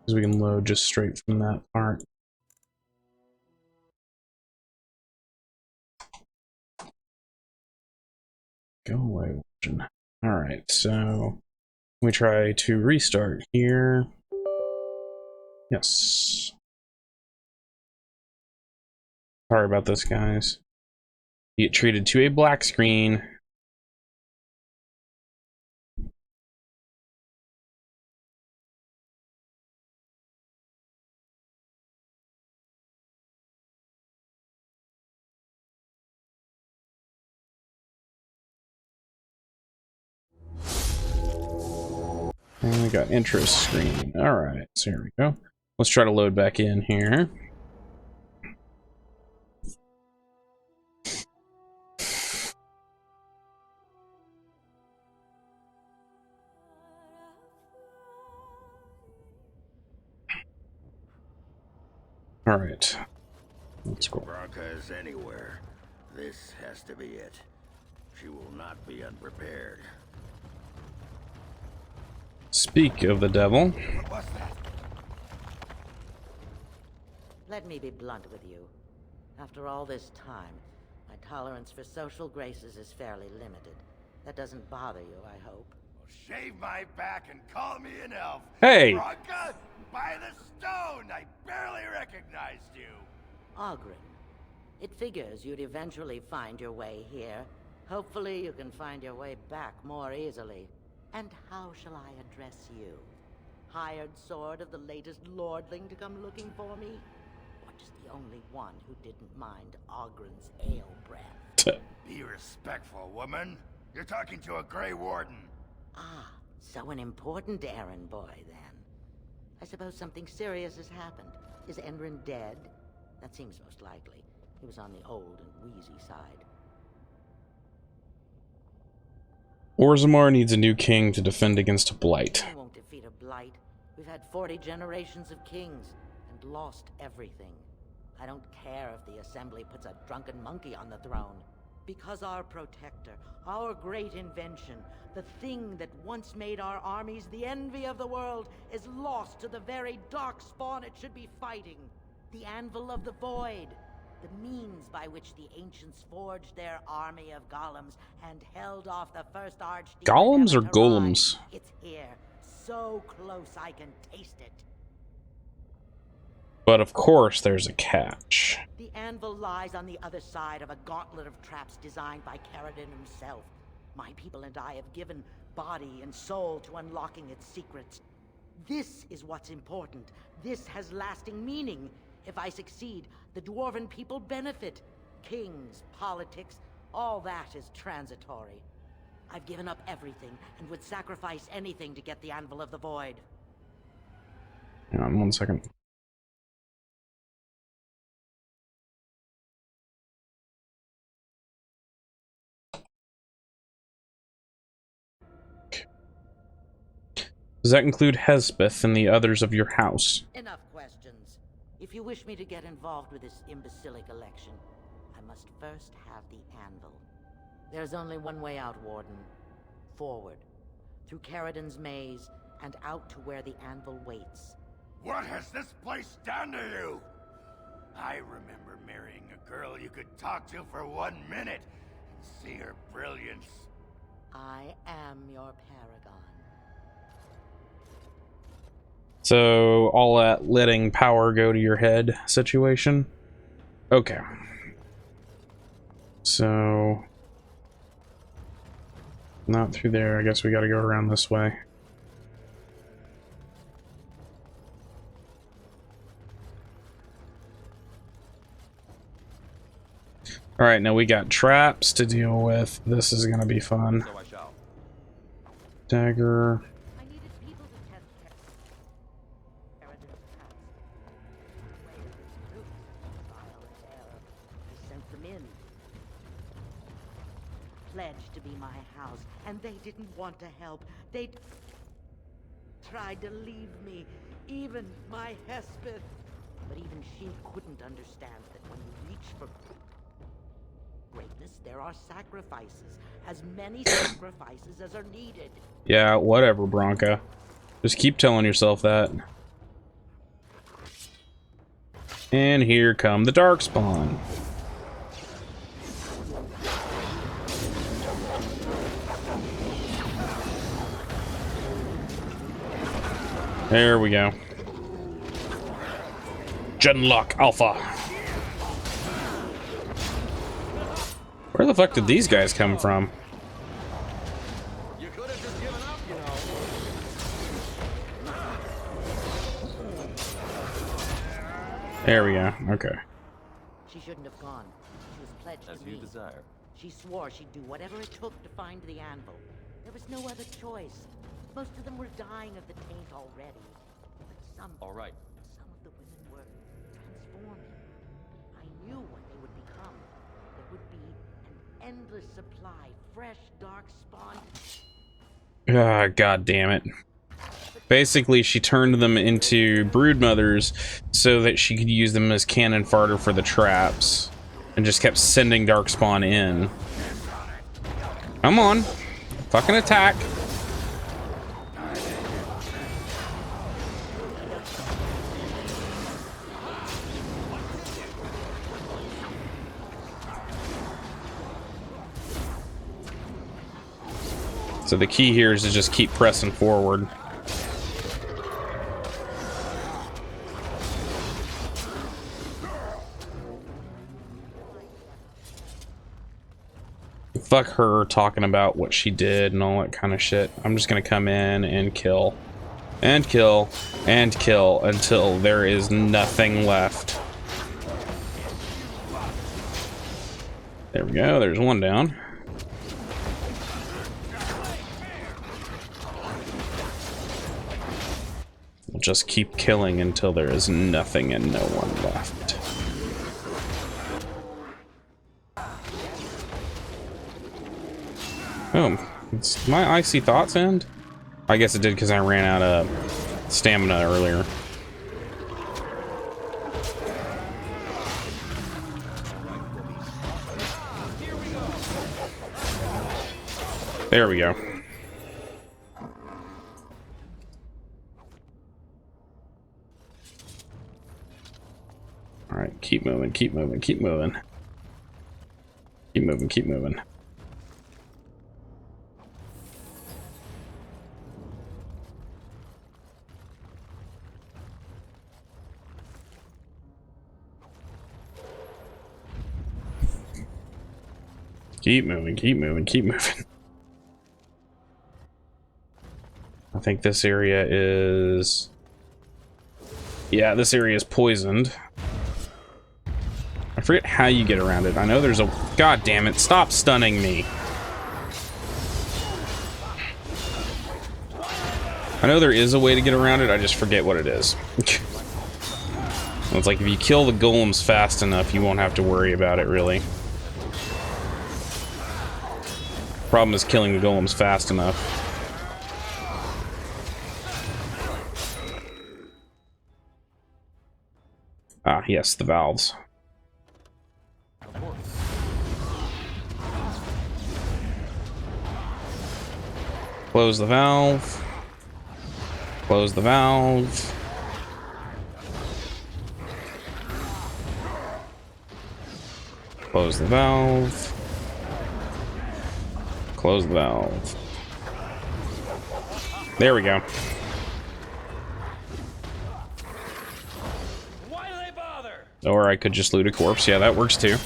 Because we can load just straight from that part. Go away, Warden. Alright, so we try to restart here. Yes. Sorry about this, guys. You get treated to a black screen. And we got intro screen. Alright, so here we go. Let's try to load back in here. Alright. Let's go. Bronca is anywhere. This has to be it. She will not be unprepared. Speak of the devil. What's that? Let me be blunt with you. After all this time, my tolerance for social graces is fairly limited. That doesn't bother you, I hope. Well, shave my back and call me an elf. Hey! Bronca, by the stone! I barely recognized you. Ogren, it figures you'd eventually find your way here. Hopefully you can find your way back more easily. And how shall I address you? Hired sword of the latest lordling to come looking for me? Or just the only one who didn't mind Ogren's ale breath? Be respectful, woman. You're talking to a Grey Warden. Ah, so an important errand boy, then. I suppose something serious has happened. Is Endrin dead? That seems most likely. He was on the old and wheezy side. Orzammar needs a new king to defend against a blight. We won't defeat a blight. We've had 40 generations of kings and lost everything. I don't care if the Assembly puts a drunken monkey on the throne. Because our protector, our great invention, the thing that once made our armies the envy of the world, is lost to the very dark spawn it should be fighting. The Anvil of the Void. The means by which the ancients forged their army of golems and held off the first archdemon. Golems or ever to golems? rise. It's here, so close I can taste it. But of course, there's a catch. The anvil lies on the other side of a gauntlet of traps designed by Canon himself. My people and I have given body and soul to unlocking its secrets. This is what's important. This has lasting meaning. If I succeed, the Dwarven people benefit. Kings, politics, all that is transitory. I've given up everything and would sacrifice anything to get the Anvil of the Void. Hang on 1 second. Does that include Hespeth and the others of your house? Enough questions. If you wish me to get involved with this imbecilic election, I must first have the anvil. There's only one way out, Warden. Forward. Through Caridon's maze, and out to where the anvil waits. What has this place done to you? I remember marrying a girl you could talk to for 1 minute and see her brilliance. I am your paragon. So, all that letting power go to your head situation? Okay. So... not through there. I guess we gotta go around this way. Alright, now we got traps to deal with. This is gonna be fun. So I shall. Dagger. I needed people to test Caridon's past. Way of his troops, trial and error. I sent them in. Pledged to be my house, and they didn't want to help. They tried to leave me, even my Hespeth. But even she couldn't understand that when you reach for greatness, there are sacrifices. As many sacrifices as are needed. Yeah, whatever, Bronca. Just keep telling yourself that. And here come the Darkspawn. There we go. Genlock Alpha. Where the fuck did these guys come from? You could have just given up, you know. There we go. Okay. She shouldn't have gone. She was pledged As to you me. desire. She swore she'd do whatever it took to find the anvil. There was no other choice. Most of them were dying of the taint already. But some All right. of the women were transforming. I knew what they would become. There would be an endless supply, fresh, dark spawn. Ah, god damn it. Basically, she turned them into broodmothers so that she could use them as cannon fodder for the traps. And just kept sending Darkspawn in. Come on. Fucking attack. So the key here is to just keep pressing forward. Fuck her talking about what she did and all that kind of shit. I'm just gonna come in and kill. And kill. And kill until there is nothing left. There we go, there's one down. We'll just keep killing until there is nothing and no one left. Boom. Did my icy thoughts end? I guess it did because I ran out of stamina earlier. There we go. Alright, keep moving, keep moving, keep moving. Keep moving, keep moving. Keep moving, keep moving, keep moving. I think this area is... Yeah, this area is poisoned. I forget how you get around it. I know there's a... God damn it, stop stunning me. I know there is a way to get around it, I just forget what it is. It's like if you kill the golems fast enough, you won't have to worry about it, really. Problem is killing the golems fast enough. Ah, yes, the valves. Close the valve. Close the valve. Close the valve. Close the valve. There we go. Why do they bother? Or I could just loot a corpse. Yeah, that works too.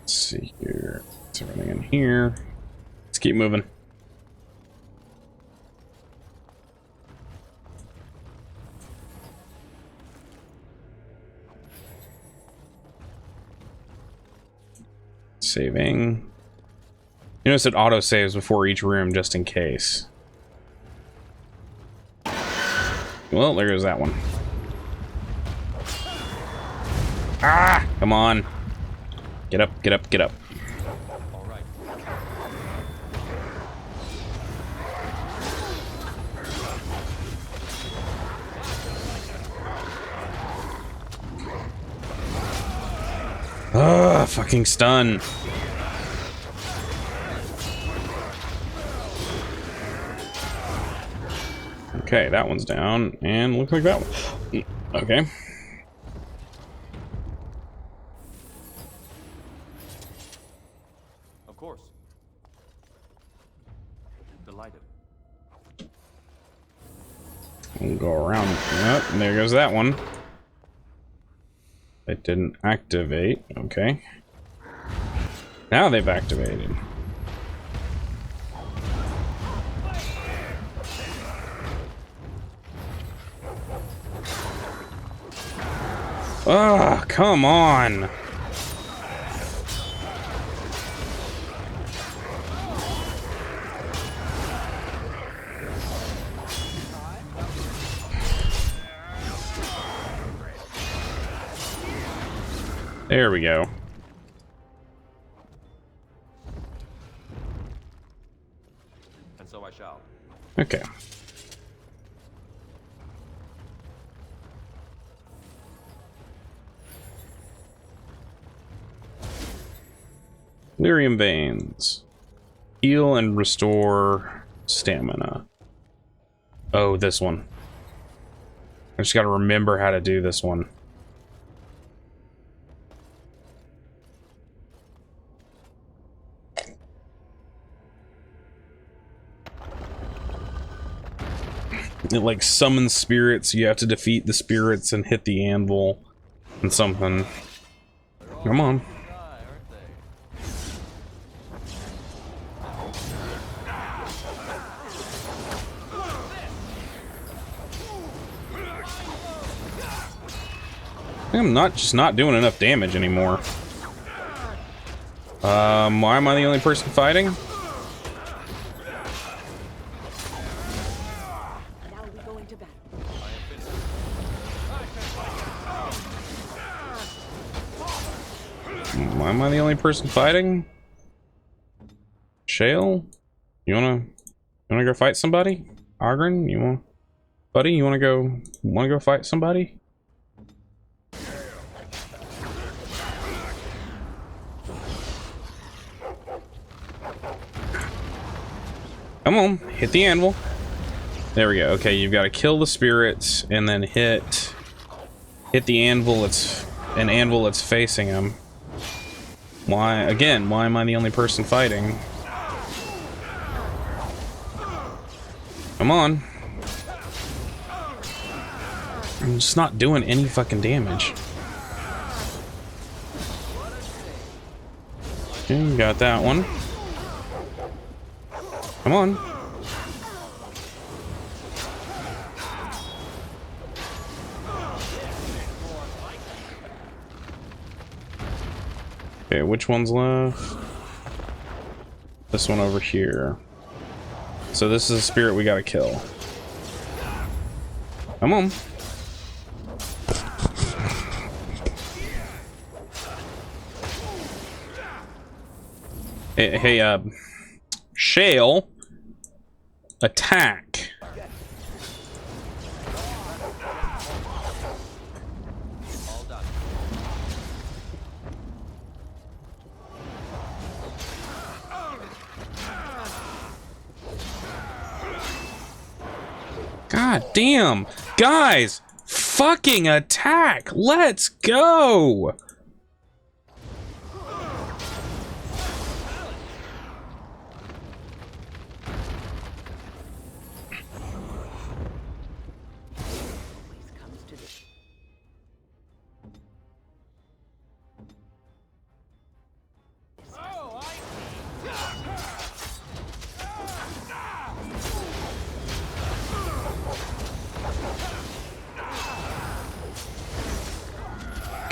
Let's see here. Is everything in here? Let's keep moving. Saving. You notice it auto saves before each room just in case. Well, there goes that one. Ah! Come on. Get up, get up, get up. All right. Ah, fucking stun. Okay, that one's down, and looks like that one. Okay. Of course. Delighted. We'll go around. Yep, there goes that one. It didn't activate. Okay. Now they've activated. Oh, come on. There we go. And so I shall. Okay. Lyrium veins. Heal and restore stamina. Oh, this one. I just gotta remember how to do this one. It like summons spirits. You have to defeat the spirits and hit the anvil and something. Come on. I'm not doing enough damage anymore. Why am I the only person fighting? am I the only person fighting? Shale? You wanna go fight somebody? Ogren, buddy, you wanna go fight somebody? Come on, hit the anvil. There we go. Okay, you've got to kill the spirits and then hit the anvil. It's an anvil that's facing him. Why am I the only person fighting? Come on. I'm just not doing any fucking damage. Okay, you got that one. Come on. Okay, which one's left? This one over here. So this is a spirit we gotta kill. Come on. Hey, Shale, attack. God damn, guys, fucking attack. Let's go.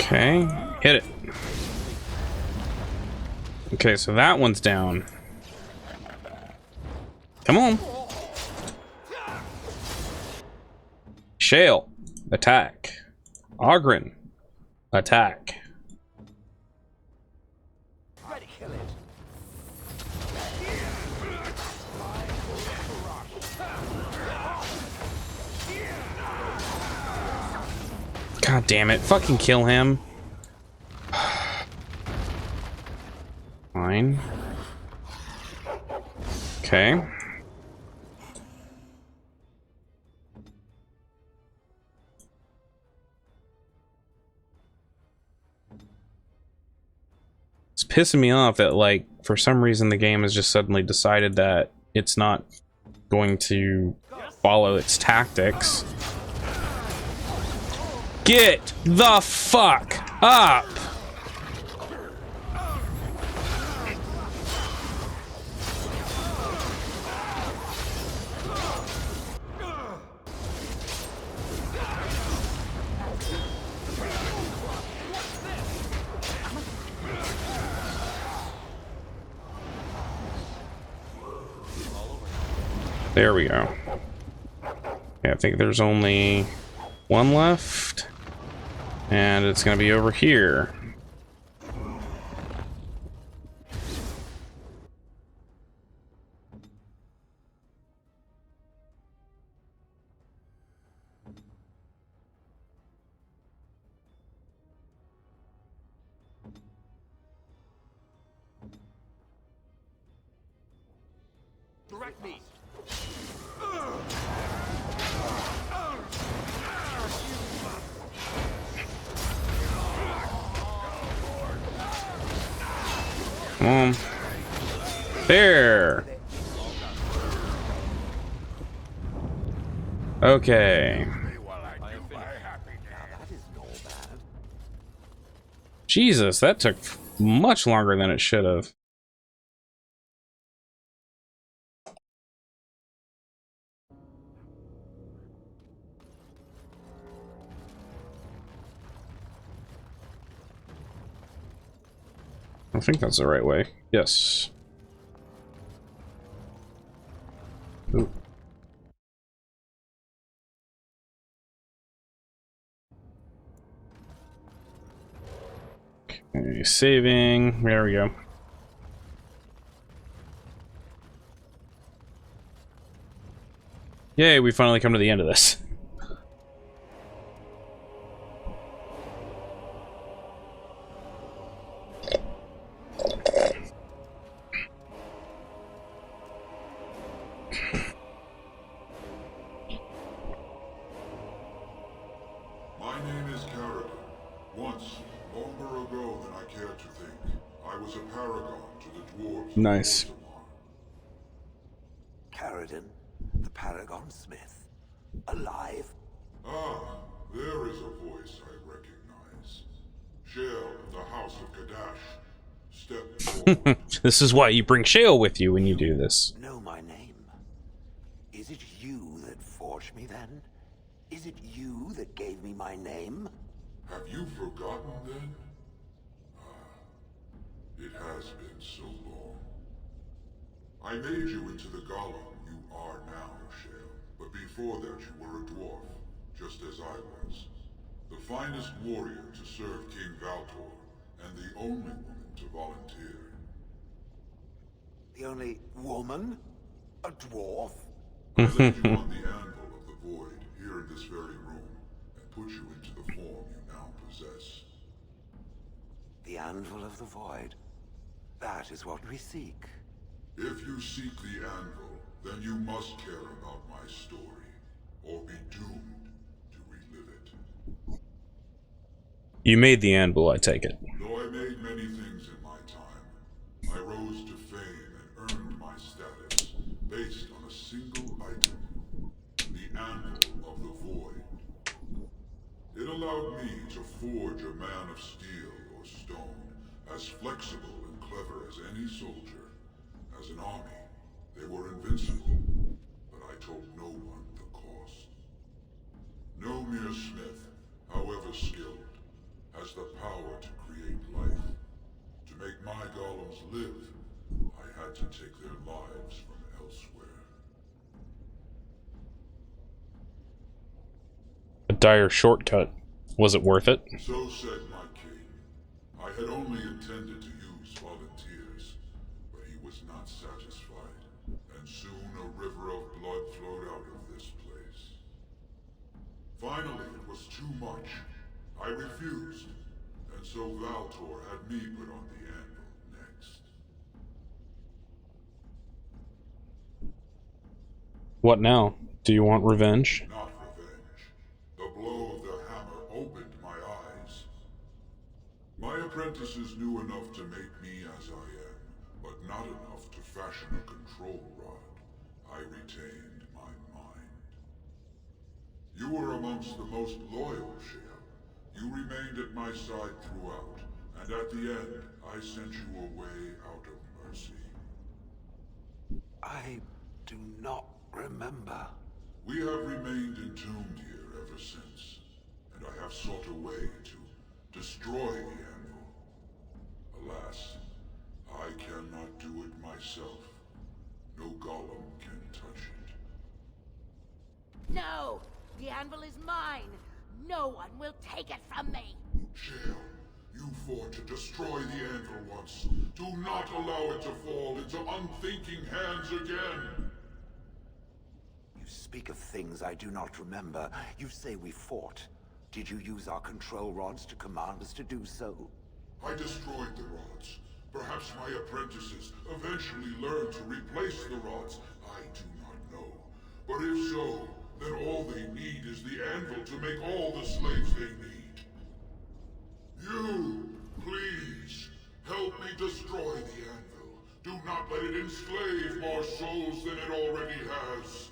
Okay, hit it. Okay, so that one's down. Come on. Shale, attack. Ogren, attack. God damn it, fucking kill him. Fine. Okay. It's pissing me off that, like, for some reason the game has just suddenly decided that it's not going to follow its tactics. Get the fuck up! There we go. Yeah, I think there's only one left. And it's gonna be over here. Direct me. Come on. There. Okay. Jesus, that took much longer than it should have. I think that's the right way. Yes. Ooh. Okay. Okay, saving. There we go. Yay, we finally come to the end of this. My name is Canon. Once, longer ago than I care to think, I was a paragon to the dwarves. Nice. Caradon, the Paragon Smith. Alive? Ah, there is a voice I recognize. Shale of the House of Kadash. Step forward. This is why you bring Shale with you when you do this. Know my name? Is it you that forged me then? Is it you that gave me my name? Have you forgotten then? Ah, it has been so long. I made you into the golem you are now, Shale. But before that you were a dwarf, just as I was. The finest warrior to serve King Valtor, and the only woman to volunteer. The only woman? A dwarf? I laid you on the anvil of the void, here in this very room, and put you into the form you now possess. The anvil of the void. That is what we seek. If you seek the anvil, then you must care about my story, or be doomed to relive it. You made the anvil, I take it. Though I made many things in my time, I rose to fame and earned my status based on a single item, the anvil of the void. It allowed me to forge a man of steel or stone, as flexible and clever as any soldier. As an army, they were invincible, but I told no one the cost. No mere smith, however skilled, has the power to create life. To make my golems live, I had to take their lives from elsewhere. A dire shortcut. Was it worth it? So said my king. I had only intended to use volunteers, but he was not satisfied, and soon a river of blood flowed out of this place. Finally, it was too much. I refused, and so Valtor had me put on the anvil next. What now? Do you want revenge? Not revenge. The blow of the hammer opened my eyes. My apprentices knew enough to make me as I am, but not enough to fashion a control rod. I retained my mind. You were amongst the most loyal, Shale. You remained at my side throughout, and at the end, I sent you away out of mercy. I do not remember. We have remained entombed here ever since, and I have sought a way to destroy the anvil. Alas, I cannot do it myself. No golem can touch it. No! The anvil is mine! No one will take it from me! Shale, you fought to destroy the anvil once. Do not allow it to fall into unthinking hands again! You speak of things I do not remember. You say we fought. Did you use our control rods to command us to do so? I destroyed the rods. Perhaps my apprentices eventually learned to replace the rods. I do not know. But if so, then all they need is the anvil to make all the slaves they need. You, please, help me destroy the anvil. Do not let it enslave more souls than it already has.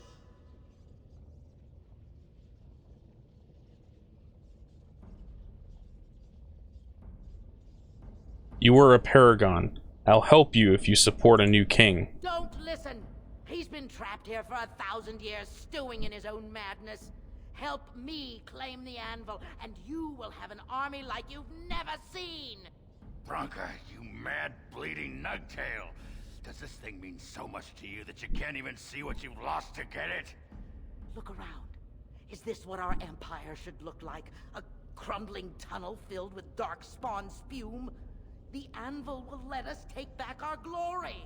You were a paragon. I'll help you if you support a new king. Don't listen! He's been trapped here for 1,000 years, stewing in his own madness. Help me claim the anvil, and you will have an army like you've never seen! Bronca, you mad, bleeding nugtail! Does this thing mean so much to you that you can't even see what you've lost to get it? Look around. Is this what our empire should look like? A crumbling tunnel filled with dark spawn spume? the anvil will let us take back our glory.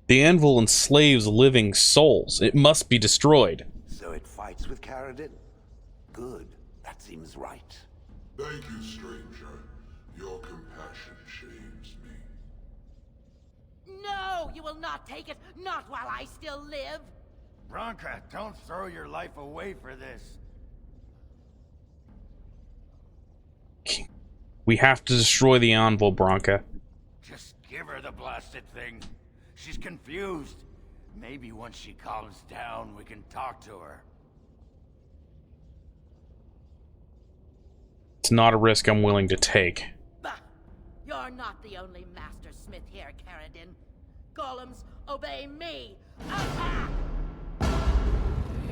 The anvil enslaves living souls. It must be destroyed. So it fights with Caradin? Good. That seems right. Thank you, stranger. Your compassion shames me. No, you will not take it. Not while I still live. Branka, don't throw your life away for this. We have to destroy the anvil, Branka. Just give her the blasted thing. She's confused. Maybe once she calms down, we can talk to her. It's not a risk I'm willing to take. Bah! You're not the only master smith here, Caradin. Golems, obey me! Attack!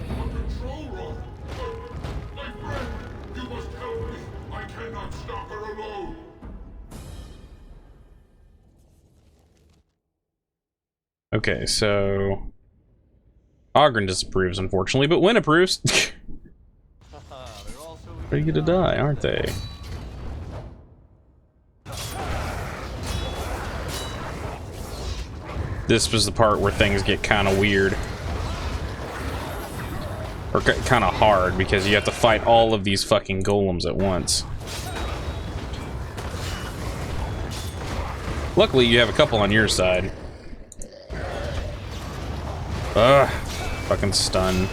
Control rod! My friend! You must help me! I cannot stop her alone! Okay, so... Ogren disapproves, unfortunately, but Wynn approves. Pretty good to die, aren't they? This was the part where things get kind of weird. Or kind of hard, because you have to fight all of these fucking golems at once. Luckily, you have a couple on your side. Ugh. Fucking stun.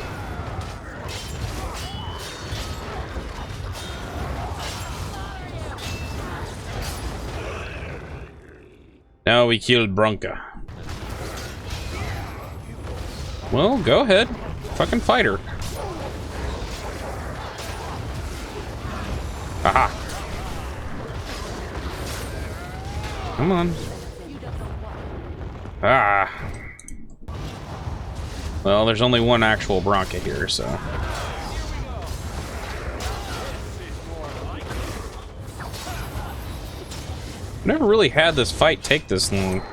Now we killed Branka. Well, go ahead. Fucking fight her. Aha. Come on. Ah. Well, there's only one actual Branka here, so. Never really had this fight take this long.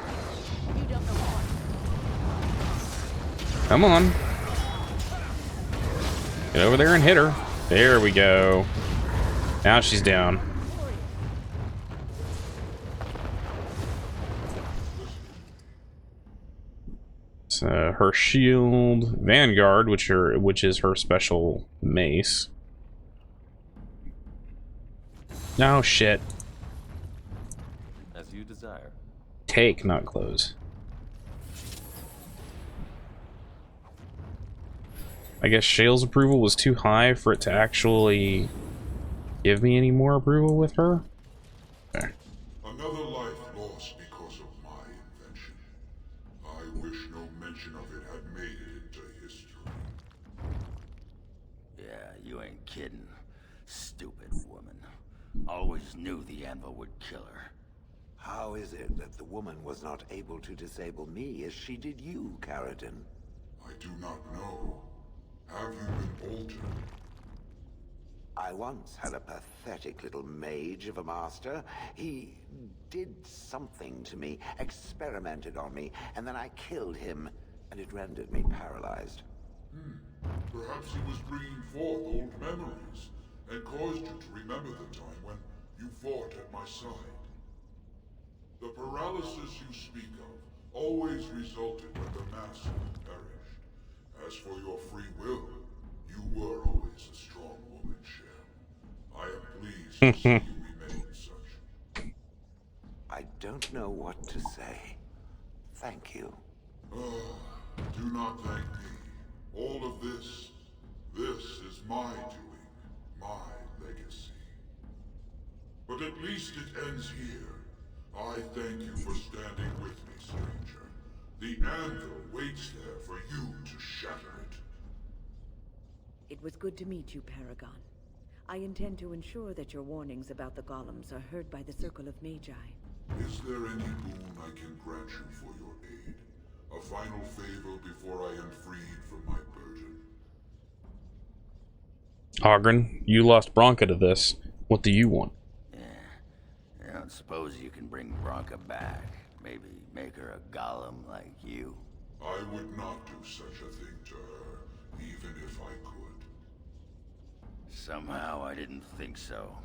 Come on. Get over there and hit her. There we go. Now she's down. So her shield, Vanguard, which is her special mace. No shit. As you desire. Take, not close. I guess Shale's approval was too high for it to actually give me any more approval with her. Okay. Another life lost because of my invention. I wish no mention of it had made it into history. Yeah, you ain't kidding. Stupid woman. Always knew the anvil would kill her. How is it that the woman was not able to disable me as she did you, Caradin? I do not know. Have you been altered? I once had a pathetic little mage of a master. He did something to me, experimented on me, and then I killed him, and it rendered me paralyzed. Perhaps he was bringing forth old memories, and caused you to remember the time when you fought at my side. The paralysis you speak of always resulted when the master perished. As for your free will, you were always a strong woman, Shell. I am pleased to see you remain such. I don't know what to say. Thank you. Do not thank me. All of this is my doing, my legacy. But at least it ends here. I thank you for standing with me, stranger. The anvil waits there for you to shatter it. It was good to meet you, Paragon. I intend to ensure that your warnings about the golems are heard by the Circle of Magi. Is there any boon I can grant you for your aid? A final favor before I am freed from my burden? Ogren, you lost Branka to this. What do you want? I don't suppose you can bring Branka back. Maybe make her a golem like you. I would not do such a thing to her, even if I could. Somehow I didn't think so.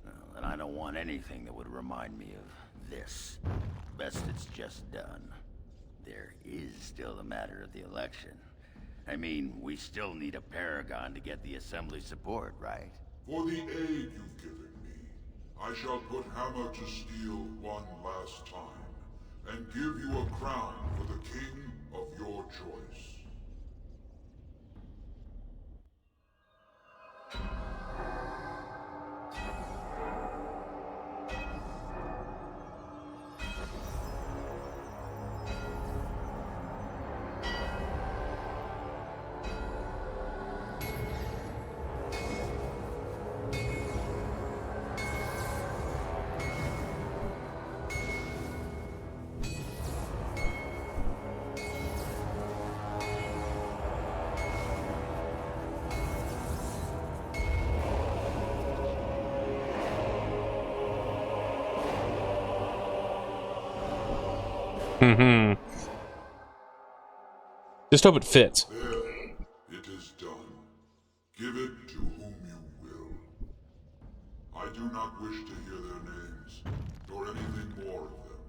Well, then I don't want anything that would remind me of this. Best it's just done. There is still the matter of the election. I mean, we still need a Paragon to get the Assembly support, right? For the aid you've given me, I shall put hammer to steel one last time, and give you a crown for the king of your choice. Just hope it fits. There, it is done. Give it to whom you will. I do not wish to hear their names, nor anything more of them.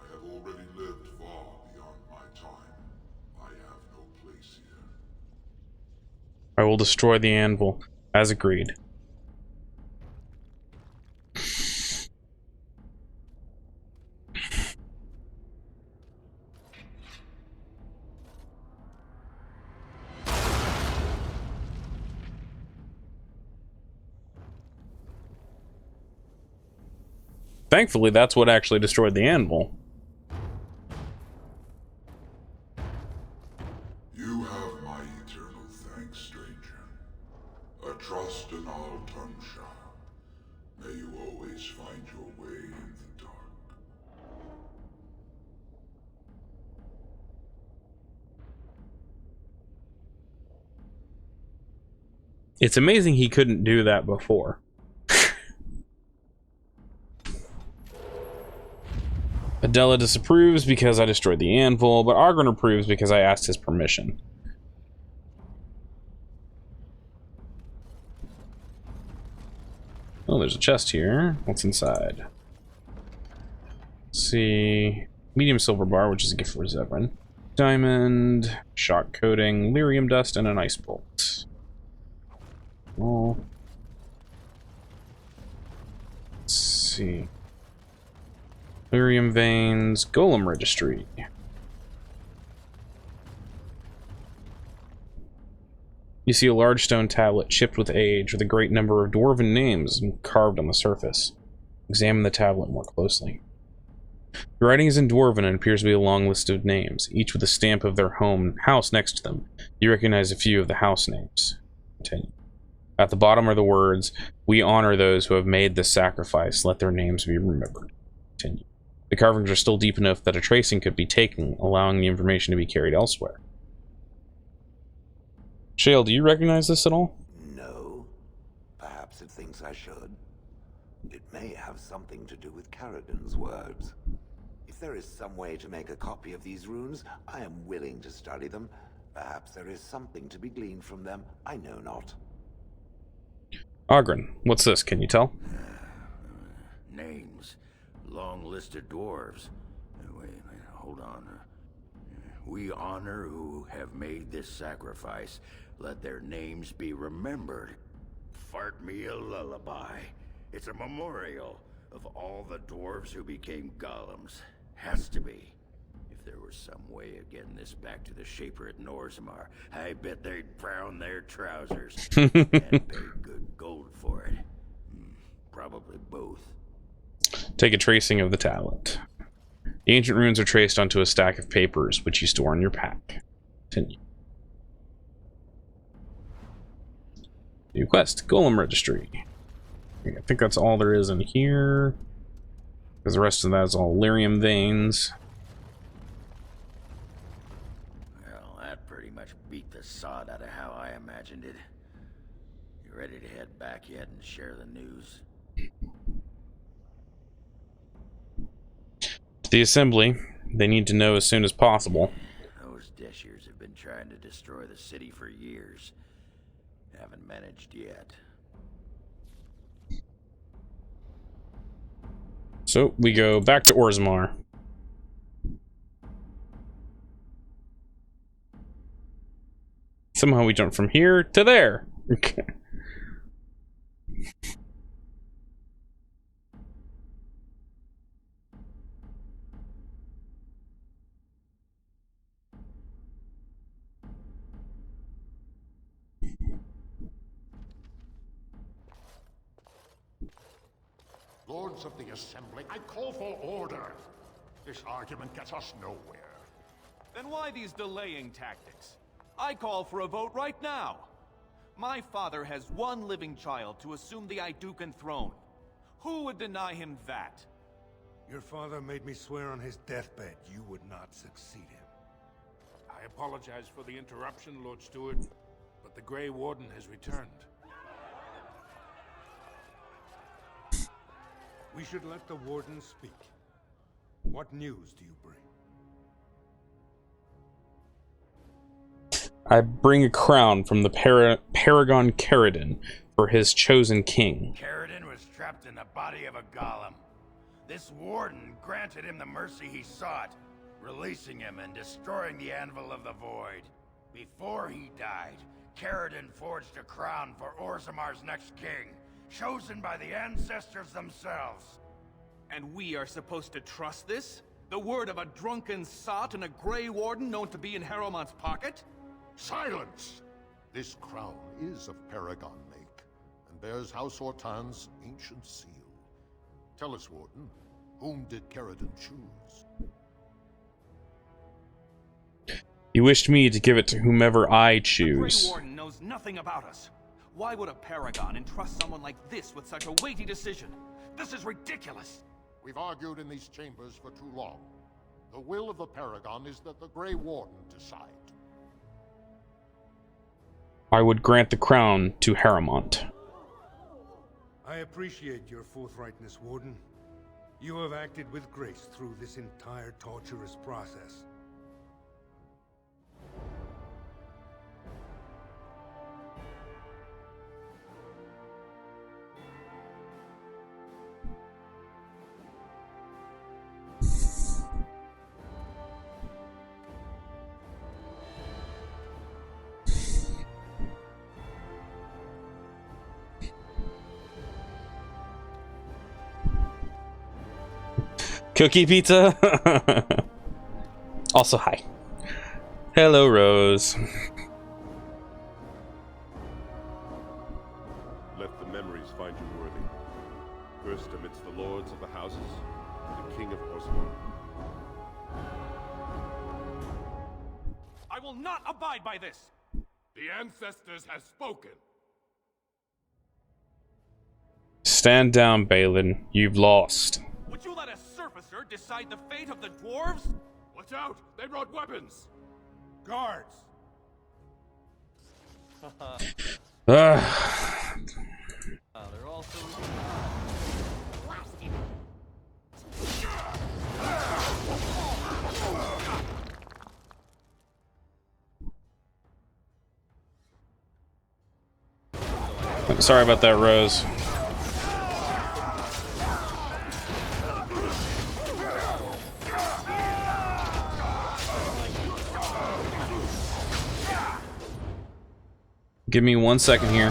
I have already lived far beyond my time. I have no place here. I will destroy the anvil, as agreed. Thankfully, that's what actually destroyed the anvil. You have my eternal thanks, stranger. A trust in our Tunshire. May you always find your way in the dark. It's amazing he couldn't do that before. Adela disapproves because I destroyed the anvil, but Argren approves because I asked his permission. Oh, there's a chest here. What's inside? Let's see. Medium silver bar, which is a gift for Zevran. Diamond, shock coating, lyrium dust, and an ice bolt. Oh. Let's see. Lyrium veins, golem registry. You see a large stone tablet chipped with age with a great number of dwarven names carved on the surface. Examine the tablet more closely. The writing is in dwarven and appears to be a long list of names, each with a stamp of their house next to them. You recognize a few of the house names. Continue. At the bottom are the words, "We honor those who have made this sacrifice. Let their names be remembered." Continue. The carvings are still deep enough that a tracing could be taken, allowing the information to be carried elsewhere. Shale, do you recognize this at all? No. Perhaps it thinks I should. It may have something to do with Caradon's words. If there is some way to make a copy of these runes, I am willing to study them. Perhaps there is something to be gleaned from them, I know not. Ogren, what's this? Can you tell? Names. Long list of dwarves. Wait, hold on. We honor who have made this sacrifice. Let their names be remembered. Fart me a lullaby. It's a memorial of all the dwarves who became golems. Has to be. If there was some way of getting this back to the Shaper at Norzamar, I bet they'd brown their trousers and pay good gold for it. Probably both. Take a tracing of the tablet. The ancient runes are traced onto a stack of papers, which you store in your pack. Continue. New quest, Golem Registry. I think that's all there is in here. Because the rest of that is all lyrium veins. Well, that pretty much beat the sod out of how I imagined it. You ready to head back yet and share the news? To the Assembly, they need to know as soon as possible. Those Deshirs have been trying to destroy the city for years. Haven't managed yet. So we go back to Orzammar. Somehow we jump from here to there. Okay. Lords of the Assembly, I call for order. This argument gets us nowhere. Then why these delaying tactics? I call for a vote right now. My father has one living child to assume the Idukan throne. Who would deny him that? Your father made me swear on his deathbed you would not succeed him. I apologize for the interruption, Lord Steward, but the Grey Warden has returned. We should let the Warden speak. What news do you bring? I bring a crown from the Paragon Caridin for his chosen king. Caridin was trapped in the body of a golem. This Warden granted him the mercy he sought, releasing him and destroying the Anvil of the Void. Before he died, Caridin forged a crown for Orzammar's next king, chosen by the ancestors themselves. And we are supposed to trust this? The word of a drunken sot and a Grey Warden known to be in Harrowmont's pocket? Silence! This crown is of Paragon make, and bears House Ortan's ancient seal. Tell us, Warden, whom did Caridin choose? He wished me to give it to whomever I The choose. Grey Warden knows nothing about us. Why would a Paragon entrust someone like this with such a weighty decision? This is ridiculous! We've argued in these chambers for too long. The will of the Paragon is that the Grey Warden decide. I would grant the crown to Harrowmont. I appreciate your forthrightness, Warden. You have acted with grace through this entire torturous process. Cookie pizza? Also, hi. Hello, Rose. Let the memories find you worthy. First amidst the lords of the houses, the king of Orzammar. I will not abide by this! The ancestors have spoken. Stand down, Balin. You've lost. Would you let a surfacer decide the fate of the dwarves? Watch out! They brought weapons! Guards! They're also... Sorry about that, Rose. Give me 1 second here.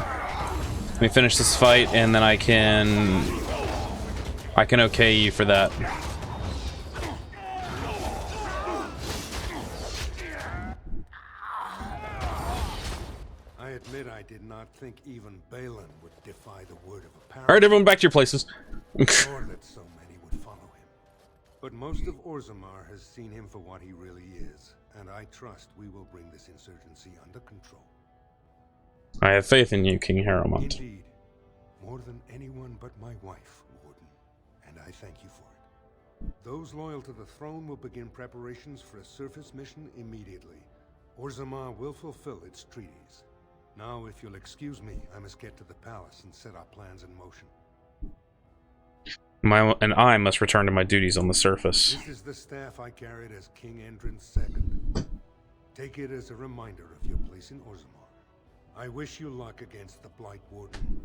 Let me finish this fight, and then I can okay you for that. I admit I did not think even Balin would defy the word of a paragon. Alright, everyone back to your places. Or that so many would follow him. But most of Orzammar has seen him for what he really is, and I trust we will bring this insurgency under control. I have faith in you, King Harrowmont. Indeed. More than anyone but my wife, Warden. And I thank you for it. Those loyal to the throne will begin preparations for a surface mission immediately. Orzammar will fulfill its treaties. Now, if you'll excuse me, I must get to the palace and set our plans in motion. And I must return to my duties on the surface. This is the staff I carried as King Endrin's II. Take it as a reminder of your place in Orzammar. I wish you luck against the Blight Warden.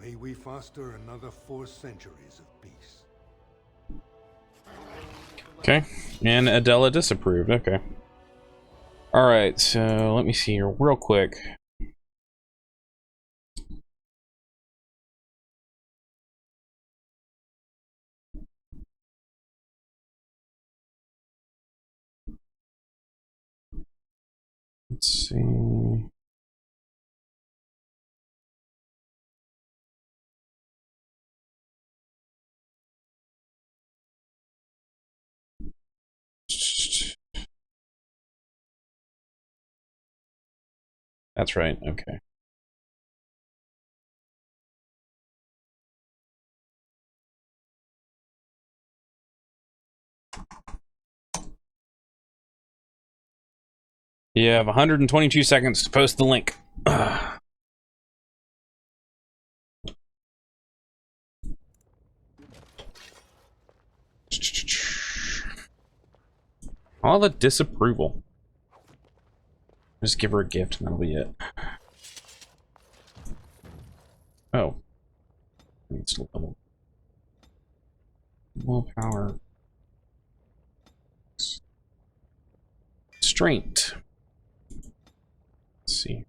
May we foster another 4 centuries of peace. Okay, and Adela disapproved. Okay. Alright, so let me see here real quick. Let's see. That's right, okay. You have 122 seconds to post the link. All the disapproval. Just give her a gift and that'll be it. Oh. Needs to level. Willpower. Strength. Let's see.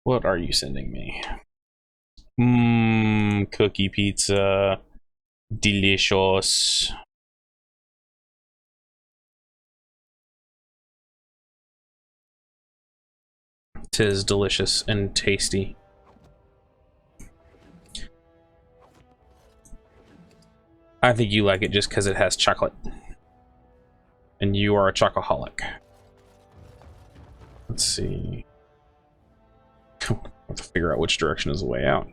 What are you sending me? Cookie pizza. Delicious. Tis delicious and tasty. I think you like it just because it has chocolate. And you are a chocoholic. Let's see. I have to figure out which direction is the way out.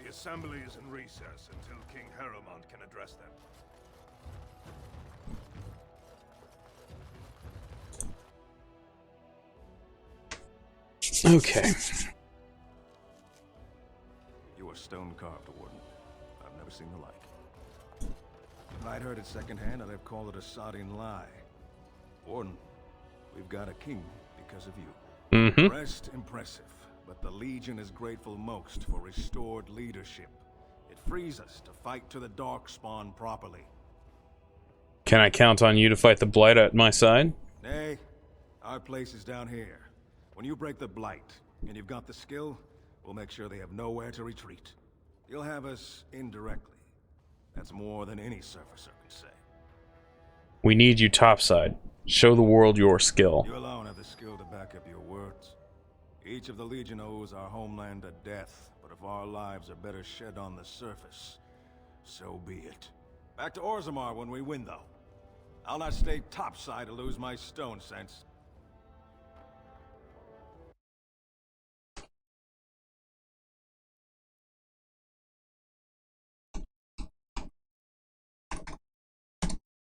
The assembly is in recess until King Harrowmont can address them. Okay. You are stone-carved, Warden. I've never seen the like. If I'd heard it secondhand, I'd have called it a sodding lie. Warden, we've got a king because of you. Mm-hmm. Rest impressive, but the Legion is grateful most for restored leadership. It frees us to fight to the Darkspawn properly. Can I count on you to fight the Blight at my side? Nay, our place is down here. When you break the Blight, and you've got the skill, we'll make sure they have nowhere to retreat. You'll have us indirectly. That's more than any surfacer can say. We need you topside. Show the world your skill. You alone have the skill to back up your words. Each of the Legion owes our homeland a death, but if our lives are better shed on the surface, so be it. Back to Orzammar when we win, though. I'll not stay topside to lose my stone sense.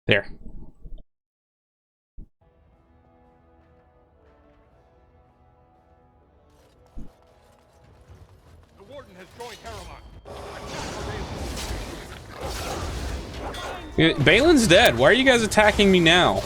There. The Warden has joined Harrowmont. Balin's dead. Why are you guys attacking me now?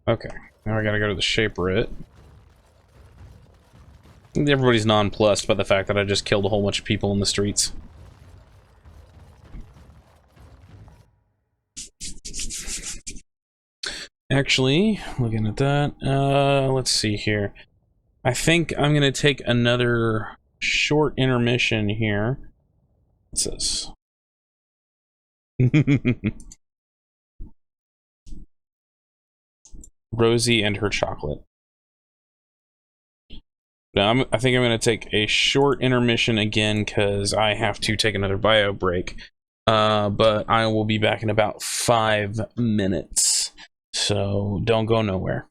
Okay, now I gotta go to the Shaperate. Everybody's nonplussed by the fact that I just killed a whole bunch of people in the streets. Actually, looking at that, let's see here. I think I'm gonna take another short intermission here. What's this? Rosie and her chocolate. Now, I think I'm going to take a short intermission again because I have to take another bio break. But I will be back in about 5 minutes. So don't go nowhere.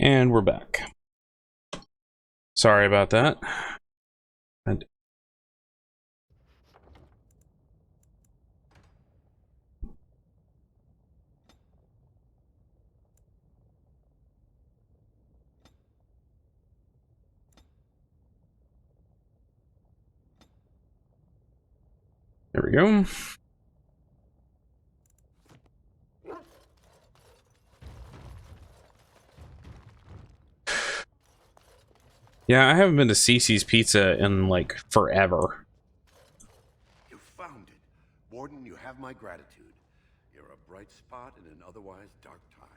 And we're back. Sorry about that. And there we go. Yeah, I haven't been to Cece's Pizza in like forever. You found it. Warden, you have my gratitude. You're a bright spot in an otherwise dark time.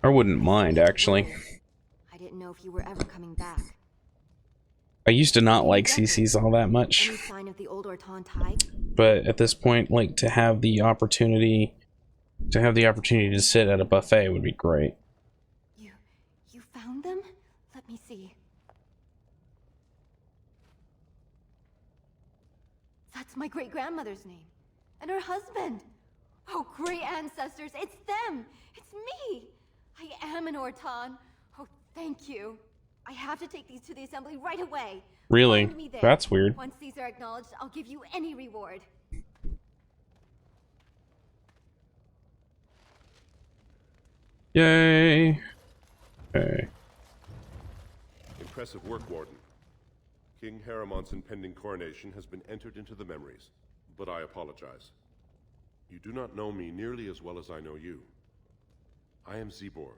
I wouldn't mind, actually. I didn't know if you were ever coming back. I used to not like Cece's all that much. Any sign of the old Orton Tig? But at this point, like, to have the opportunity to sit at a buffet would be great. You found them? Let me see. That's my great-grandmother's name. And her husband. Oh, great ancestors, it's them! It's me! I am an Orton. Oh, thank you. I have to take these to the assembly right away. Really? Find me there. That's weird. Once these are acknowledged, I'll give you any reward. Yay! Okay. Impressive work, Warden. King Haramont's impending coronation has been entered into the memories, but I apologize. You do not know me nearly as well as I know you. I am Zebor,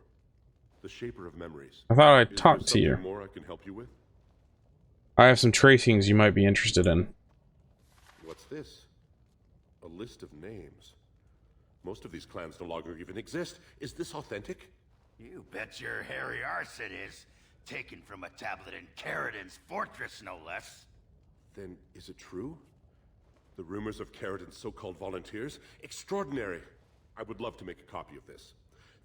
the Shaper of Memories. I thought I'd Is talk there to you. something more I can help you with? I have some tracings you might be interested in. What's this? A list of names. Most of these clans no longer even exist. Is this authentic? You bet your hairy arse it is. Taken from a tablet in Caridin's fortress, no less. Then is it true? The rumors of Caridin's so-called volunteers? Extraordinary! I would love to make a copy of this.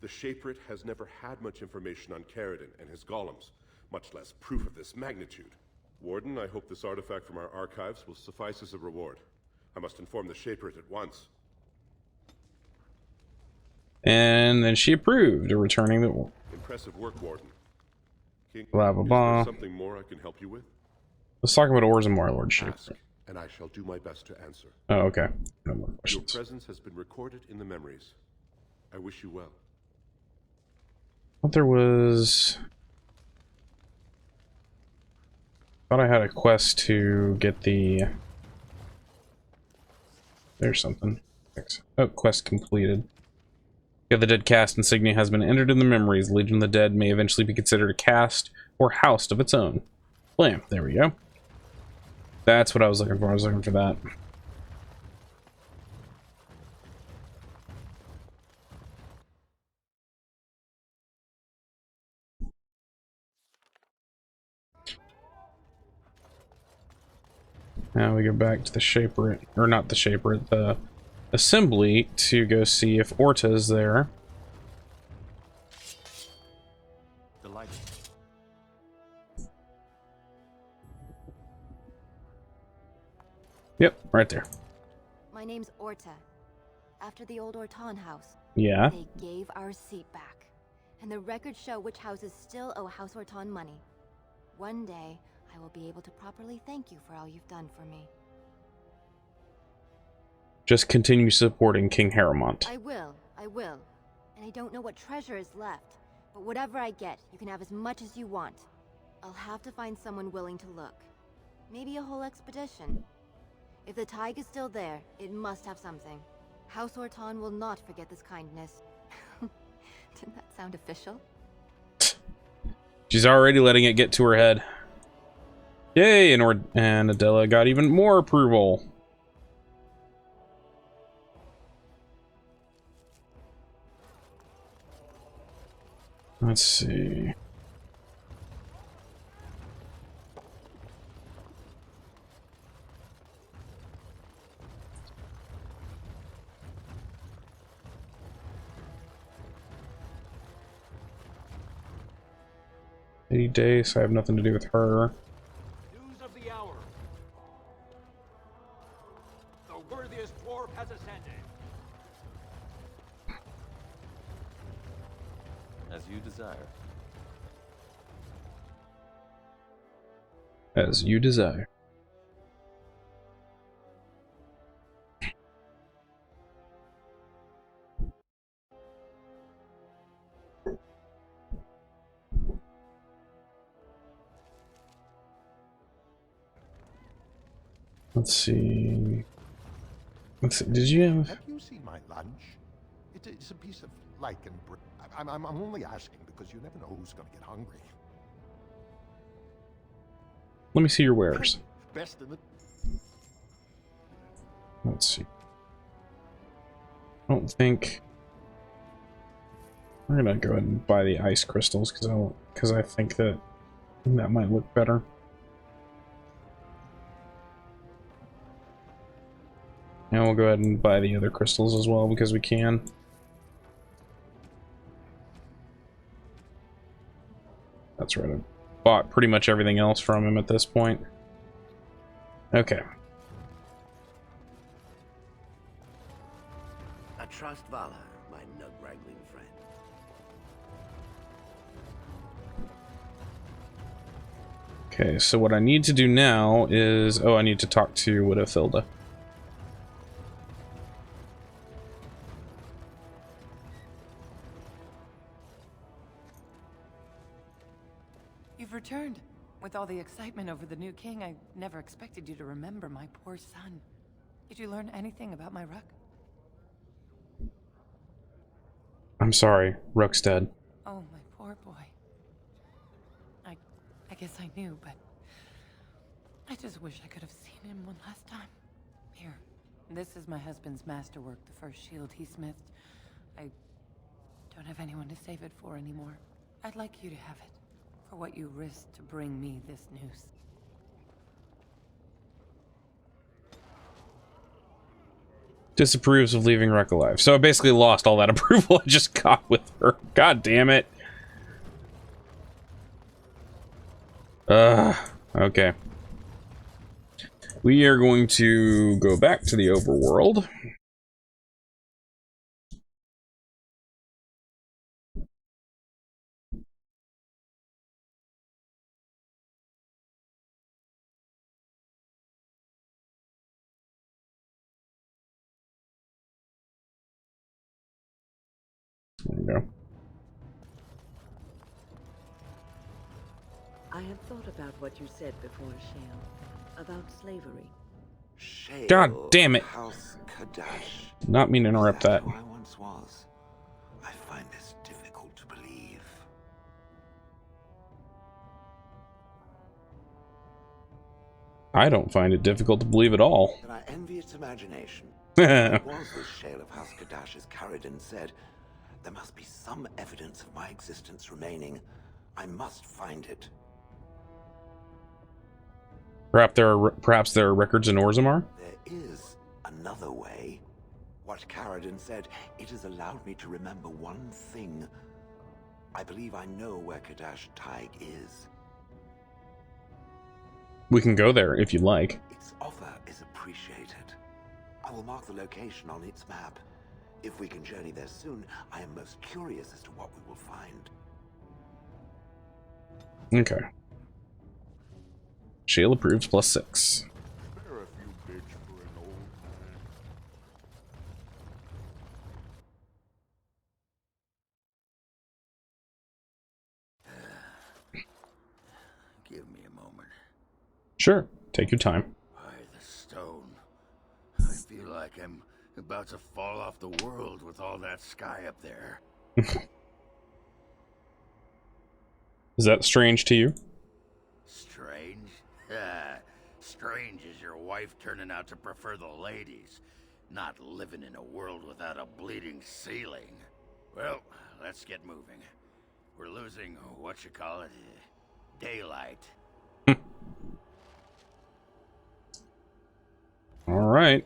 The Shaperate has never had much information on Caridin and his golems, much less proof of this magnitude. Warden, I hope this artifact from our archives will suffice as a reward. I must inform the Shaperate at once. And then she approved of returning the... Impressive work, Warden. King, Blah, blah, blah. is there something more I can help you with? Let's talk about ores and more, Lord Shaper. Ask, and I shall do my best to answer. Oh, okay. No more Your questions. presence has been recorded in the memories. I wish you well. I thought there was... thought I had a quest to get the... There's something. Oh, quest completed. Yeah, the dead caste insignia has been entered in the memories. Legion of the Dead may eventually be considered a caste or house of its own. Blam. There we go. That's what I was looking for. I was looking for that. Now we go back to the Shaperate, or not the Shaperate, the assembly to go see if Orta's there. Delighted. Yep, right there. My name's Orta. After the old Orton house. Yeah. They gave our seat back. And the records show which houses still owe House Orton money. One day, I will be able to properly thank you for all you've done for me. Just continue supporting King Haramont. I will. And I don't know what treasure is left. But whatever I get, you can have as much as you want. I'll have to find someone willing to look. Maybe a whole expedition. If the Tig is still there, it must have something. House Orton will not forget this kindness. Didn't that sound official? She's already letting it get to her head. Yay, and Adela got even more approval. Let's see. Days, so I have nothing to do with her. News of the hour. The worthiest dwarf has ascended. As you desire. As you desire. Let's see. Did you have... Have you seen my lunch? It's a piece of lichen bread. I'm only asking because you never know who's going to get hungry. Let me see your wares. Best in the... Let's see. I don't think... I'm gonna go ahead and buy the ice crystals because I think that might look better. And we'll go ahead and buy the other crystals as well because we can. That's right. I bought pretty much everything else from him at this point. Okay. I trust Valor, my nug-wrangling friend. Okay, so what I need to do now is... Oh, I need to talk to Widowthilda. You've returned. With all the excitement over the new king, I never expected you to remember my poor son. Did you learn anything about my Ruck? I'm sorry, Rook's dead. Oh, my poor boy. I guess I knew, but I just wish I could have seen him one last time. Here, this is my husband's masterwork, the first shield he smithed. I don't have anyone to save it for anymore. I'd like you to have it, for what you risked to bring me this news. Disapproves of leaving Ruck alive. So I basically lost all that approval I just got with her. God damn it. Okay. We are going to go back to the overworld. There we go. I have thought about what you said before, Shale, about slavery. Shale, God damn it. House Kadash. Not mean to interrupt that. Who I once was. I find this difficult to believe. I don't find it difficult to believe at all. And I envy its imagination. It was this Shale of House Kadash, as Caridin said. There must be some evidence of my existence remaining. I must find it. Perhaps there are records in Orzammar? There is another way. What Caridin said, it has allowed me to remember one thing. I believe I know where Kadash Taig is. We can go there if you'd like. Its offer is appreciated. I will mark the location on its map. If we can journey there soon, I am most curious as to what we will find. Okay. Shale approves +6. Spare a few bits for an old Give me a moment. Sure, take your time. By the stone. I feel like I'm about to fall off the world with all that sky up there. Is that strange to you? Strange? Strange is your wife turning out to prefer the ladies, not living in a world without a bleeding ceiling. Well, let's get moving. We're losing, daylight. All right.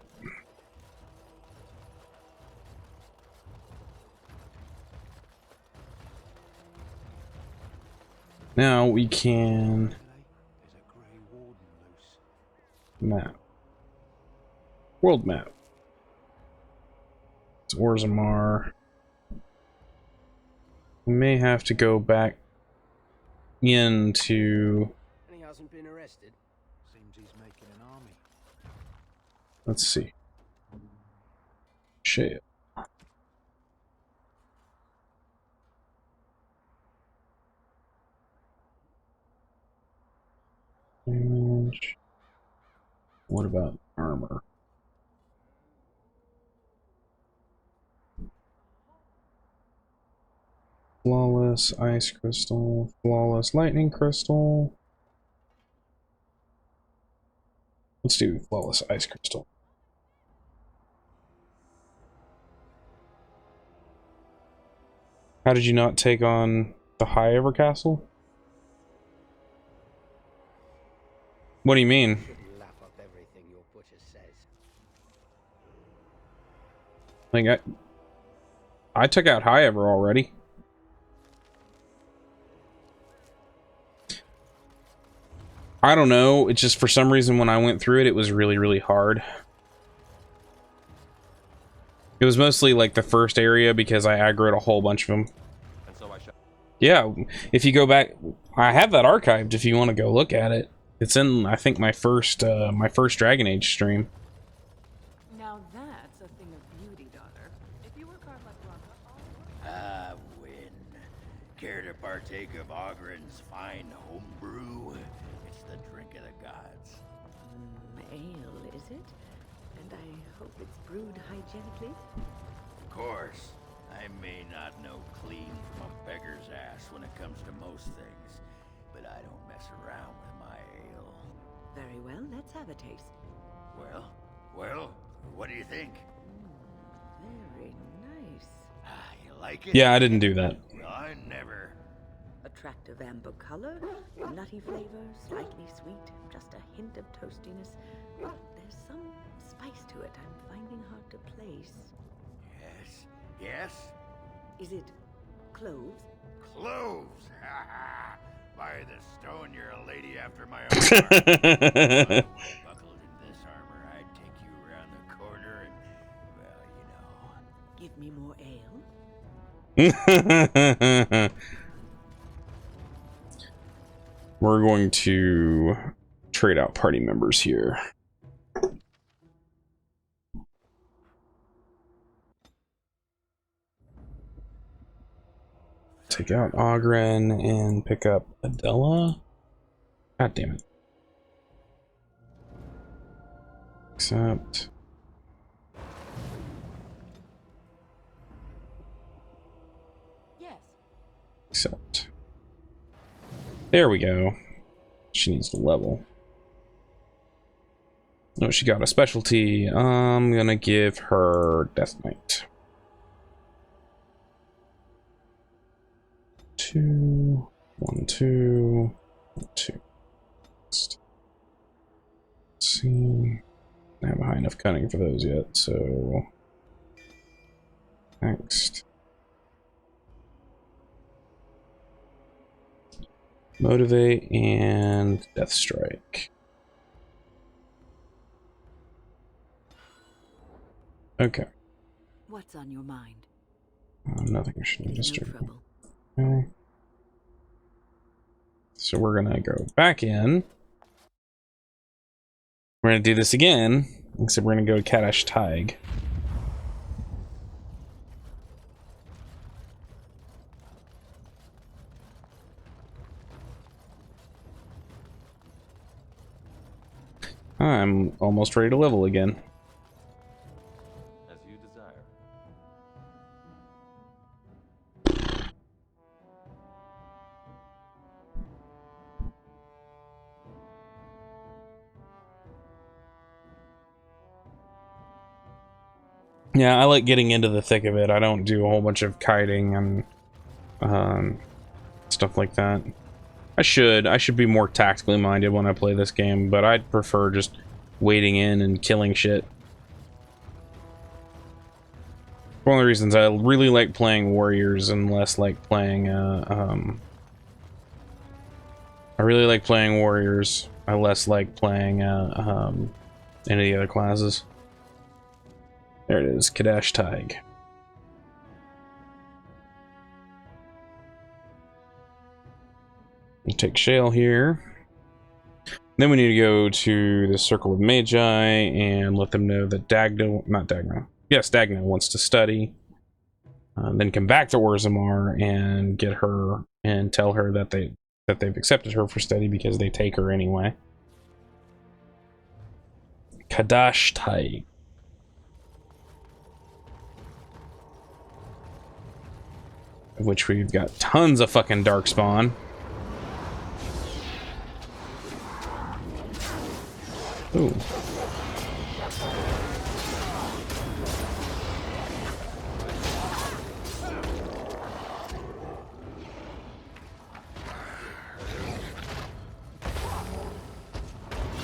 Now we can map. World map. It's Orzammar. We may have to go back into... And he hasn't been arrested. Seems he's making an army. Let's see. Shit. Damage. What about armor? Flawless ice crystal, flawless lightning crystal. Let's do flawless ice crystal. How did you not take on the High Ever Castle? What do you mean? Lap up everything your butcher says. Like I took out High Ever already. I don't know, it's just for some reason when I went through it, it was really, really hard. It was mostly like the first area because I aggroed a whole bunch of them. And so yeah, if you go back, I have that archived if you want to go look at it. It's in, I think, my first Dragon Age stream. Now that's a thing of beauty, daughter. If you work hard like Blanca, I win. Care to partake of Ogren's fine homebrew? It's the drink of the gods. Ale, is it? And I hope it's brewed hygienically? Of course. I may not know clean from a beggar's ass when it comes to most things, but I don't mess around with my ale. Very well, let's have a taste. Well, what do you think? Very nice. You like it? Yeah, I didn't do that. Well, I never. Attractive amber color, nutty flavor, slightly sweet, just a hint of toastiness. There's some spice to it I'm finding hard to place. Yes? Is it cloves? Cloves! Ha ha! By the stone, you're a lady after my own heart. Buckled in this armor, I'd take you around the corner and, well, you know. Give me more ale? We're going to trade out party members here. Take out Ogren and pick up Adela. God damn it. Accept. yes. Accept. There we go. She needs to level. No, she got a specialty. I'm gonna give her Death Knight. 2, 1, 2, 1, 2. Next. Let's see. I don't have high enough cunning for those yet, so next. Motivate and Death Strike. Okay. What's on your mind? Nothing. I shouldn't No disturb. trouble. Okay. So we're gonna go back in. We're gonna do this again, except we're gonna go to Kadash Tig. I'm almost ready to level again. As you desire. Yeah, I like getting into the thick of it. I don't do a whole bunch of kiting and stuff like that. I should be more tactically minded when I play this game, but I'd prefer just wading in and killing shit. One of the reasons I really like playing warriors and less like playing I really like playing warriors. I less like playing any of the other classes. There it is, Kadash Tig. We'll take Shale here. Then we need to go to the Circle of Magi and let them know that Dagno wants to study. Then come back to Orzammar and get her and tell her that they've accepted her for study because they take her anyway. Kadash Tai. Of which we've got tons of fucking darkspawn. Ooh.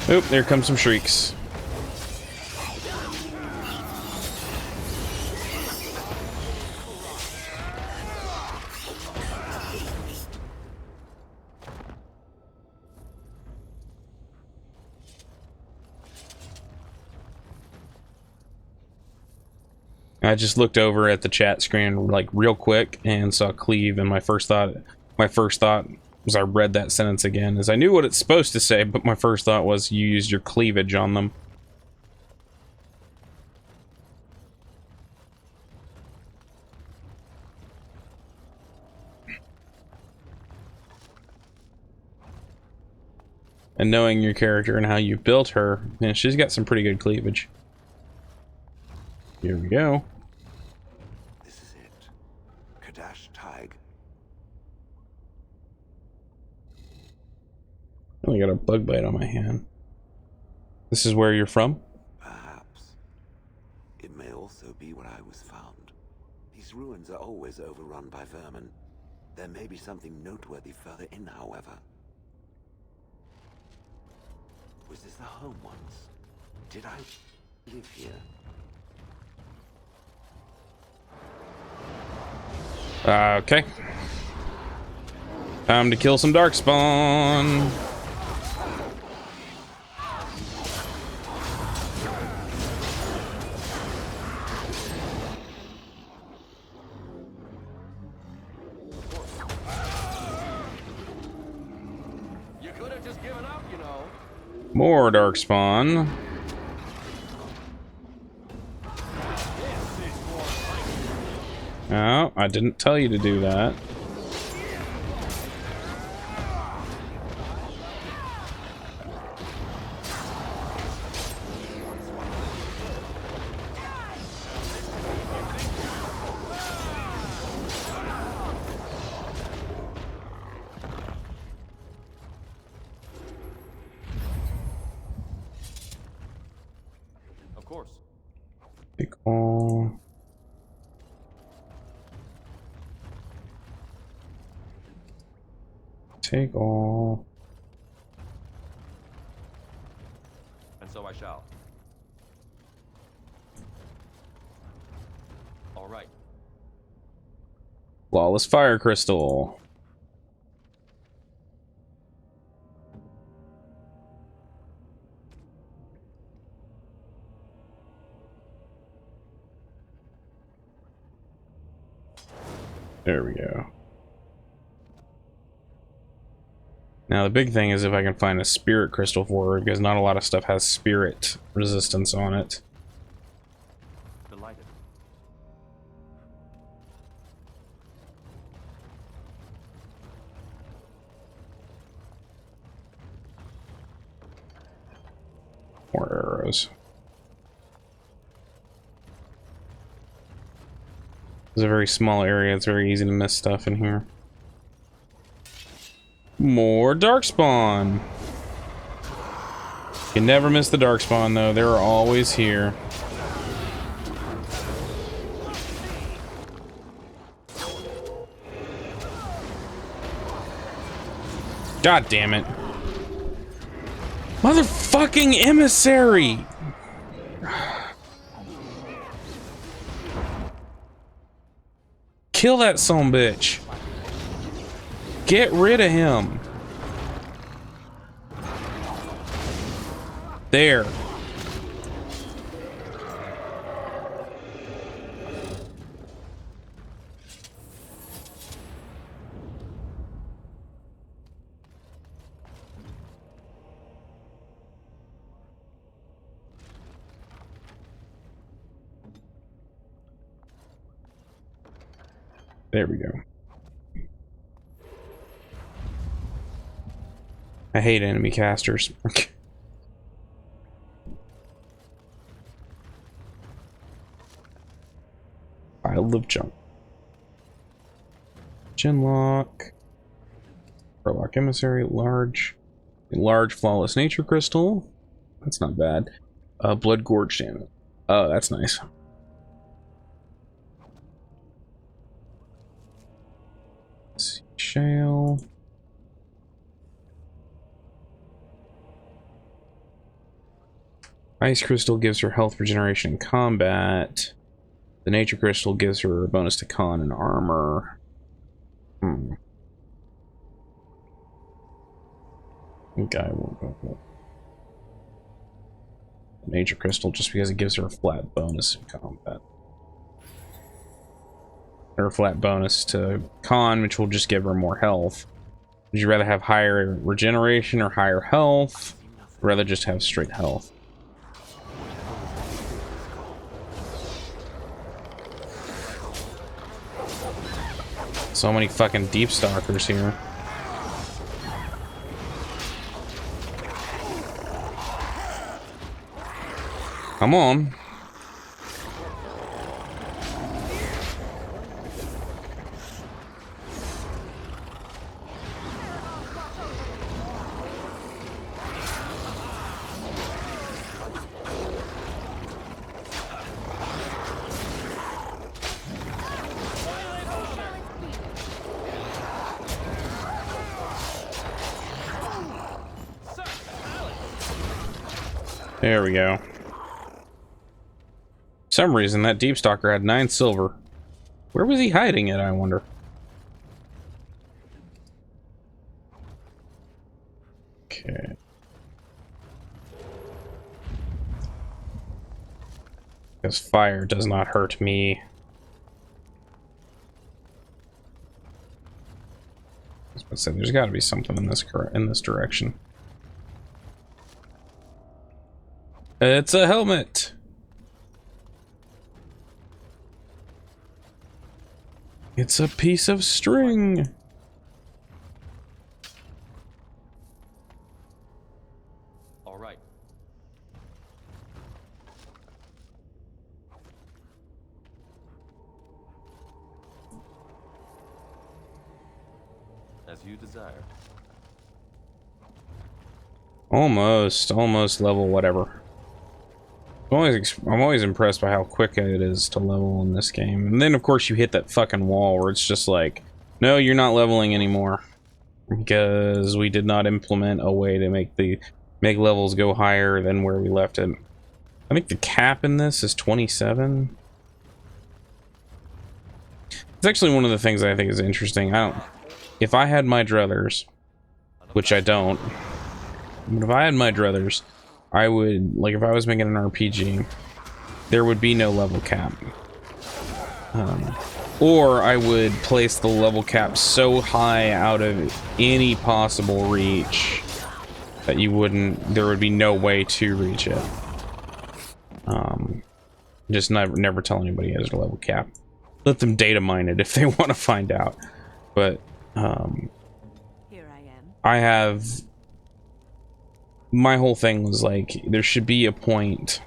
Oop, there comes some shrieks. I just looked over at the chat screen like real quick and saw cleave, and my first thought was I read that sentence again, as I knew what it's supposed to say, but my first thought was you used your cleavage on them. And knowing your character and how you built her, man, she's got some pretty good cleavage. Here we go. This is it. Kadash Taig. I only got a bug bite on my hand. This is where you're from? Perhaps. It may also be where I was found. These ruins are always overrun by vermin. There may be something noteworthy further in, however. Was this the home once? Did I live here? Okay. Time to kill some darkspawn. You could have just given up, you know. More darkspawn. Oh, I didn't tell you to do that. Of course. Take all. Take all. And so I shall. All right. Flawless fire crystal. There we go. Now the big thing is if I can find a spirit crystal for her, because not a lot of stuff has spirit resistance on it. Delighted. More arrows. It's a very small area, it's very easy to miss stuff in here. More darkspawn. You can never miss the darkspawn though, they're always here. God damn it. Motherfucking emissary! Kill that sumbitch. Get rid of him. There. There we go. I hate enemy casters. Pile of junk. Chinlock. Warlock Emissary. Large flawless nature crystal. That's not bad. Blood gorge damage. Oh, that's nice. Let's see. Shale. Ice crystal gives her health regeneration in combat. The nature crystal gives her a bonus to con and armor. Okay, we'll go with the nature crystal just because it gives her a flat bonus in combat. Or a flat bonus to con, which will just give her more health. Would you rather have higher regeneration or higher health? Or rather just have straight health? So many fucking deep stalkers here. Come on. There we go. For some reason, that Deep Stalker had 9 silver. Where was he hiding it, I wonder? Okay. Because fire does not hurt me. I was about to say, there's got to be something in this direction. It's a helmet. It's a piece of string. All right. As you desire. Almost level whatever. I'm always impressed by how quick it is to level in this game. And then of course you hit that fucking wall where it's just like, no, you're not leveling anymore. Because we did not implement a way to make levels go higher than where we left it. I think the cap in this is 27. It's actually one of the things I think is interesting. If I had my druthers, which I don't, but if I had my druthers, I would, like, if I was making an RPG, there would be no level cap. Or I would place the level cap so high out of any possible reach that there would be no way to reach it. Just never tell anybody has a level cap. Let them data mine it if they want to find out. But, Here I am. I have... My whole thing was like, there should be a point.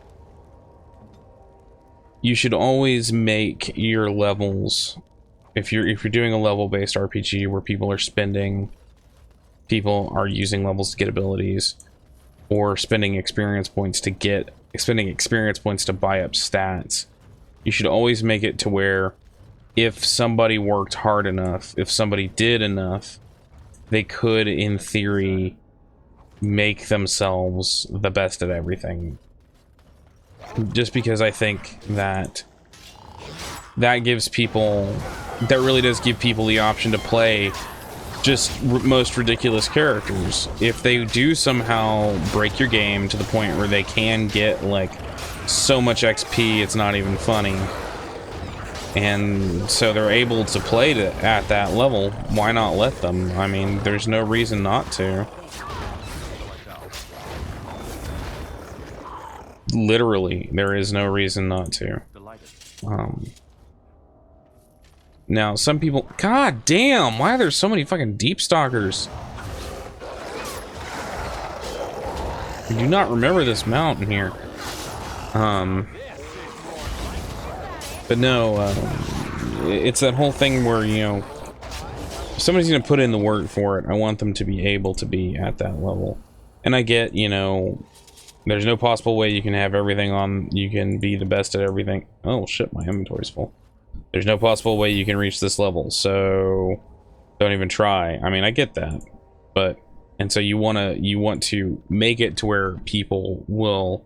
You should always make your levels, if you're doing a level-based RPG where people are using levels to get abilities, or spending experience points to buy up stats. You should always make it to where if somebody worked hard enough, if somebody did enough, they could, in theory, make themselves the best at everything. Just because I think that gives people, that really does give people the option to play just most ridiculous characters. If they do somehow break your game to the point where they can get like so much XP it's not even funny, and so they're able to play at that level, why not let them? I mean, there's no reason not to. Literally, there is no reason not to. Now, some people... God damn! Why are there so many fucking deep stalkers? I do not remember this mountain here. But no, it's that whole thing where, you know, if somebody's gonna put in the work for it, I want them to be able to be at that level. And I get, you know, there's no possible way you can have everything on, you can be the best at everything. Oh shit, my inventory's full. There's no possible way you can reach this level, so don't even try. I mean, I get that, but, and so you want to make it to where people will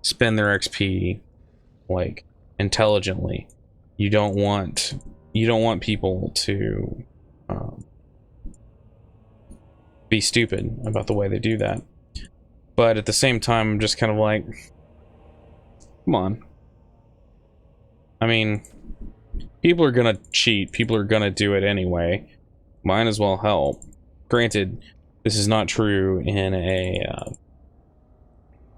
spend their XP, like, intelligently. You don't want people to be stupid about the way they do that. But at the same time, I'm just kind of like, come on. I mean, people are gonna cheat. People are gonna do it anyway. Might as well help. Granted, this is not true in a...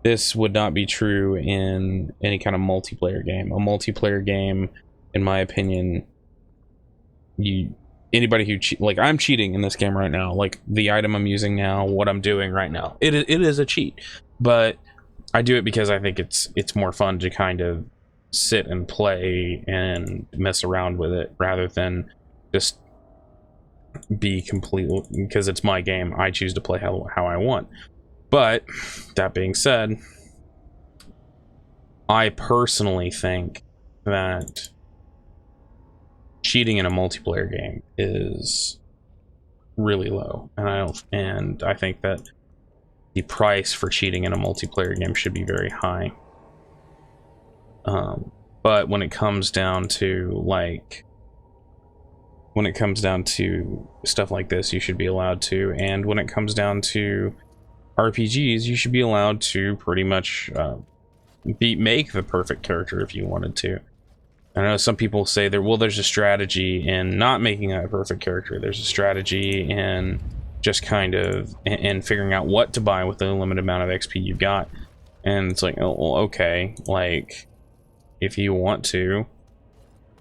this would not be true in any kind of multiplayer game. A multiplayer game, in my opinion, anybody who like, I'm cheating in this game right now. Like, the item I'm using now, what I'm doing right now, it is a cheat. But I do it because I think it's more fun to kind of sit and play and mess around with it rather than just be completely, because it's my game. I choose to play how I want. But that being said, I personally think that cheating in a multiplayer game is really low, and I think that the price for cheating in a multiplayer game should be very high. But when it comes down to stuff like this, you should be allowed to, and when it comes down to RPGs, you should be allowed to pretty much make the perfect character if you wanted to. I know some people say there's a strategy in not making a perfect character. There's a strategy in just kind of in figuring out what to buy with the limited amount of XP you've got. And it's like, oh, well, okay, like, if you want to,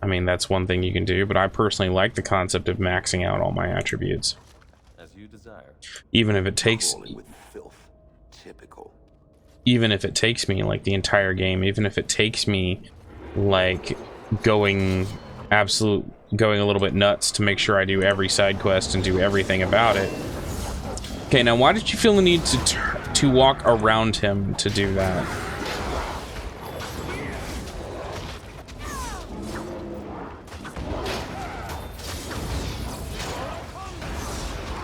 I mean, that's one thing you can do, but I personally like the concept of maxing out all my attributes. As you desire. Even if it takes... even if it takes me like the entire game, even if it takes me like going a little bit nuts to make sure I do every side quest and do everything about it. Okay, now why did you feel the need to walk around him to do that?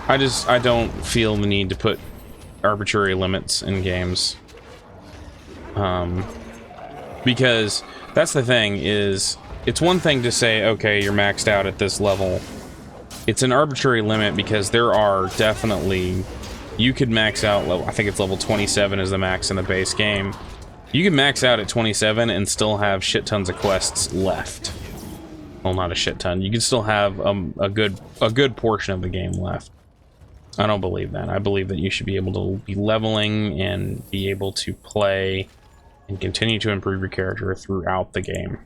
I don't feel the need to put arbitrary limits in games. Because that's the thing, is it's one thing to say, okay, you're maxed out at this level. It's an arbitrary limit because there are definitely, you could max out level, I think it's level 27 is the max in the base game. You can max out at 27 and still have shit tons of quests left. Well, not a shit ton. You can still have a good portion of the game left. I don't believe that. I believe that you should be able to be leveling and be able to play and continue to improve your character throughout the game.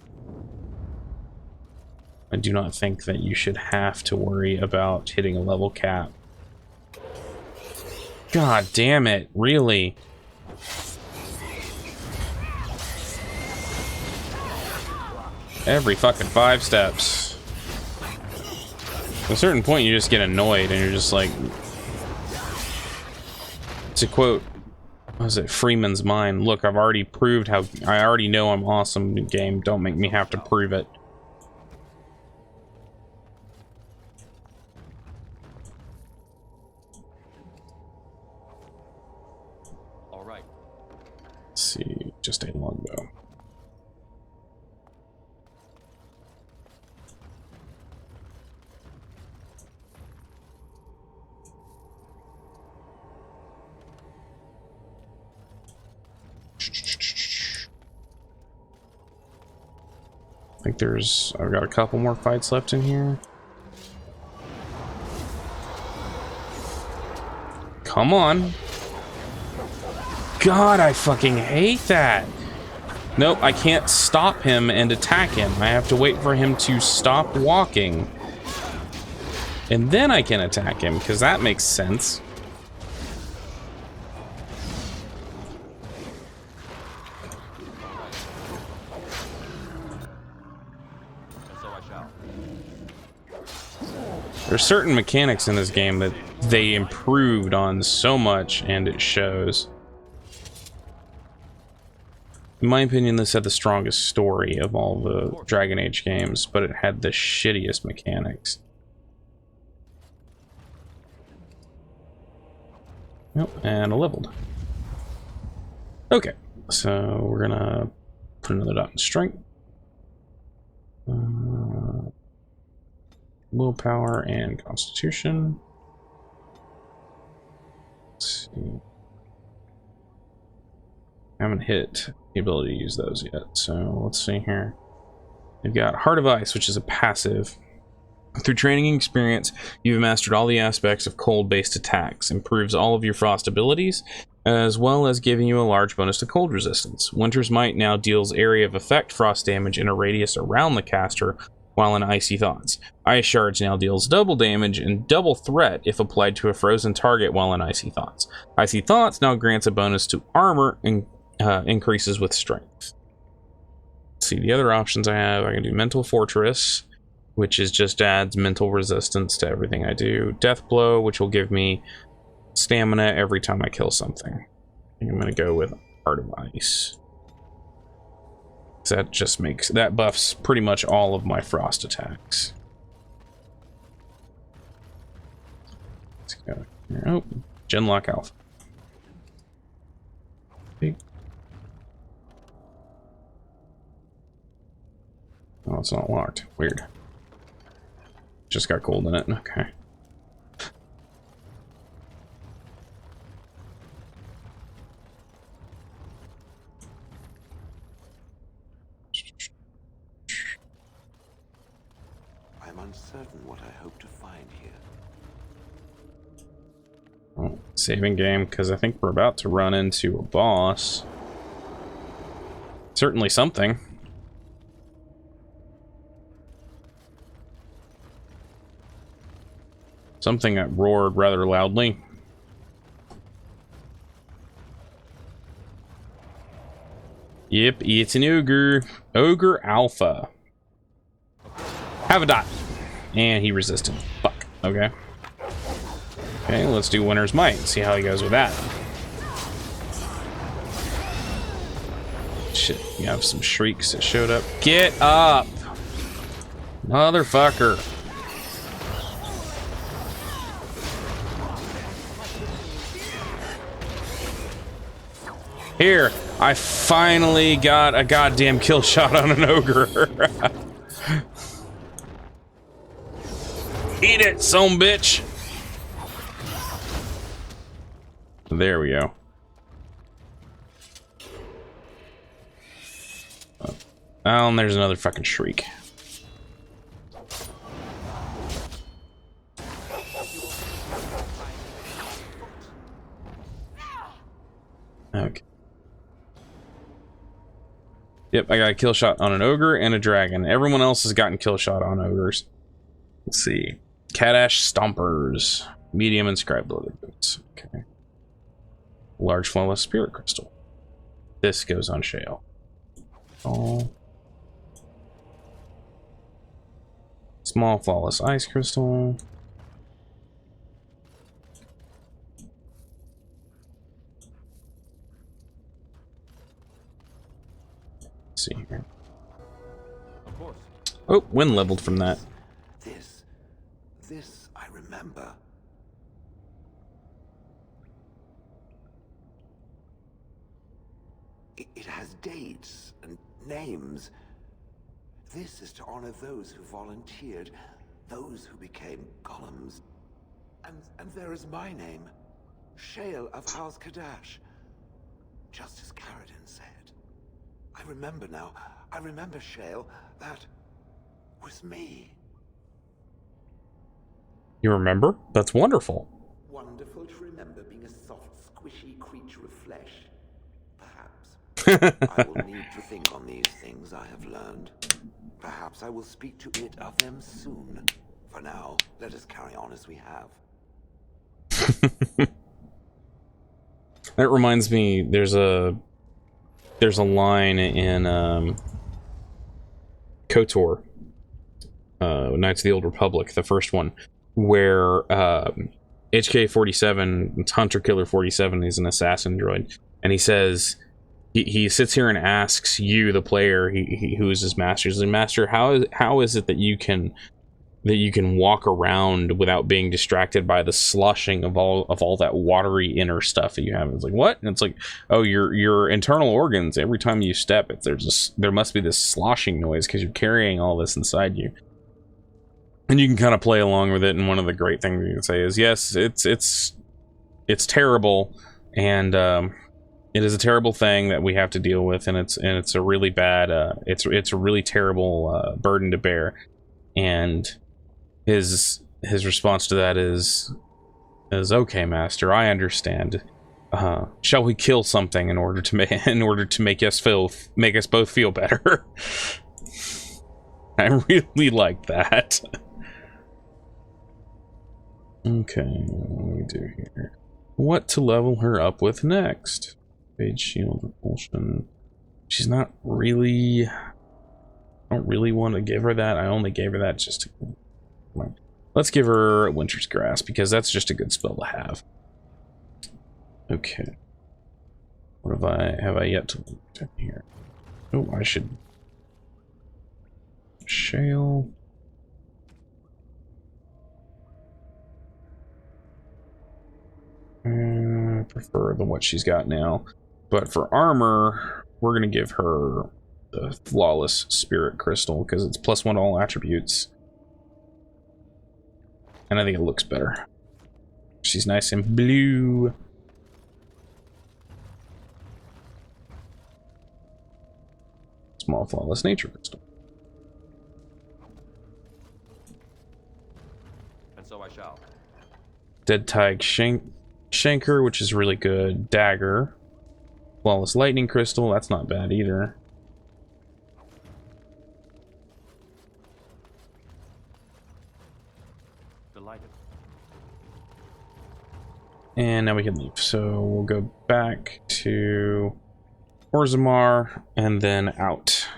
I do not think that you should have to worry about hitting a level cap. God damn it, really? Every fucking 5 steps. At a certain point you just get annoyed and you're just like... To quote, what was it, Freeman's Mind, look, I've already proved how, I already know I'm awesome in the game, don't make me have to prove it. All right. Let's see, just a longbow. I think I've got a couple more fights left in here. Come on. God, I fucking hate that. Nope, I can't stop him and attack him. I have to wait for him to stop walking. And then I can attack him, because that makes sense. There's certain mechanics in this game that they improved on so much, and it shows. In my opinion, this had the strongest story of all the Dragon Age games, but it had the shittiest mechanics. Nope, and a leveled. Okay, so we're gonna put another dot in strength. Willpower and constitution. Let's see. I haven't hit the ability to use those yet, so let's see here. We've got Heart of Ice, which is a passive. Through training and experience, you've mastered all the aspects of cold-based attacks, improves all of your frost abilities, as well as giving you a large bonus to cold resistance. Winter's Might now deals area of effect frost damage in a radius around the caster, while in Icy Thoughts. Ice Shards now deals double damage and double threat if applied to a frozen target while in Icy Thoughts. Icy Thoughts now grants a bonus to armor and increases with strength. Let's see, the other options I have, I can do Mental Fortress, which is just adds mental resistance to everything I do. Death Blow, which will give me stamina every time I kill something. I think I'm going to go with Heart of Ice. That just makes, that buffs pretty much all of my frost attacks. Let's go here. Oh, Genlock Alpha. Oh, it's not locked. Weird. Just got gold in it. Okay. I'm uncertain what I hope to find here. Oh, saving game, because I think we're about to run into a boss. Certainly something. Something that roared rather loudly. Yep, it's an ogre. Ogre Alpha. Have a dot. And he resisted. Fuck. Okay. Okay, let's do Winter's Might. See how he goes with that. Shit, you have some shrieks that showed up. Get up! Motherfucker. Here, I finally got a goddamn kill shot on an ogre. Eat it, son bitch. There we go. Oh, and there's another fucking shriek. Okay. Yep, I got a kill shot on an ogre and a dragon. Everyone else has gotten kill shot on ogres. Let's see. Catash Stompers. Medium inscribed leather boots. Okay. Large flawless spirit crystal. This goes on shale. Oh. Small flawless ice crystal. Let's see here. Of course. Oh, wind leveled from that. This I remember. It has dates and names. This is to honor those who volunteered, those who became golems. And there is my name, Shale of House Kadash. Just as Caradin said. I remember now. I remember, Shale. That was me. You remember? That's wonderful. Wonderful to remember being a soft, squishy creature of flesh. Perhaps. I will need to think on these things I have learned. Perhaps I will speak to it of them soon. For now, let us carry on as we have. That reminds me, there's a line in KOTOR, Knights of the Old Republic, the first one, where HK-47, it's Hunter Killer 47, he's an assassin droid, and he says, he sits here and asks you, the player, who is his master, he's like, Master, how is it that you can walk around without being distracted by the slushing of all that watery inner stuff that you have? It's like, what? And it's like, oh, your internal organs, every time you step, there must be this sloshing noise because you're carrying all this inside you. And you can kind of play along with it, and one of the great things you can say is, yes, it's terrible, and it is a terrible thing that we have to deal with, and it's a really bad it's a really terrible burden to bear. And his response to that is okay, Master, I understand. Shall we kill something in order to make us both feel better? I really like that. Okay, what do we do here? What to level her up with next? Phage shield, repulsion. She's not really... I don't really want to give her that. I only gave her that just to... Let's give her Winter's Grasp, because that's just a good spell to have. Okay. What have I yet to look at here? Oh, I should... Shale... I prefer the what she's got now, but for armor we're gonna give her the Flawless Spirit Crystal because it's +1 to all attributes, and I think it looks better. She's nice and blue. Small Flawless Nature Crystal. And so I shall. Dead Tide Shanker, which is really good. Dagger. Flawless Lightning Crystal, that's not bad either. Delighted. And now we can leave. So we'll go back to Orzammar and then out.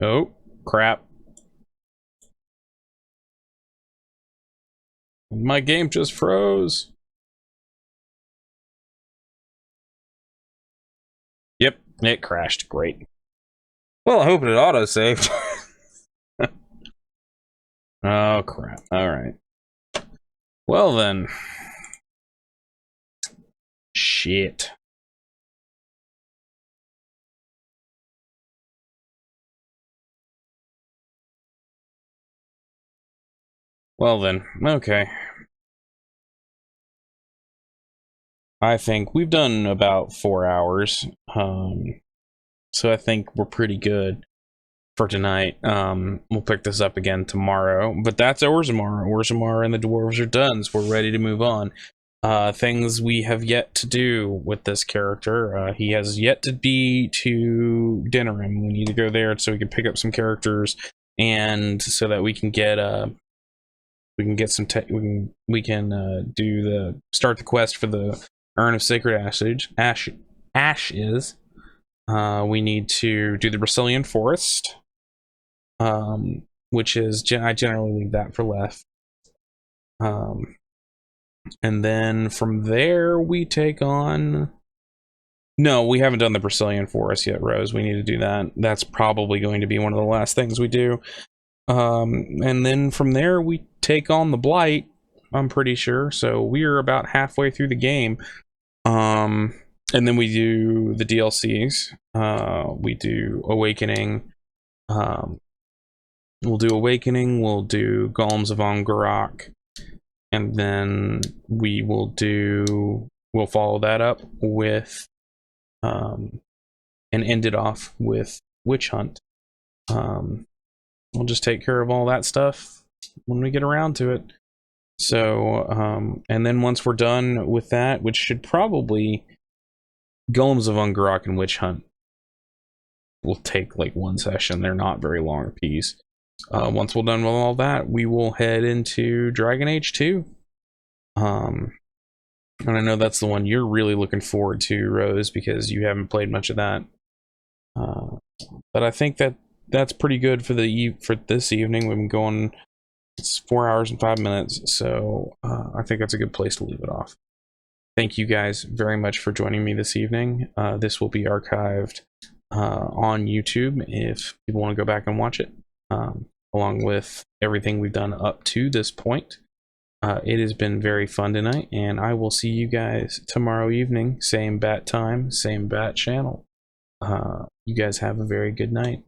Oh, crap. My game just froze. Yep, it crashed. Great. Well, I hope it auto-saved. Oh, crap. Alright. Well, then. Shit. Well then, okay. I think we've done about 4 hours, so I think we're pretty good for tonight. We'll pick this up again tomorrow, but that's Orzammar. Orzammar and the dwarves are done, so we're ready to move on. Things we have yet to do with this character. He has yet to be to Dinnerim. We need to go there so we can pick up some characters, and so that we can get we can get some we can start the quest for the Urn of Sacred Ashes. We need to do the Brazilian Forest, which is I generally leave that for left. And then from there we take on... No, we haven't done the Brazilian Forest yet, Rose. We need to do that. That's probably going to be one of the last things we do. And then from there we take on the Blight, I'm pretty sure. So we're about halfway through the game. And then we do the DLCs. We do Awakening. We'll do Awakening. We'll do Golems of Angarak. And then we'll follow that up with and end it off with Witch Hunt. We'll just take care of all that stuff when we get around to it. So and then once we're done with that, which should probably, Golems of Angarak and Witch Hunt will take like one session. They're not very long a piece. Once we're done with all that, we will head into Dragon Age 2. And I know that's the one you're really looking forward to, Rose, because you haven't played much of that. But I think that's pretty good for this evening. We've been going, it's 4 hours and 5 minutes, so I think that's a good place to leave it off. Thank you guys very much for joining me this evening. This will be archived on YouTube if people want to go back and watch it, along with everything we've done up to this point. It has been very fun tonight, and I will see you guys tomorrow evening. Same bat time, same bat channel. You guys have a very good night.